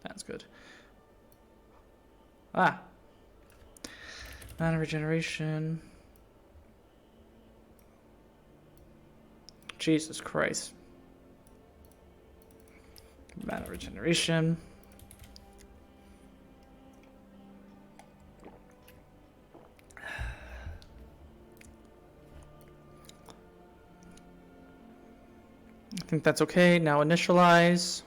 That's good. Ah. Mana regeneration. Jesus Christ. Mana regeneration. I think that's okay. Now initialize.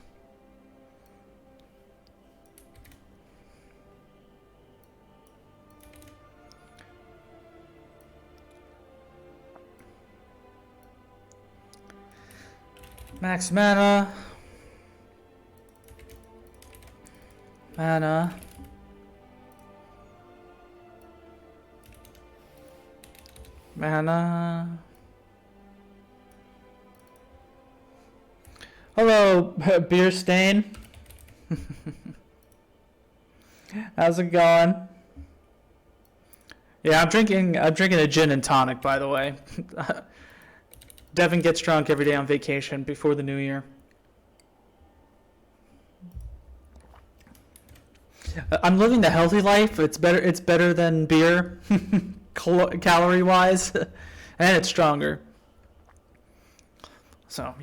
Max mana. Mana. Mana. Hello, beer stain. How's it going? Yeah, I'm drinking a gin and tonic, by the way. Devin gets drunk every day on vacation before the new year. I'm living the healthy life. It's better than beer, calorie wise, and it's stronger. So,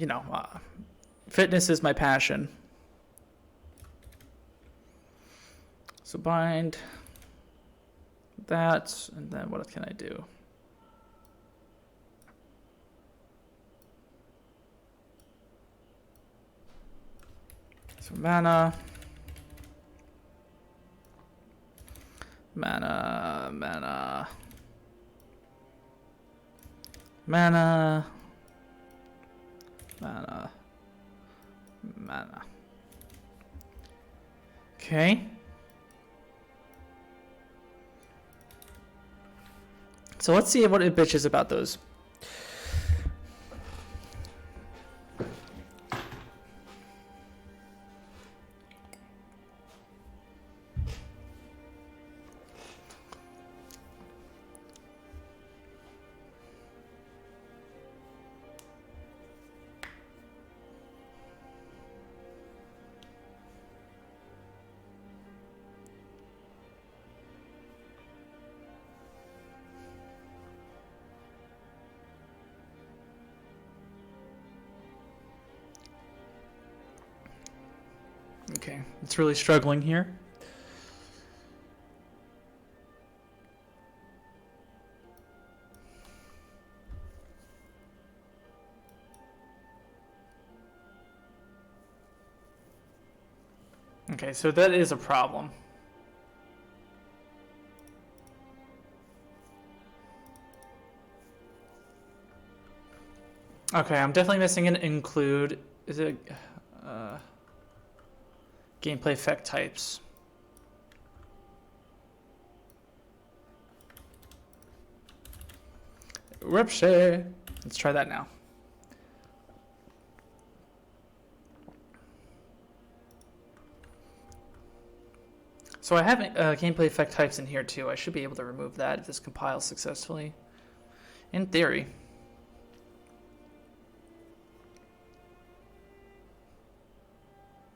fitness is my passion. So bind that, and then what can I do? So mana, mana, mana, mana, mana, mana. Okay. So let's see what it bitches about those. Okay, it's really struggling here. Okay, so that is a problem. Okay, I'm definitely missing an include. Is it gameplay effect types? Ripshare. Let's try that now. So I have gameplay effect types in here too. I should be able to remove that if this compiles successfully. In theory.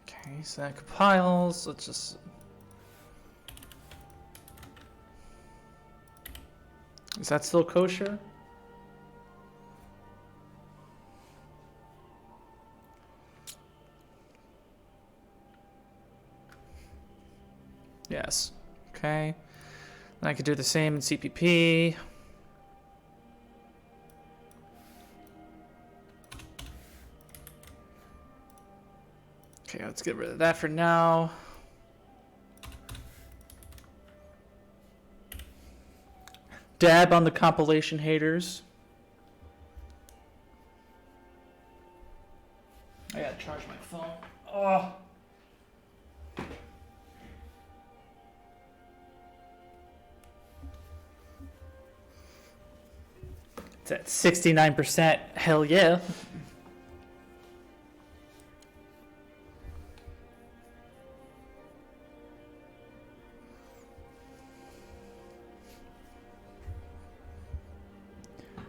Okay, so that compiles. Let's just... Is that still kosher? Yes. Okay. Then I could do the same in CPP. Okay, let's get rid of that for now. Dab on the compilation haters. I gotta charge my phone. Oh. It's at 69%. Hell yeah.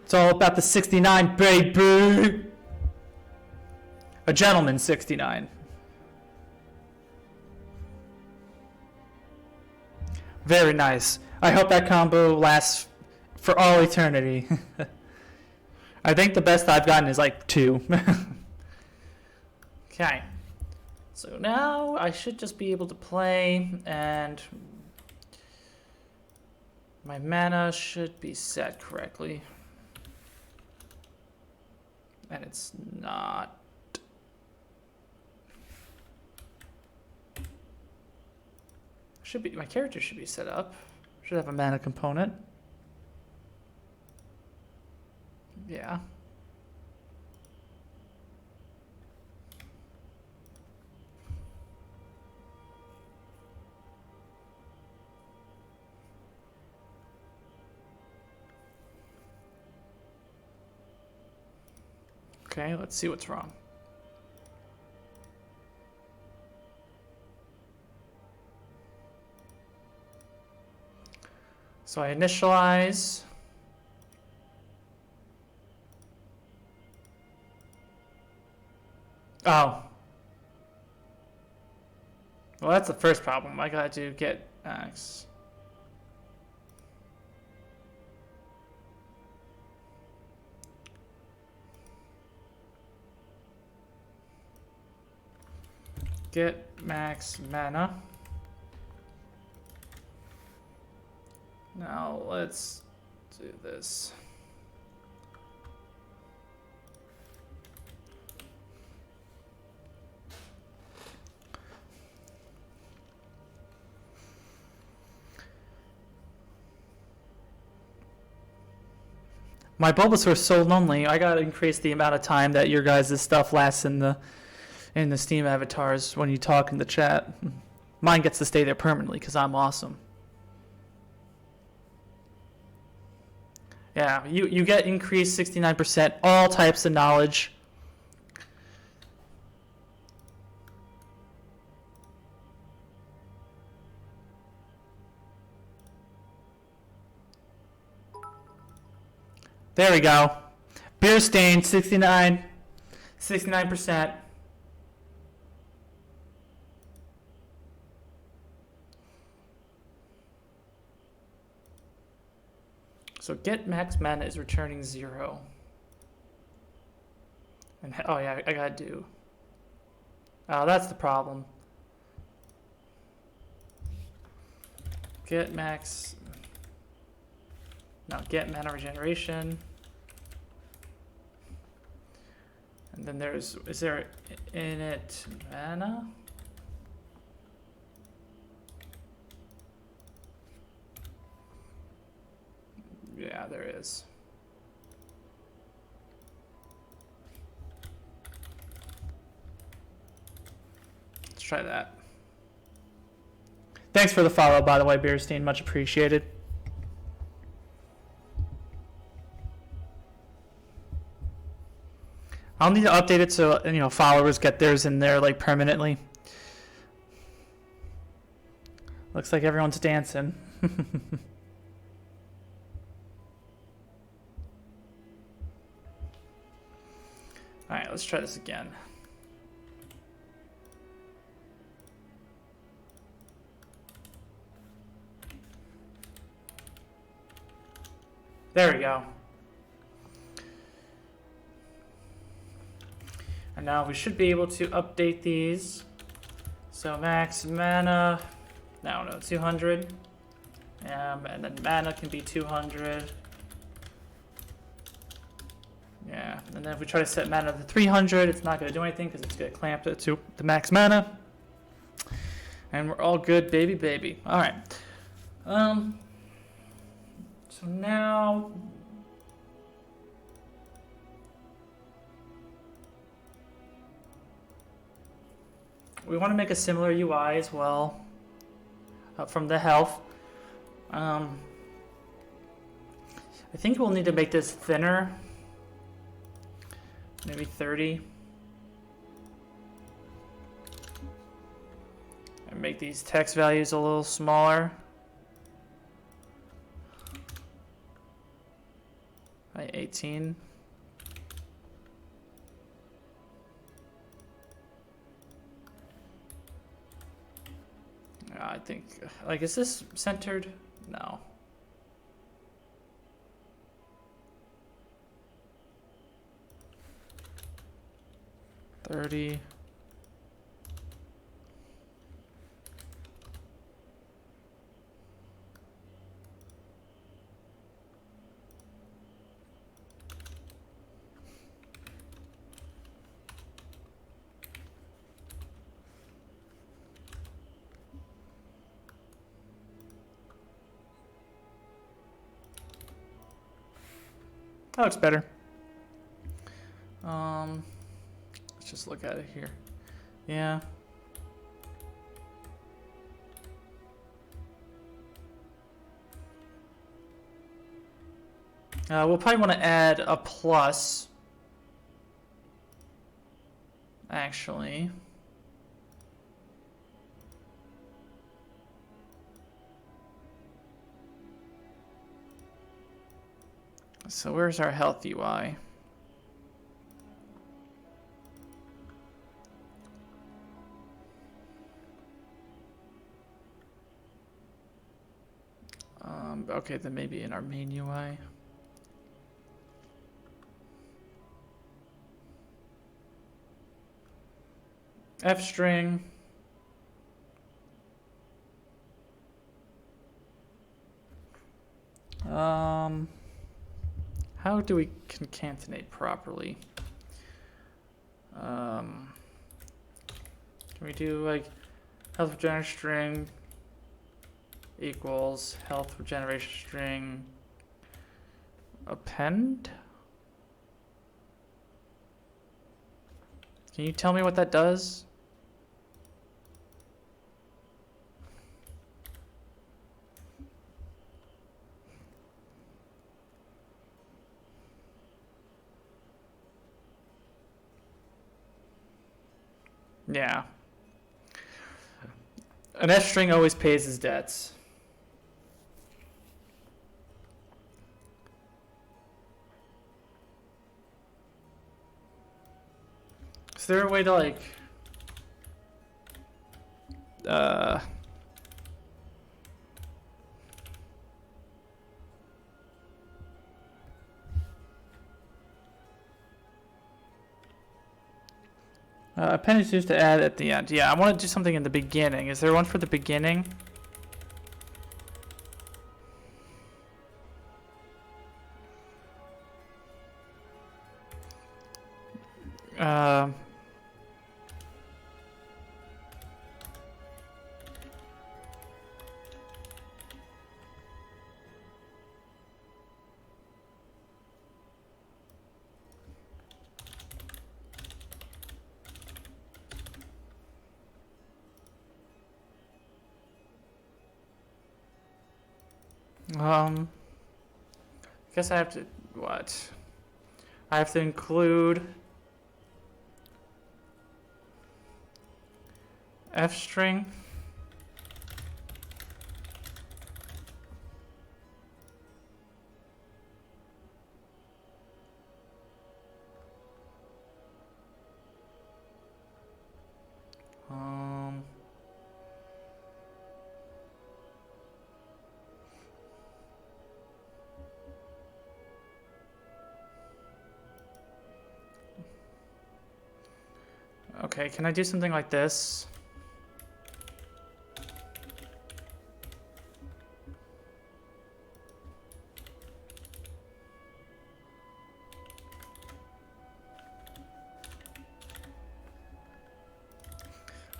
It's all about the 69, baby. A gentleman 69. Very nice. I hope that combo lasts for all eternity. I think the best I've gotten is like 2. Okay. So now I should just be able to play, and my mana should be set correctly. And it's not. Should be, my character should be set up. Should have a mana component. Yeah. Okay, let's see what's wrong. So I initialize. Oh. Well, that's the first problem. I gotta do get X. Get max mana. Now let's do this. My Bulbasaur is so lonely. I gotta increase the amount of time that your guys' stuff lasts in the Steam avatars when you talk in the chat. Mine gets to stay there permanently because I'm awesome. Yeah, you get increased 69%, all types of knowledge. There we go. Beer stain, 69%. So get max mana is returning 0. And oh yeah, I gotta do. Oh, that's the problem. Get max. Now get mana regeneration. And then is there init mana? Yeah, there is. Let's try that. Thanks for the follow, by the way, Beerstein. Much appreciated. I'll need to update it so followers get theirs in there like permanently. Looks like everyone's dancing. All right, let's try this again. There we go. And now we should be able to update these. So max mana, no, 200. And then mana can be 200. Yeah, and then if we try to set mana to 300, it's not going to do anything because it's going to clamp it to the max mana. And we're all good, baby. All right. So now we want to make a similar UI as well from the health. I think we'll need to make this thinner. Maybe 30. And make these text values a little smaller. By 18. I think, like, is this centered? No. $30. That looks better. Let's just look at it here. Yeah. We'll probably want to add a plus. Actually. So where's our health UI? Okay, then maybe in our main UI. F string. how do we concatenate properly? Can we do like health regeneration string equals health regeneration string append? Can you tell me what that does? Yeah. An F string always pays his debts. Is there a way to like append is used to add at the end. Yeah, I want to do something in the beginning. Is there one for the beginning? Uh, I guess I have to, what? I have to include F string. Okay, can I do something like this?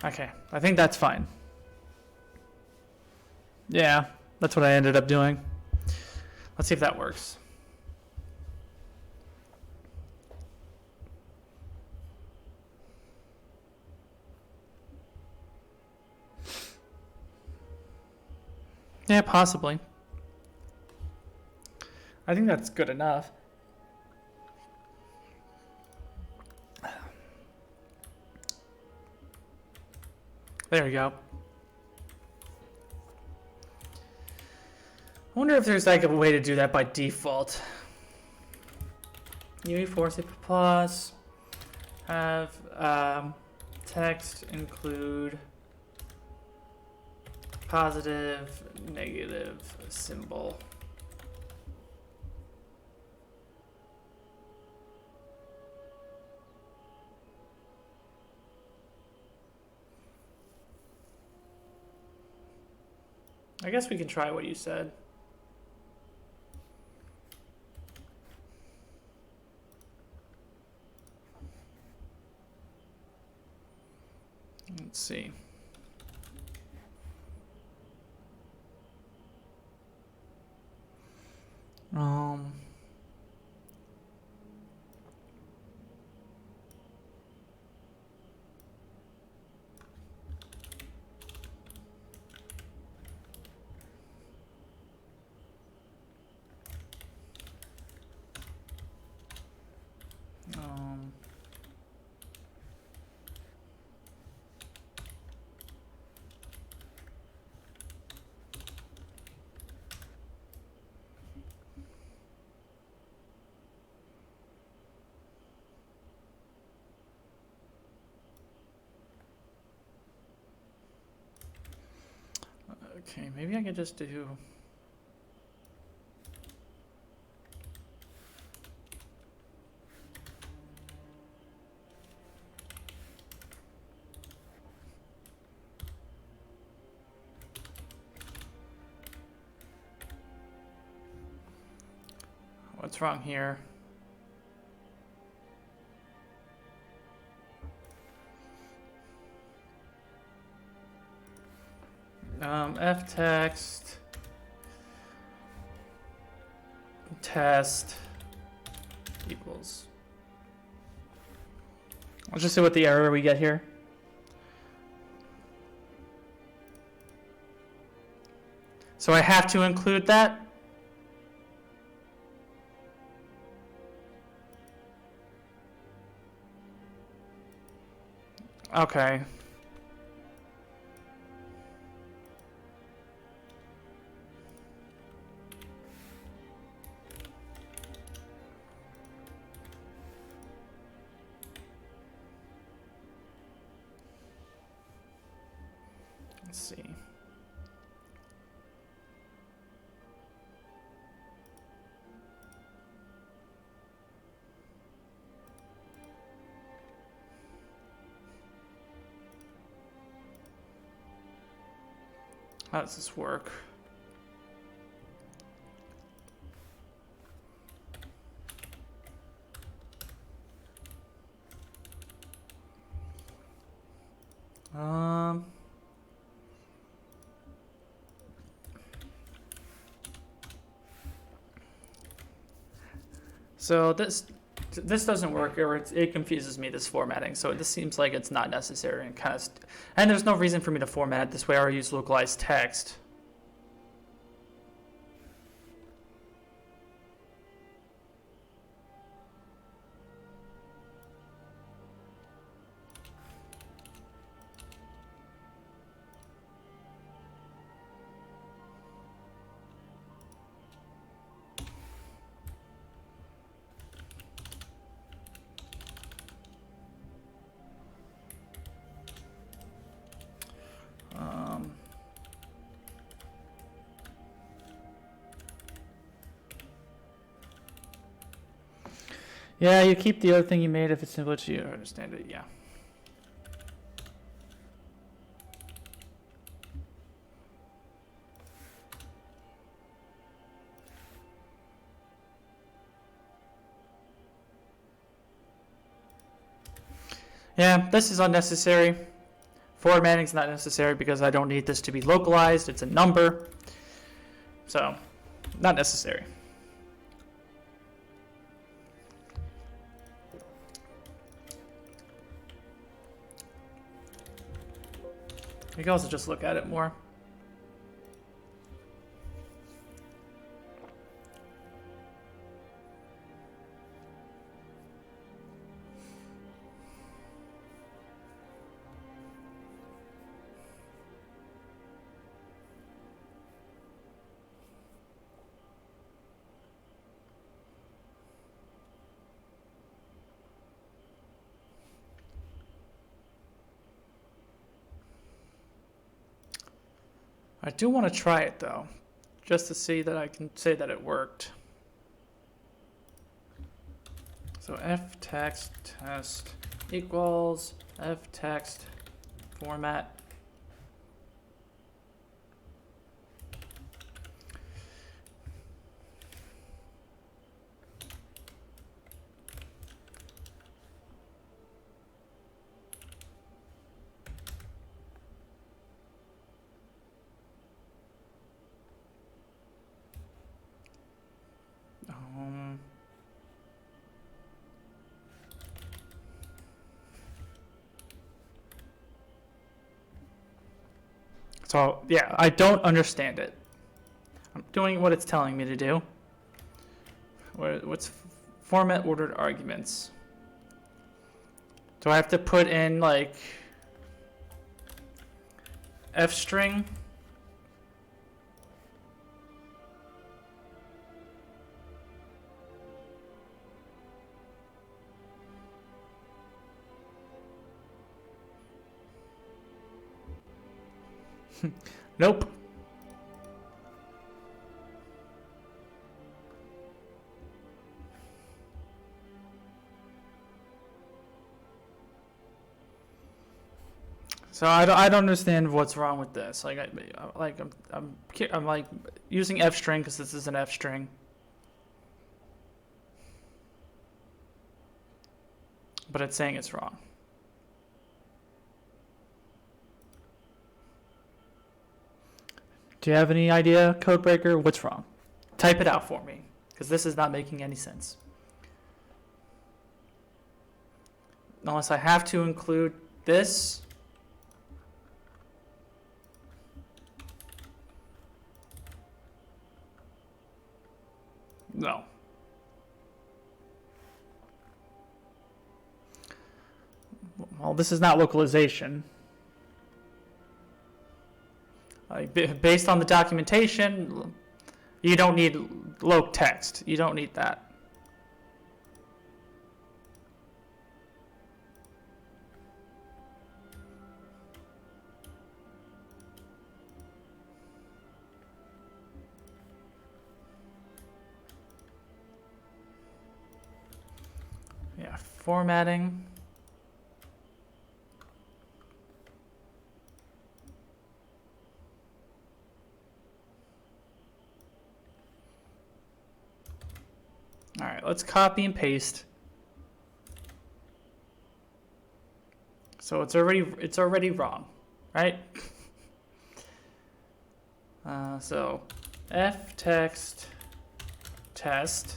Okay, I think that's fine. Yeah, that's what I ended up doing. Let's see if that works. Yeah, possibly. I think that's good enough. There we go. I wonder if there's like a way to do that by default. UE4 C++ have text include positive, negative symbol. I guess we can try what you said. Let's see. Okay, maybe I could just do. What's wrong here? F text test equals. Let's just see what the error we get here. So I have to include that. Okay. Let's see. How does this work? So this doesn't work, or it confuses me, this formatting. So this seems like it's not necessary and and there's no reason for me to format it this way or use localized text. Yeah, you keep the other thing you made if it's simple to you understand it, yeah. Yeah, this is unnecessary. Formatting is not necessary because I don't need this to be localized. It's a number. So, not necessary. You can also just look at it more. I do want to try it though, just to see that I can say that it worked. So f text test equals f text format. So yeah, I don't understand it. I'm doing what it's telling me to do. What's format ordered arguments? Do I have to put in like f string? Nope. So I don't understand what's wrong with this. Like I'm like using f string because this is an f string. but it's saying it's wrong. Do you have any idea, Codebreaker? What's wrong? Type it out for me, because this is not making any sense. Unless I have to include this. No. Well, this is not localization. Based on the documentation, you don't need loc text. You don't need that. Yeah, formatting. All right, let's copy and paste. So it's already wrong, right? So f text test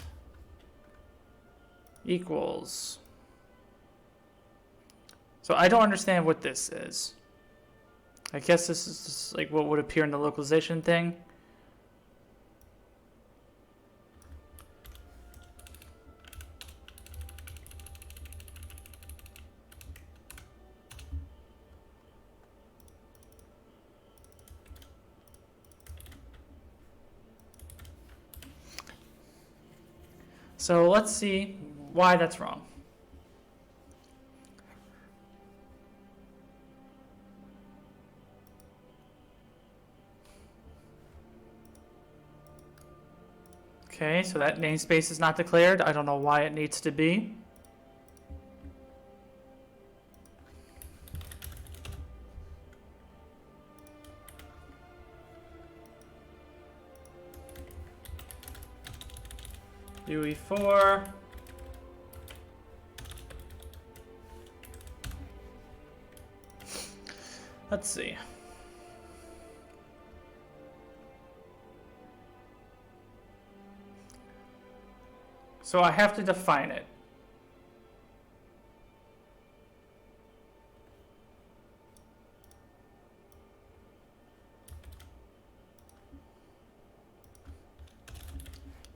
equals. So I don't understand what this is. I guess this is just like what would appear in the localization thing. So let's see why that's wrong. Okay, so that namespace is not declared. I don't know why it needs to be. UE4. Let's see. So I have to define it.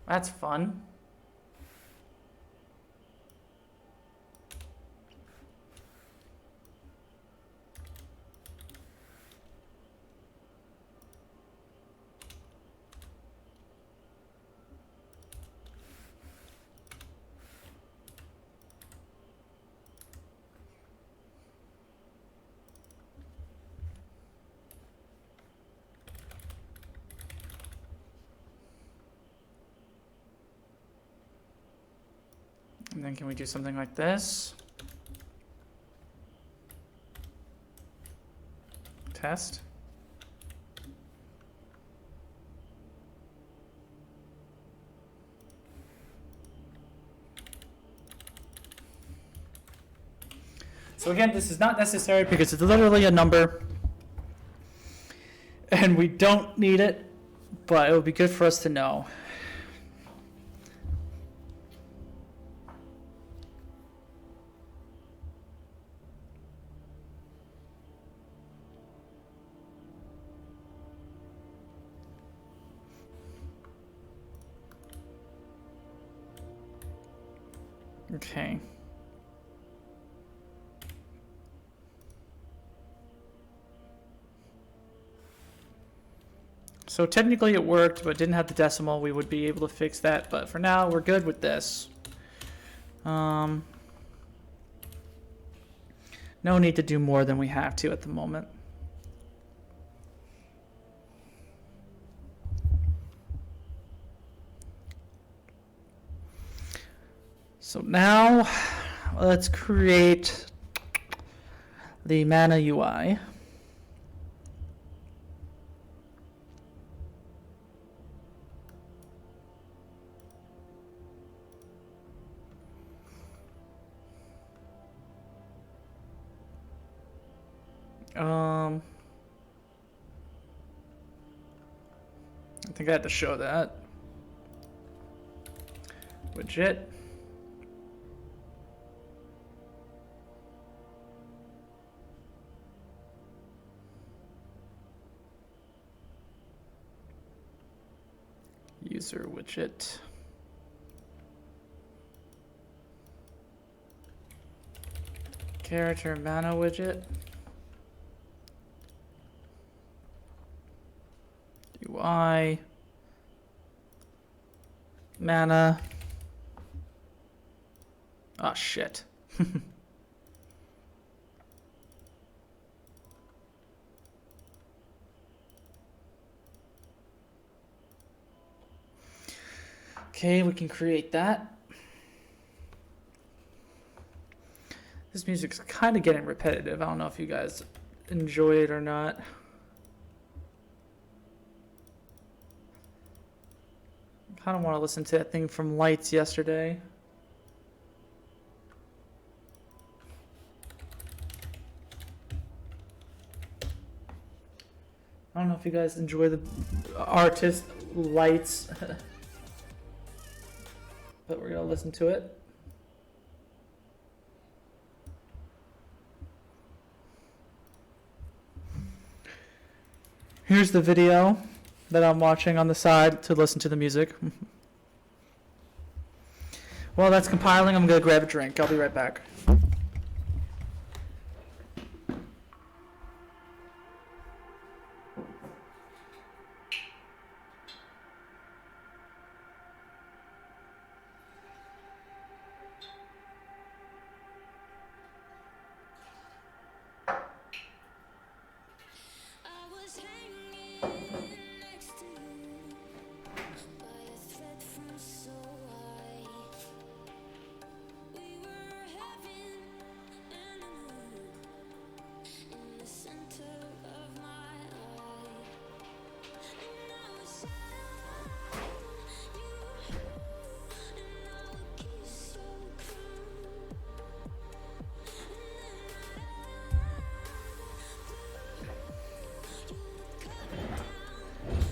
That's fun. And then can we do something like this? Test. So again, this is not necessary because it's literally a number and we don't need it, but it would be good for us to know. Okay. So technically it worked, but didn't have the decimal. We would be able to fix that, but for now we're good with this. No need to do more than we have to at the moment. So now let's create the Mana UI. I think I had to show that. Widget. User widget. Character mana widget. UI. Mana. Oh shit. Okay, we can create that. This music's kind of getting repetitive. I don't know if you guys enjoy it or not. I kind of want to listen to that thing from Lights yesterday. I don't know if you guys enjoy the artist Lights, but we're going to listen to it. Here's the video that I'm watching on the side to listen to the music. While that's compiling, I'm going to grab a drink. I'll be right back.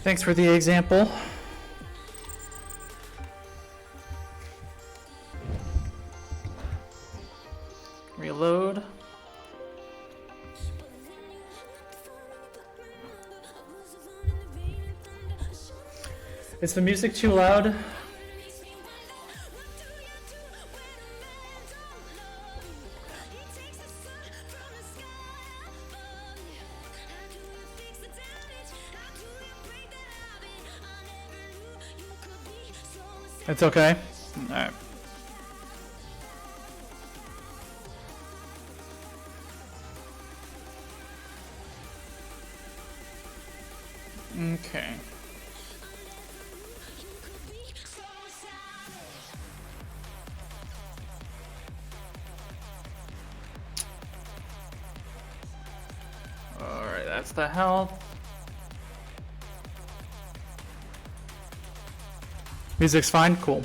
Thanks for the example. Reload. Is the music too loud? It's okay. All right. Okay. All right, that's the health. Music's fine? Cool.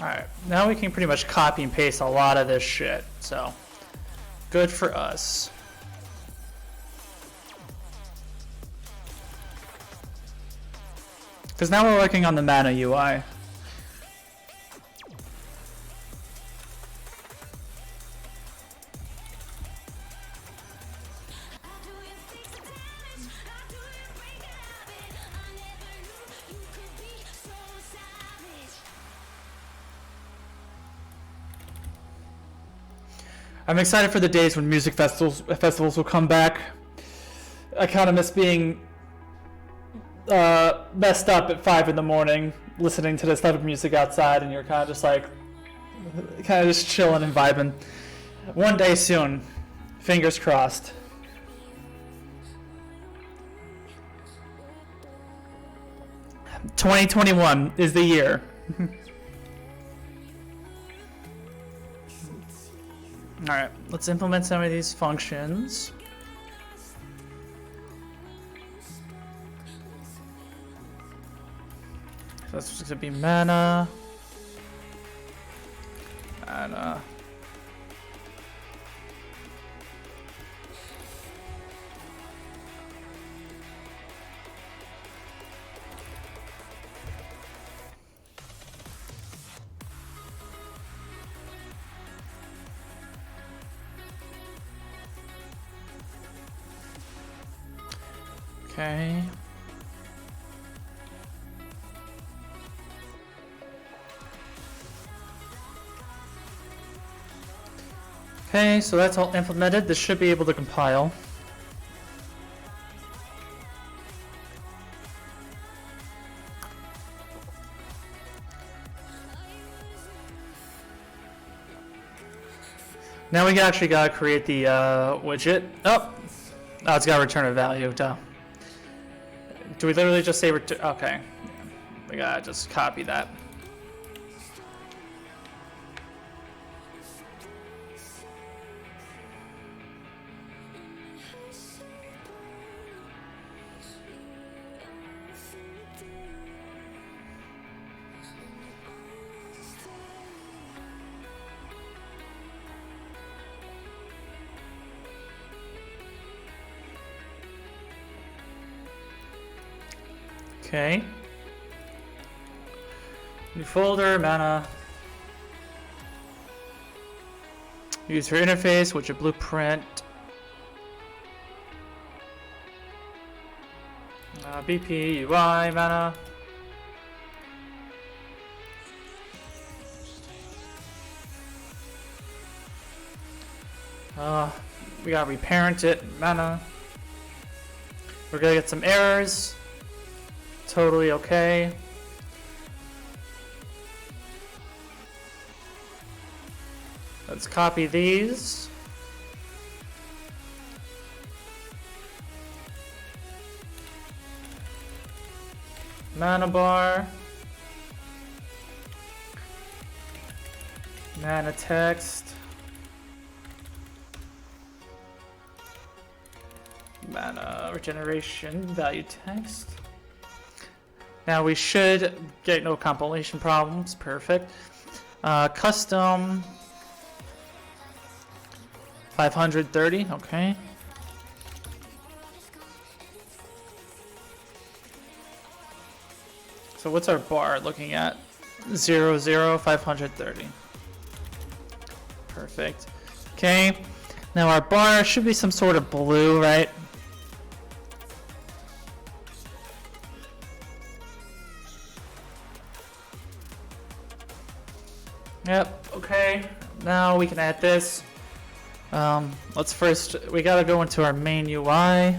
Alright, now we can pretty much copy and paste a lot of this shit, so good for us. Because now we're working on the mana UI. I'm excited for the days when music festivals will come back. I kind of miss being messed up at 5 in the morning listening to this type of music outside, and you're kind of just like just chilling and vibing. One day soon, fingers crossed. "2021 is the year." All right, let's implement some of these functions. So that's just gonna be mana. Mana. Okay. Okay, so that's all implemented. This should be able to compile. Now we actually gotta create the widget. Oh, it's gotta return a value. Duh. Do we literally just say return? Okay, we gotta just copy that. Okay. New folder, mana. User interface, widget blueprint. BP, UI, mana. We gotta reparent it, mana. We're gonna get some errors. Totally okay. Let's copy these. Mana bar. Mana text. Mana regeneration value text. Now we should get no compilation problems. Perfect. Custom 530. Okay. So what's our bar looking at? 0, 0, 530. Perfect. Okay. Now our bar should be some sort of blue, right? Yep, okay. Now we can add this. Let's first, we gotta go into our main UI.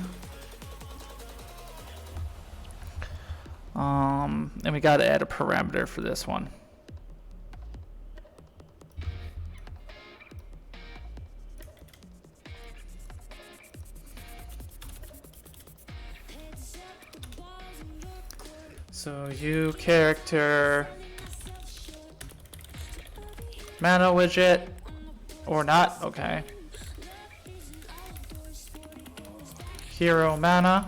And we gotta add a parameter for this one. So U character mana widget or not, okay. Hero mana.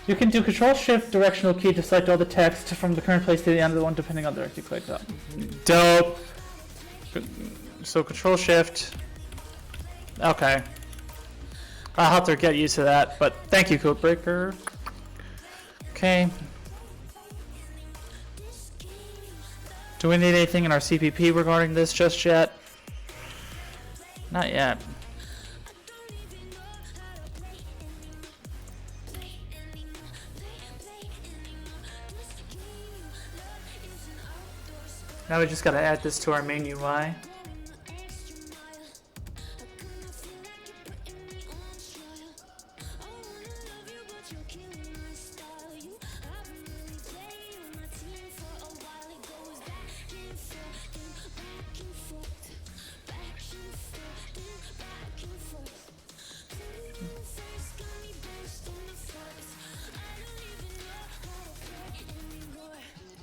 You can do Control Shift directional key to select all the text from the current place to the end of the one depending on the direct you click. Dope. So Control Shift. Okay. I'll have to get used to that, but thank you, Codebreaker. Okay. Do we need anything in our CPP regarding this just yet? Not yet. Now we just gotta add this to our main UI.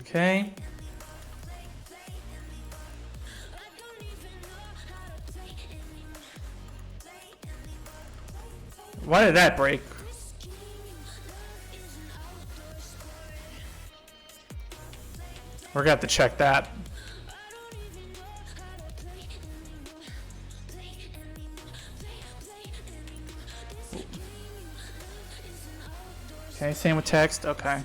Okay. Why did that break? We're gonna have to check that. Okay, same with text. Okay.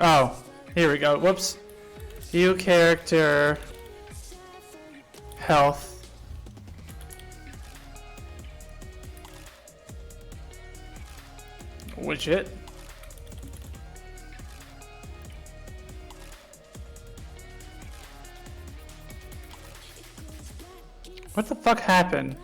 Oh, here we go. Whoops. View character health. Widget. What the fuck happened?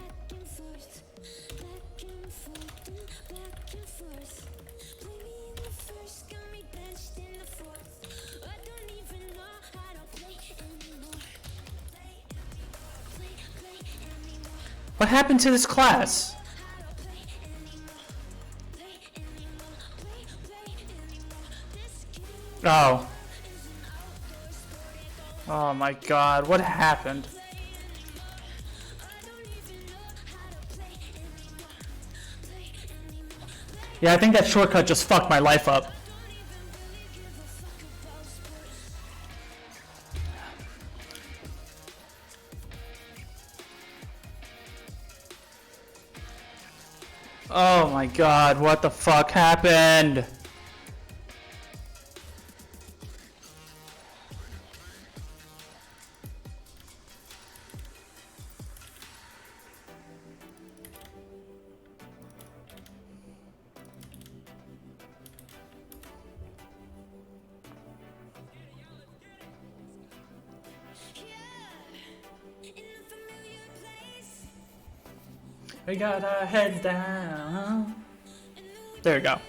What happened to this class? Oh. Oh my god, what happened? Yeah, I think that shortcut just fucked my life up. Oh my god, what the fuck happened? We got our heads down. There we go.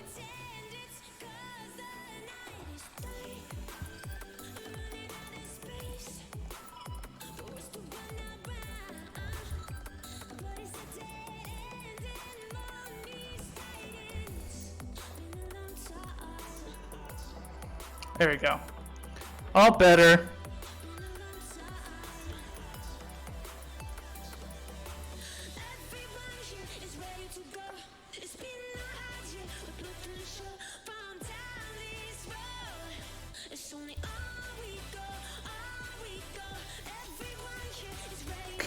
There we go. All better.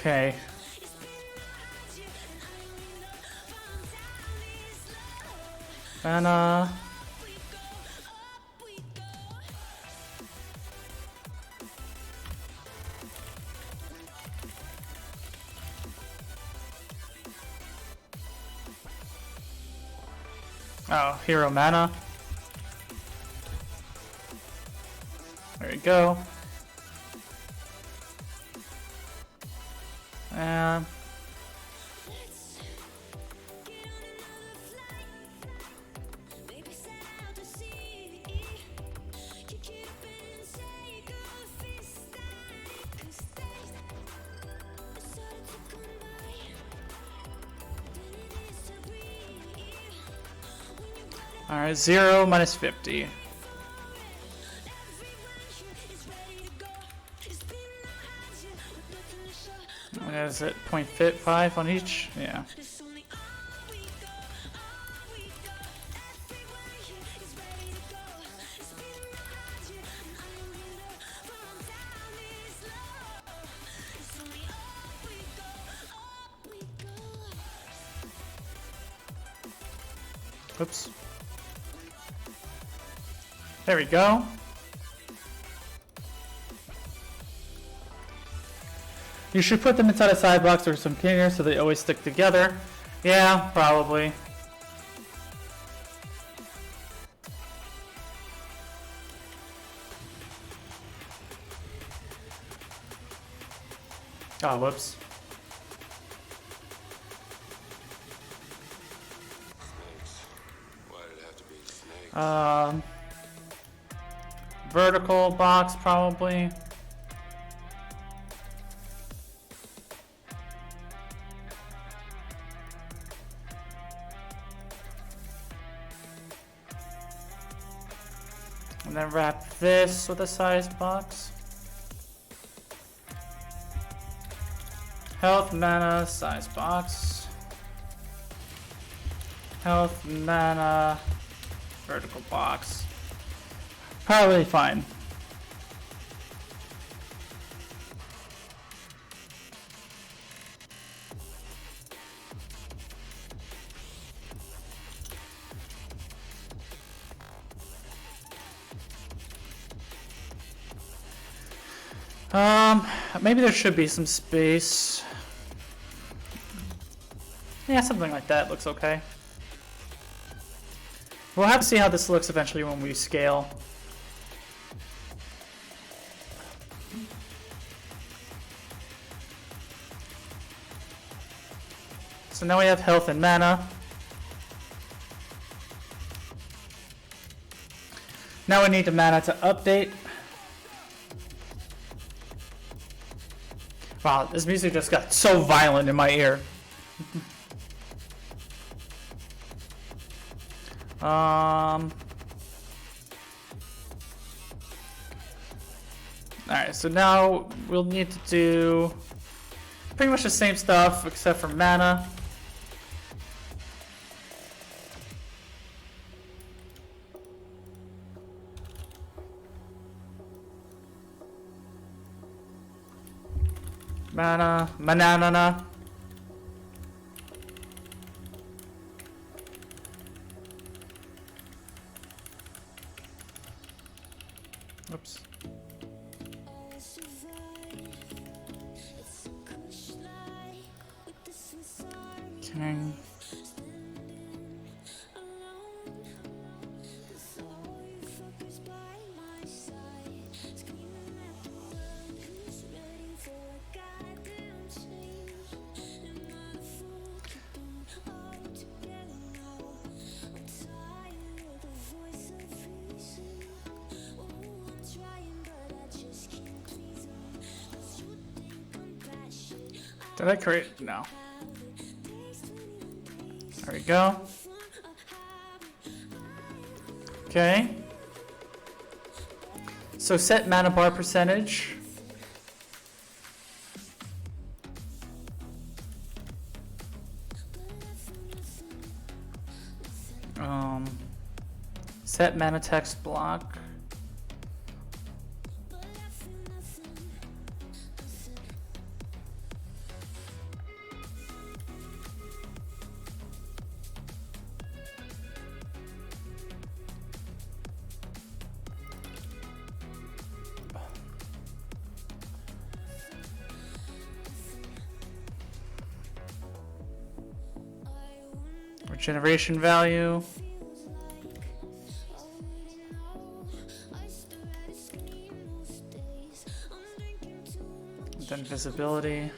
Okay. And oh, hero mana. There we go. And all right, 0 minus 50. What is it? 0.5 on each? Yeah. Oops. There we go. You should put them inside a side box or some container so they always stick together. Yeah, probably. Oh, whoops. Vertical box, probably. And then wrap this with a size box. Health, mana, size box. Health, mana, vertical box. Probably fine. Maybe there should be some space. Yeah, something like that looks okay. We'll have to see how this looks eventually when we scale. So now we have health and mana. Now we need the mana to update. Wow, this music just got so violent in my ear. Alright, so now we'll need to do pretty much the same stuff except for mana. Mana, manana. Oops. Okay. Did I create? No. There we go. Okay. So set mana bar percentage. Set mana text block. Regeneration value. Then visibility.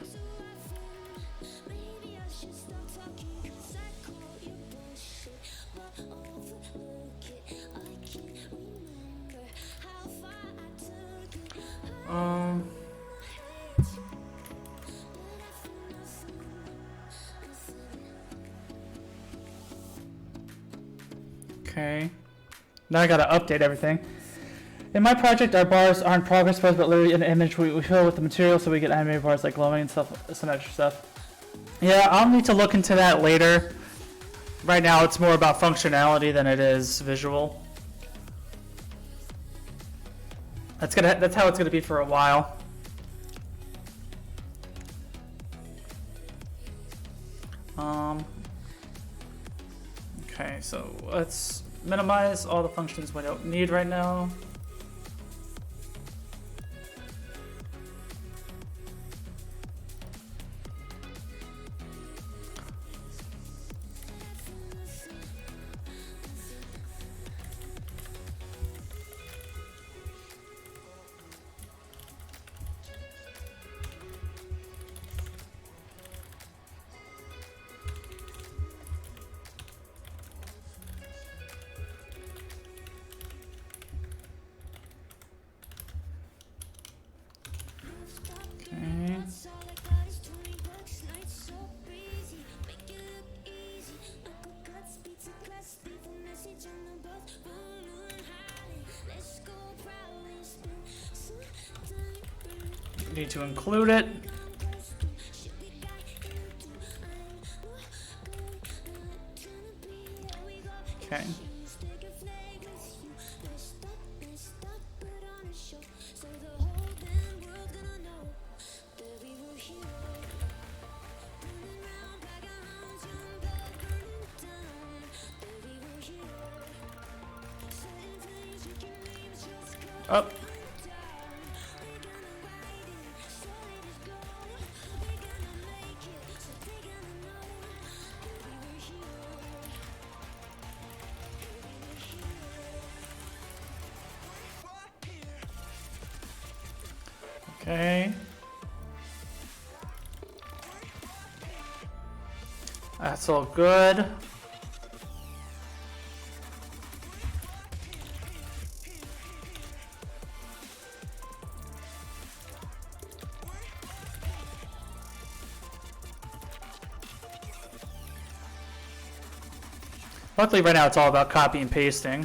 Okay. Now I gotta update everything. In my project, our bars aren't progress bars, but literally an image we fill with the material so we get animated bars like glowing and stuff, some extra stuff. Yeah, I'll need to look into that later. Right now, it's more about functionality than it is visual. That's how it's gonna be for a while. Okay, so let's minimize all the functions we don't need right now. Need to include it. Oh. Okay. That's all good. Luckily right now it's all about copy and pasting.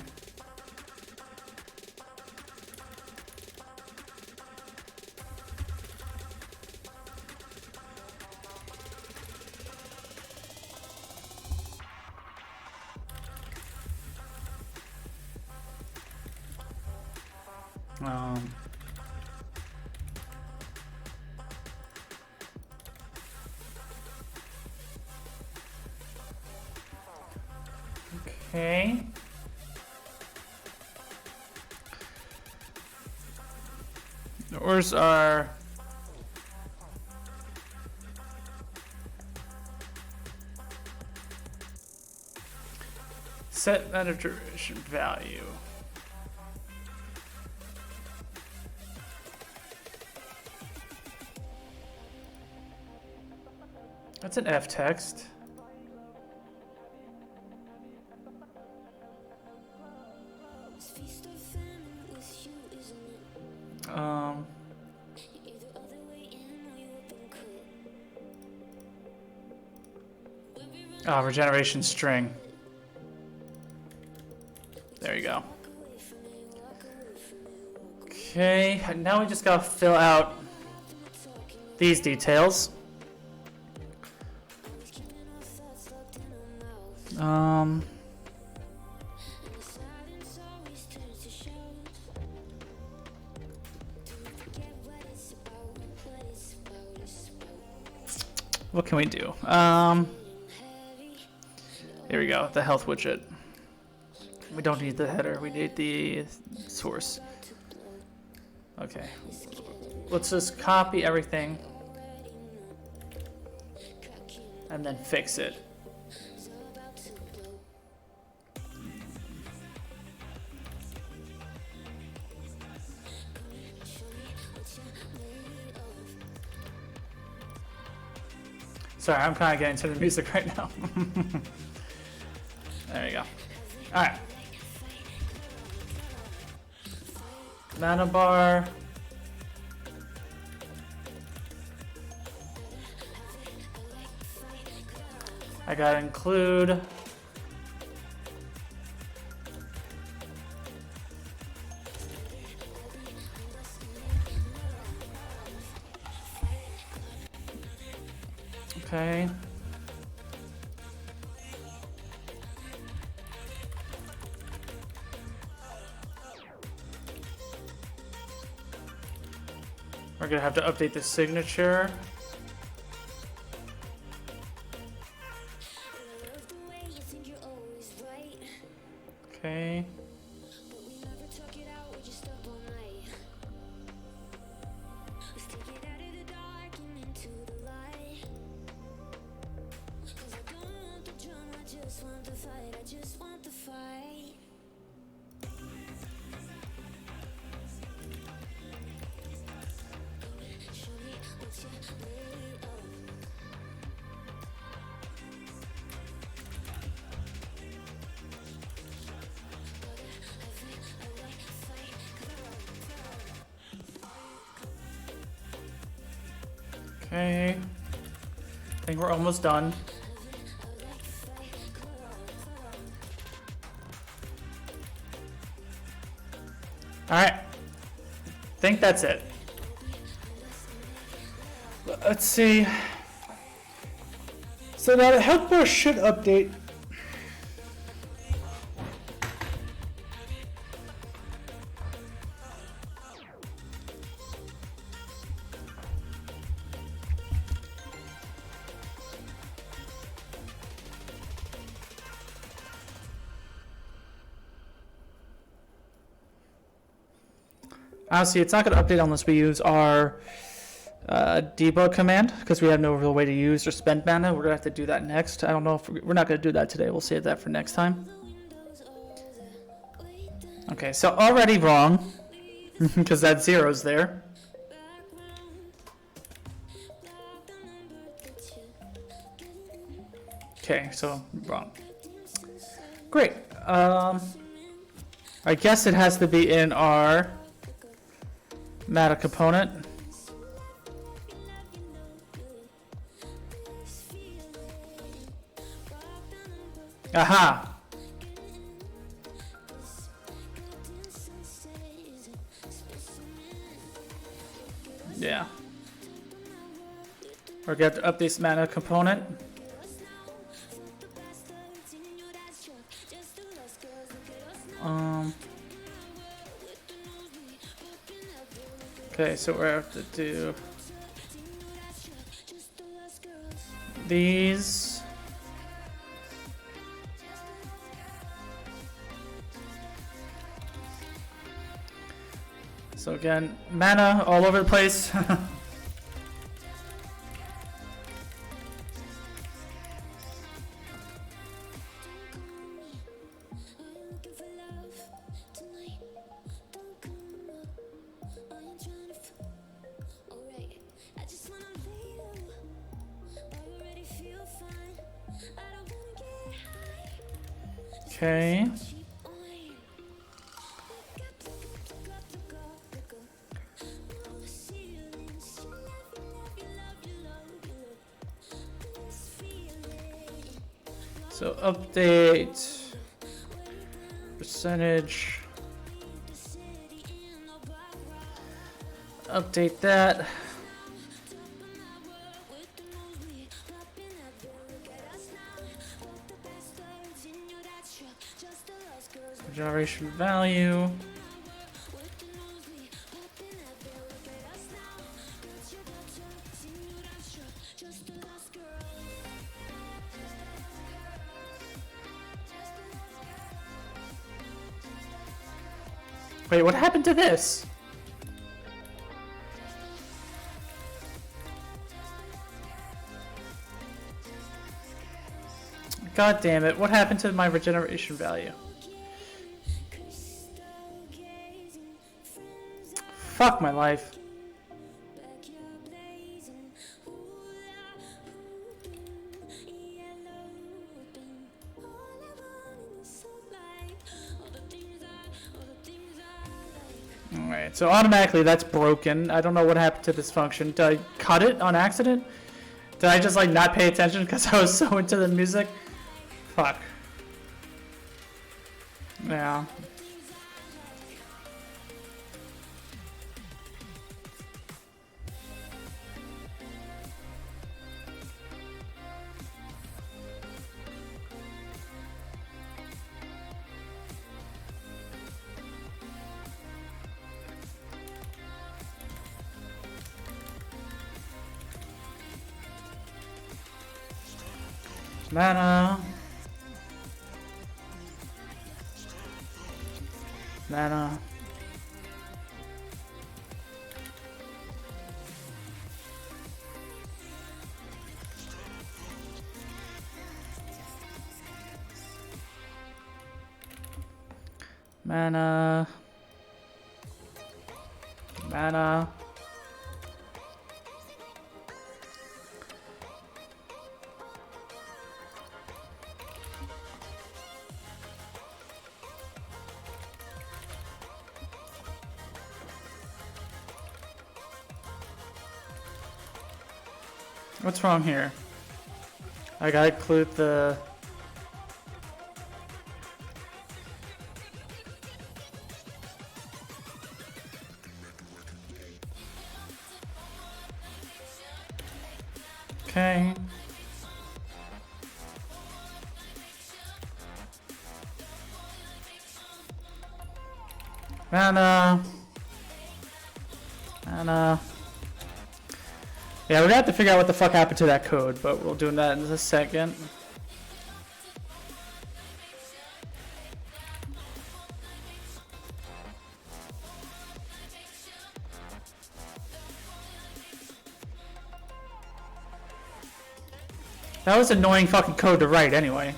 Okay. Where's our... set maturation value? That's an F text. Regeneration string. There you go. Okay, now we just gotta fill out these details. What can we do? Here we go, the health widget. We don't need the header, we need the source. Okay, let's just copy everything and then fix it. Sorry, I'm kind of getting to the music right now. There you go. All right. Mana bar. I gotta include. Okay. We're gonna have to update the signature. Okay. Okay. I think we're almost done. All right. I think that's it. Let's see. So now the health bar should update. Honestly, it's not going to update unless we use our debug command, because we have no real way to use or spend mana. We're going to have to do that next. I don't know if we're not going to do that today. We'll save that for next time. Okay, so already wrong, because that zero's there. Okay, so wrong. Great. I guess it has to be in our mana component. Aha! Yeah. We're going to update this mana component. Okay, so we have to do these. So again, mana all over the place. Okay. So update percentage. Update that. Regeneration value. Wait, what happened to this? God damn it, what happened to my regeneration value? Fuck my life. Alright, so automatically that's broken. I don't know what happened to this function. Did I cut it on accident? Did I just like not pay attention because I was so into the music? Fuck. Yeah. Mana. Mana. Mana. Mana. What's wrong here? I gotta include the... Okay. Mana. Mana. Yeah, we're gonna have to figure out what the fuck happened to that code, but we'll do that in a second. That was annoying fucking code to write anyway.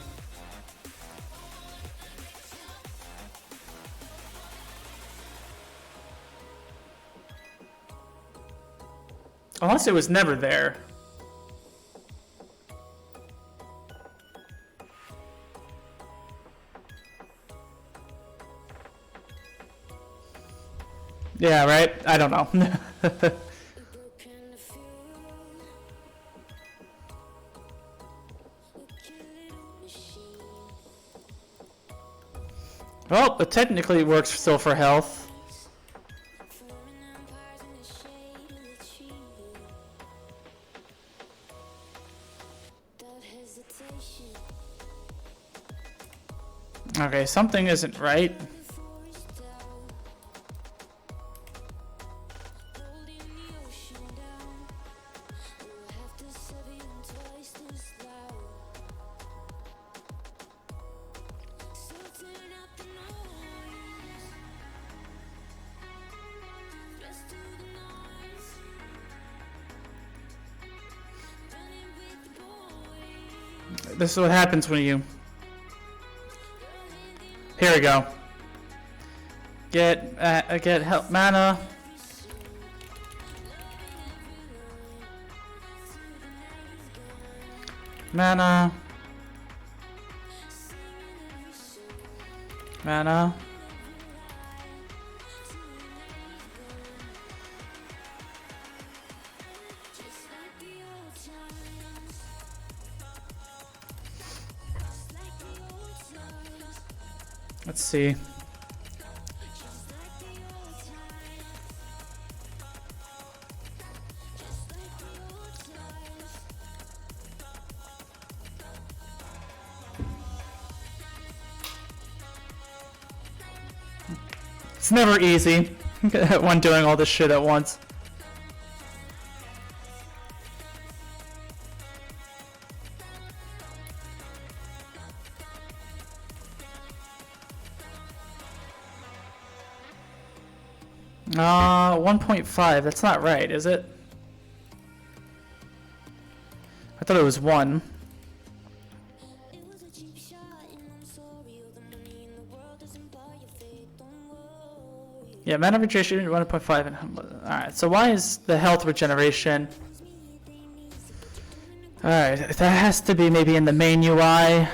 Unless it was never there. Yeah, right? I don't know. Well, it technically works still for health. Okay, something isn't right. This is what happens when you... Here we go. Get help mana. Mana. Mana. Let's see. It's never easy when doing all this shit at once. Uh, 1.5. That's not right, is it? I thought it was 1. Yeah, mana regeneration 1.5. Alright, so why is the health regeneration? Alright, that has to be maybe in the main UI.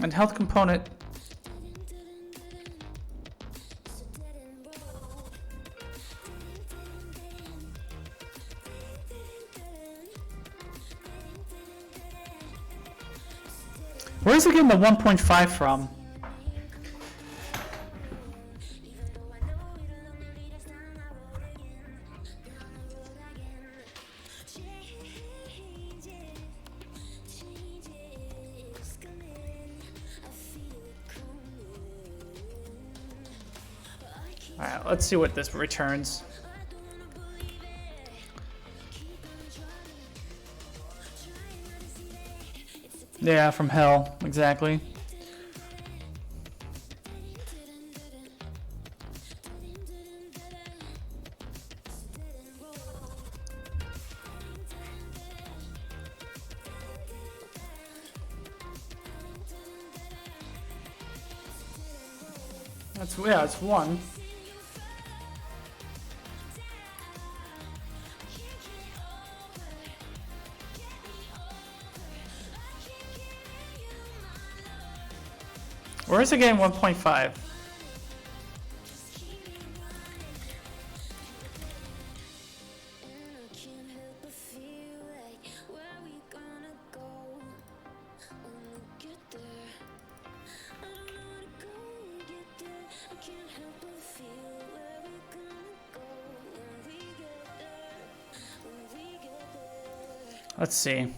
And health component. Where's it getting the 1.5 from? Alright, let's see what this returns. Yeah, from hell, exactly. That's, yeah, it's 1. Where is it getting 1.5? Let's see.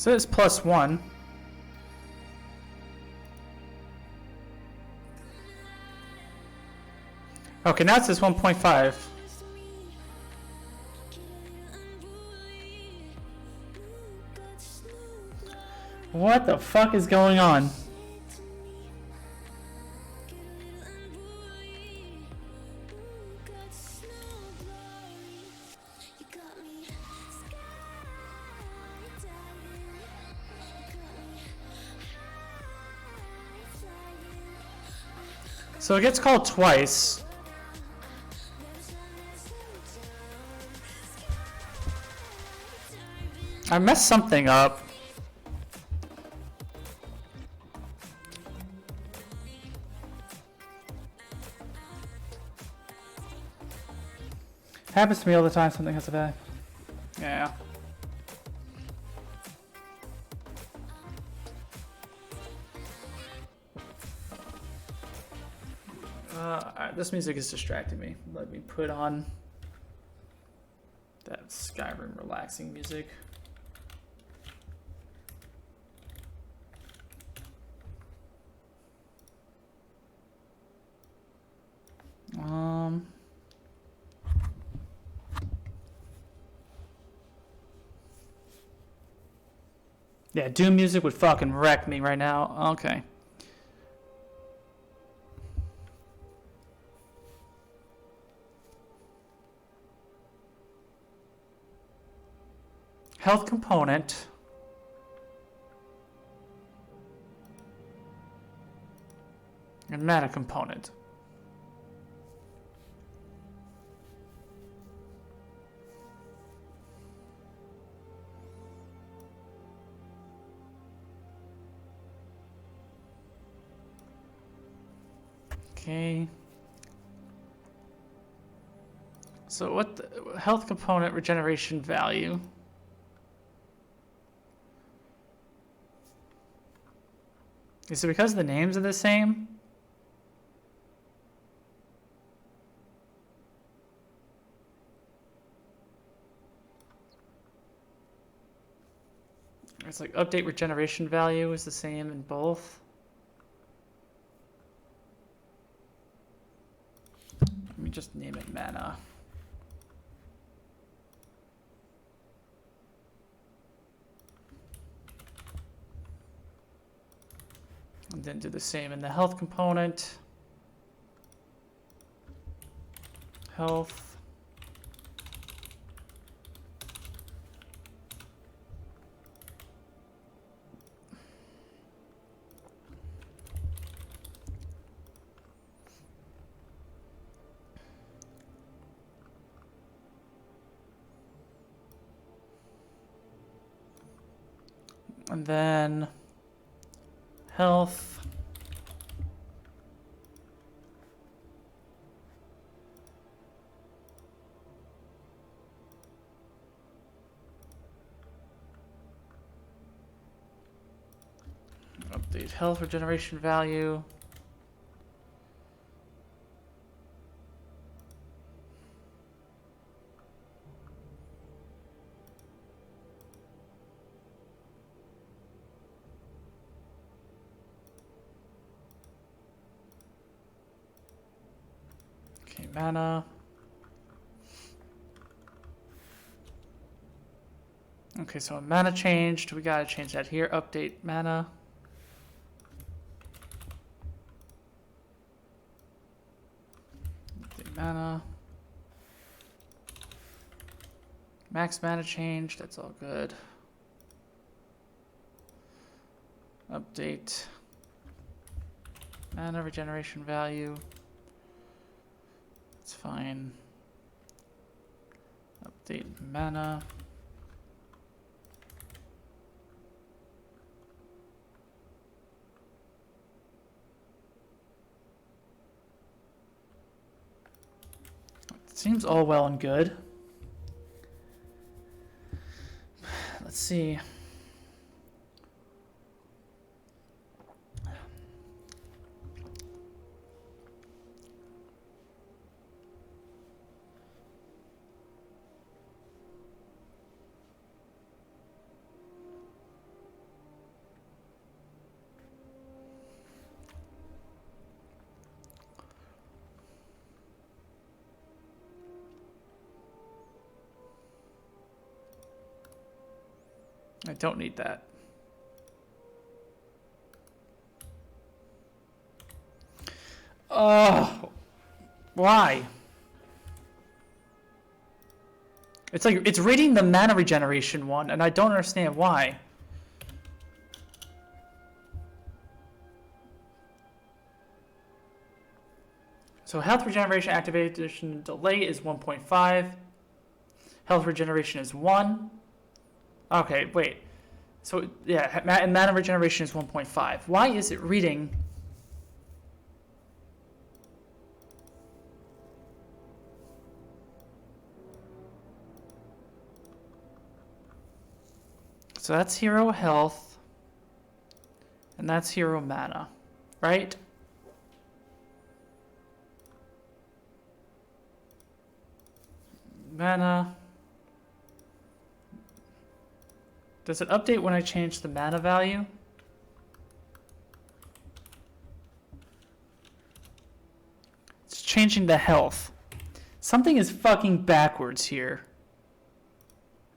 So it's +1. Okay, now it says 1.5. What the fuck is going on? So it gets called twice. I messed something up. Happens to me all the time, something has a bad. Yeah. Alright, this music is distracting me. Let me put on that Skyrim relaxing music. Yeah, Doom music would fucking wreck me right now. Okay. Health component. And mana component. Okay. So what the health component regeneration value? Is it because the names are the same? It's like update regeneration value is the same in both. Let me just name it mana. And then do the same in the health component. Health. And then health. Update health regeneration value. Okay, mana. Okay, so a mana changed. We gotta change that here. Update mana. Update mana. Max mana changed. That's all good. Update mana regeneration value. That's fine. Update mana. Seems all well and good. Let's see. I don't need that. Oh, why? It's like, it's reading the mana regeneration one, and I don't understand why. So health regeneration activation delay is 1.5. Health regeneration is 1. Okay, wait. So, yeah, and mana regeneration is 1.5. Why is it reading... So that's hero health, and that's hero mana, right? Mana. Does it update when I change the mana value? It's changing the health. Something is fucking backwards here.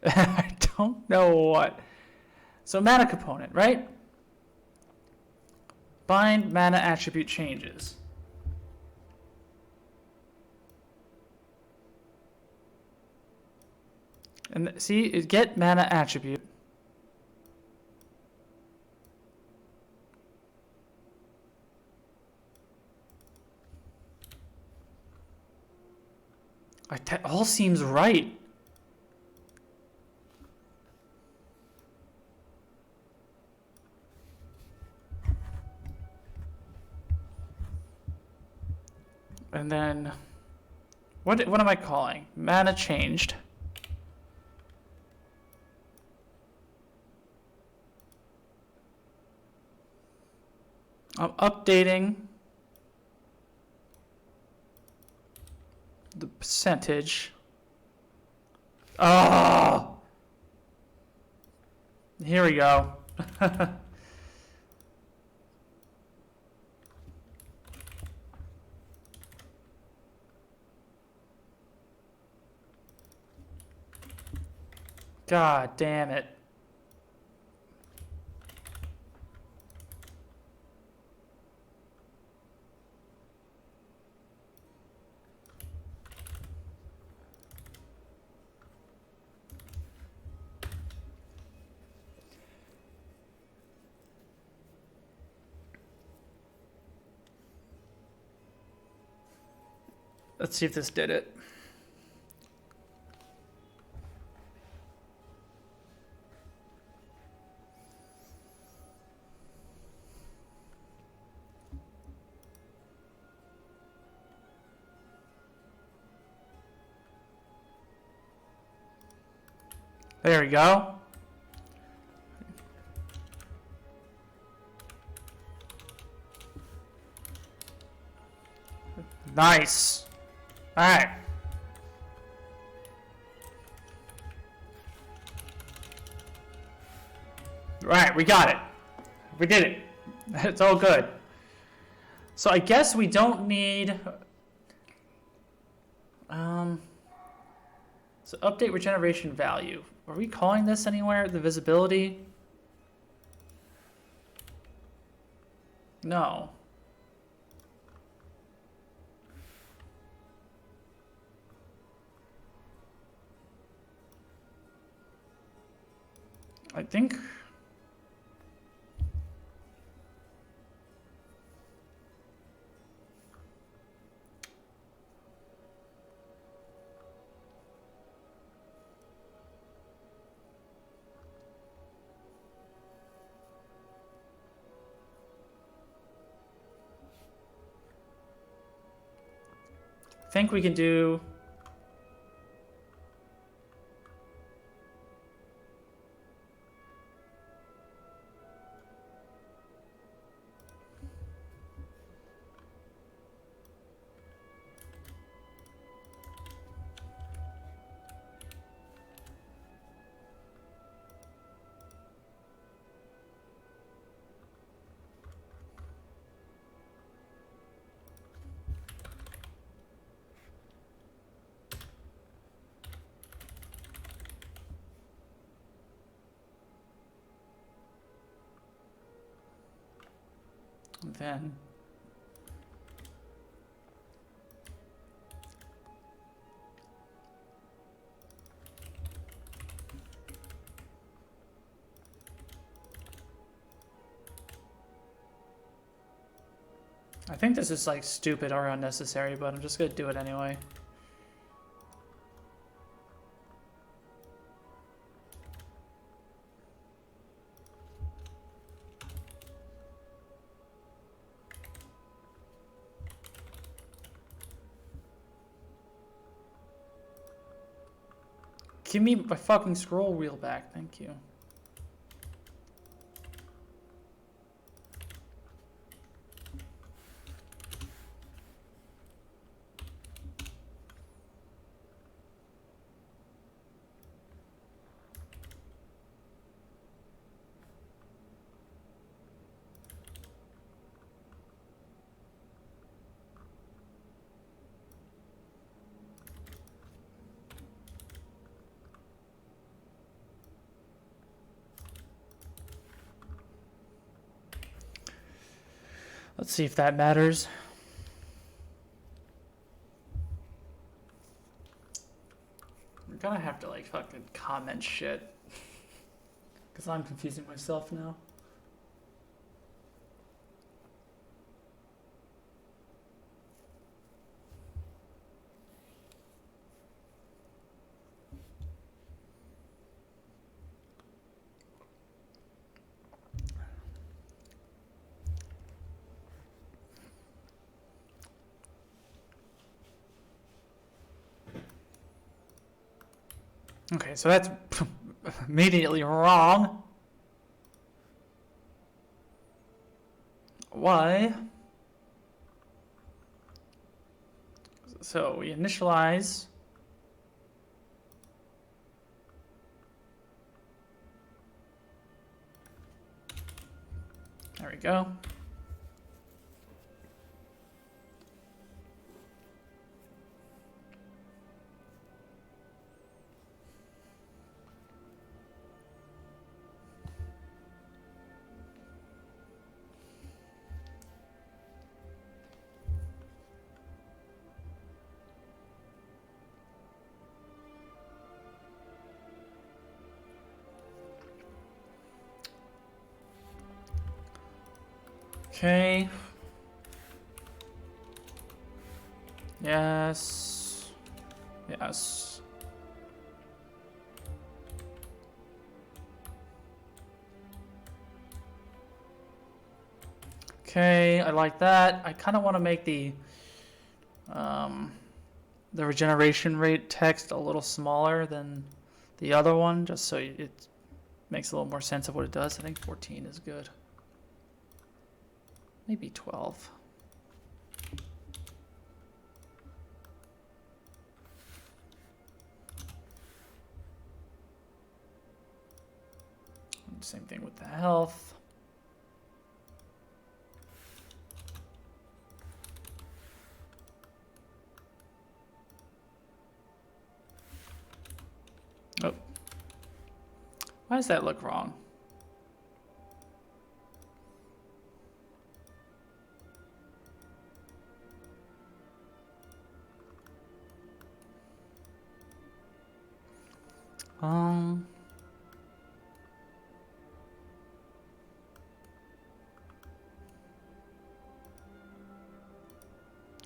I don't know what. So mana component, right? Bind mana attribute changes. And see, get mana attribute. That all seems right. And then, what am I calling? Mana changed. I'm updating the percentage. Oh! Here we go. God damn it. Let's see if this did it. There we go. Nice. All right. Right, we got it. We did it. It's all good. So I guess we don't need... So update regeneration value. Are we calling this anywhere? The visibility? No. I think... think we can do... And then I think this is like stupid or unnecessary, but I'm just gonna do it anyway. Give me my fucking scroll wheel back, thank you. Let's see if that matters. We're gonna have to like fucking comment shit. Because I'm confusing myself now. Okay, so that's immediately wrong. Why? So we initialize. There we go. Okay. Yes. Yes. Okay, I like that. I kind of want to make the regeneration rate text a little smaller than the other one, just so it makes a little more sense of what it does. I think 14 is good. Maybe 12. Same thing with the health. Oh. Why does that look wrong?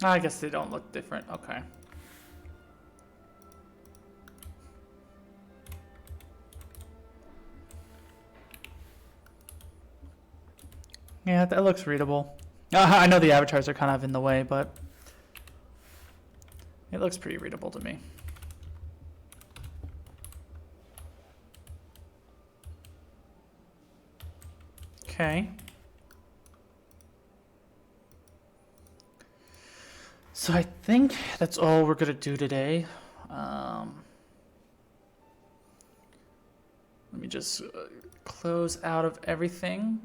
I guess they don't look different. Okay. Yeah, that looks readable. I know the avatars are kind of in the way, but it looks pretty readable to me. Okay. So I think that's all we're gonna do today. Let me just close out of everything.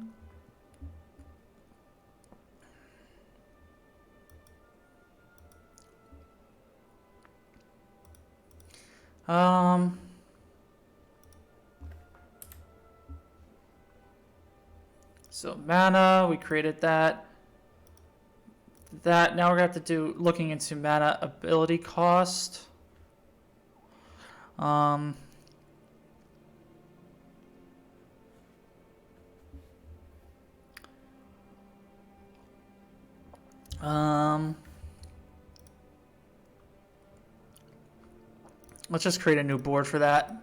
So mana, we created that. that. Now we're going to have to do looking into mana ability cost. Let's just create a new board for that.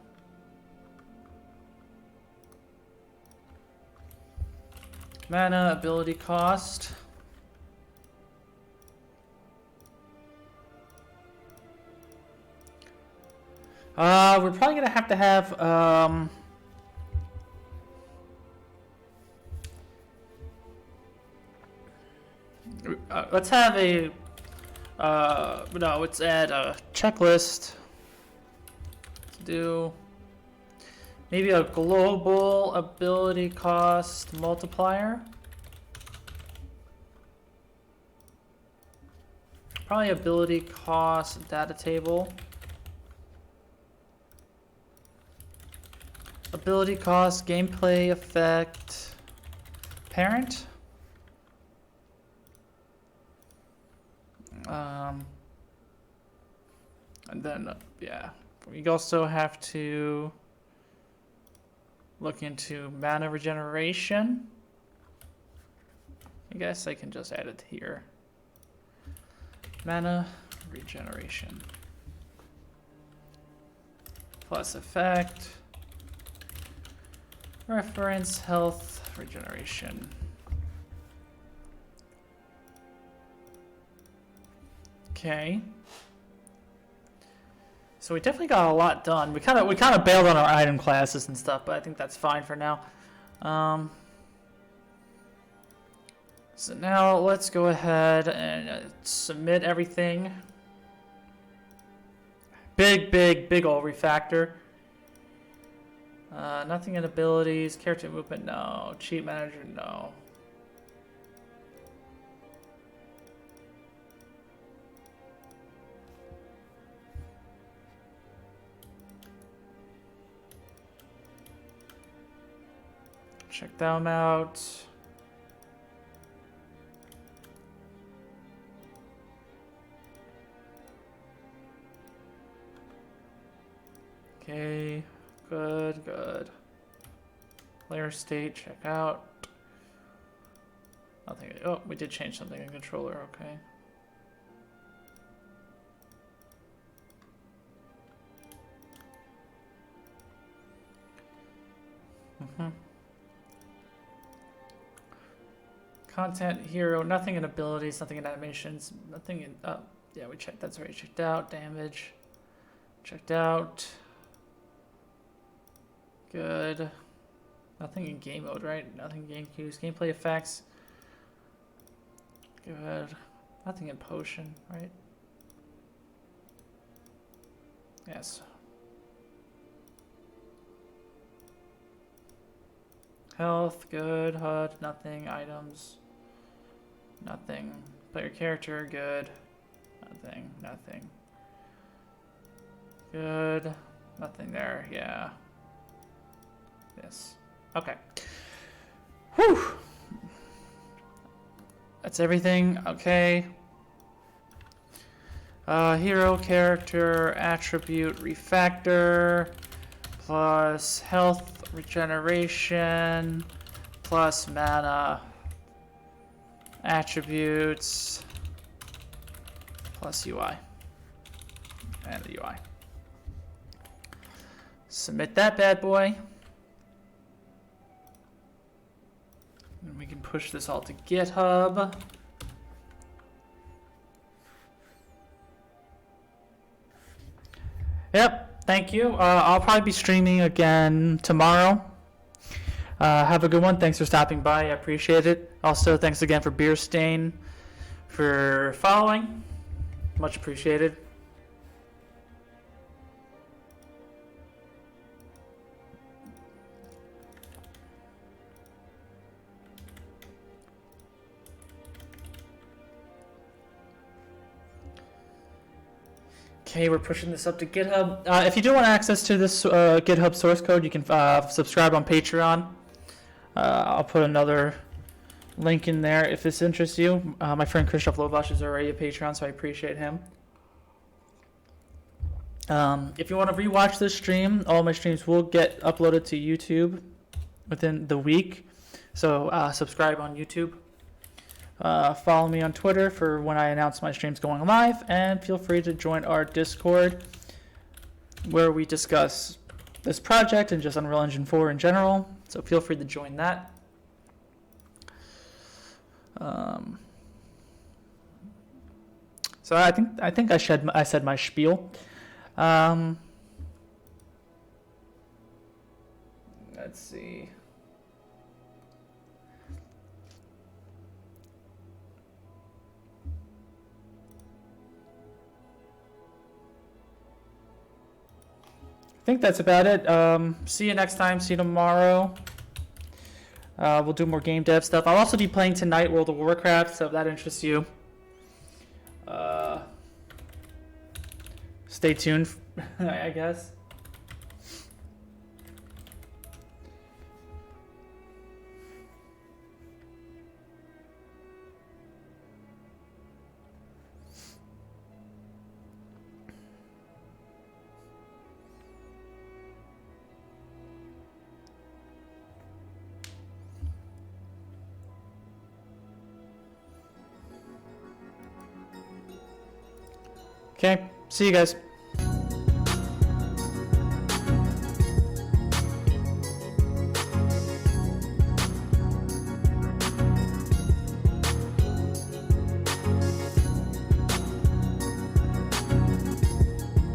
Mana ability cost. We're probably gonna have to have let's have a no, let's add a checklist to do maybe a global ability cost multiplier. Probably ability cost data table. Ability cost, gameplay effect, parent. And then, yeah, we also have to look into mana regeneration. I guess I can just add it here. Mana regeneration. Plus effect. Reference health regeneration. Okay. So we definitely got a lot done. We kind of bailed on our item classes and stuff, but I think that's fine for now. So now let's go ahead and submit everything. Big old refactor. Nothing in abilities, character movement, no. Cheat manager, no. Check them out. Okay, good. Player state, check out. Nothing. Oh, we did change something in controller, okay. Content, hero, nothing in abilities, nothing in animations, nothing in, oh, yeah, we checked, that's already checked out. Damage, checked out. Good. Nothing in game mode, right? Nothing in game cues, gameplay effects. Good. Nothing in potion, right? Yes. Health, good. HUD, nothing. Items, nothing. Player character, good. Nothing. Good. Nothing there, yeah. Yes. Okay. Whew. That's everything. Okay. Hero character attribute refactor plus health regeneration plus mana attributes plus UI and the UI. Submit that bad boy. And we can push this all to GitHub. Yep, thank you. I'll probably be streaming again tomorrow. Have a good one. Thanks for stopping by. I appreciate it. Also, thanks again for Beer Stain for following. Much appreciated. Okay, we're pushing this up to GitHub. If you do want access to this GitHub source code, you can subscribe on Patreon. I'll put another link in there if this interests you. My friend Christoph Lovash is already a Patreon, so I appreciate him. If you want to rewatch this stream, all my streams will get uploaded to YouTube within the week. So subscribe on YouTube. Follow me on Twitter for when I announce my streams going live, and feel free to join our Discord where we discuss this project and just Unreal Engine 4 in general. So feel free to join that. So I think I said my spiel. Let's see. I think that's about it. See you next time. See you tomorrow. We'll do more game dev stuff. I'll also be playing tonight World of Warcraft, so if that interests you, stay tuned, I guess. Okay, see you guys.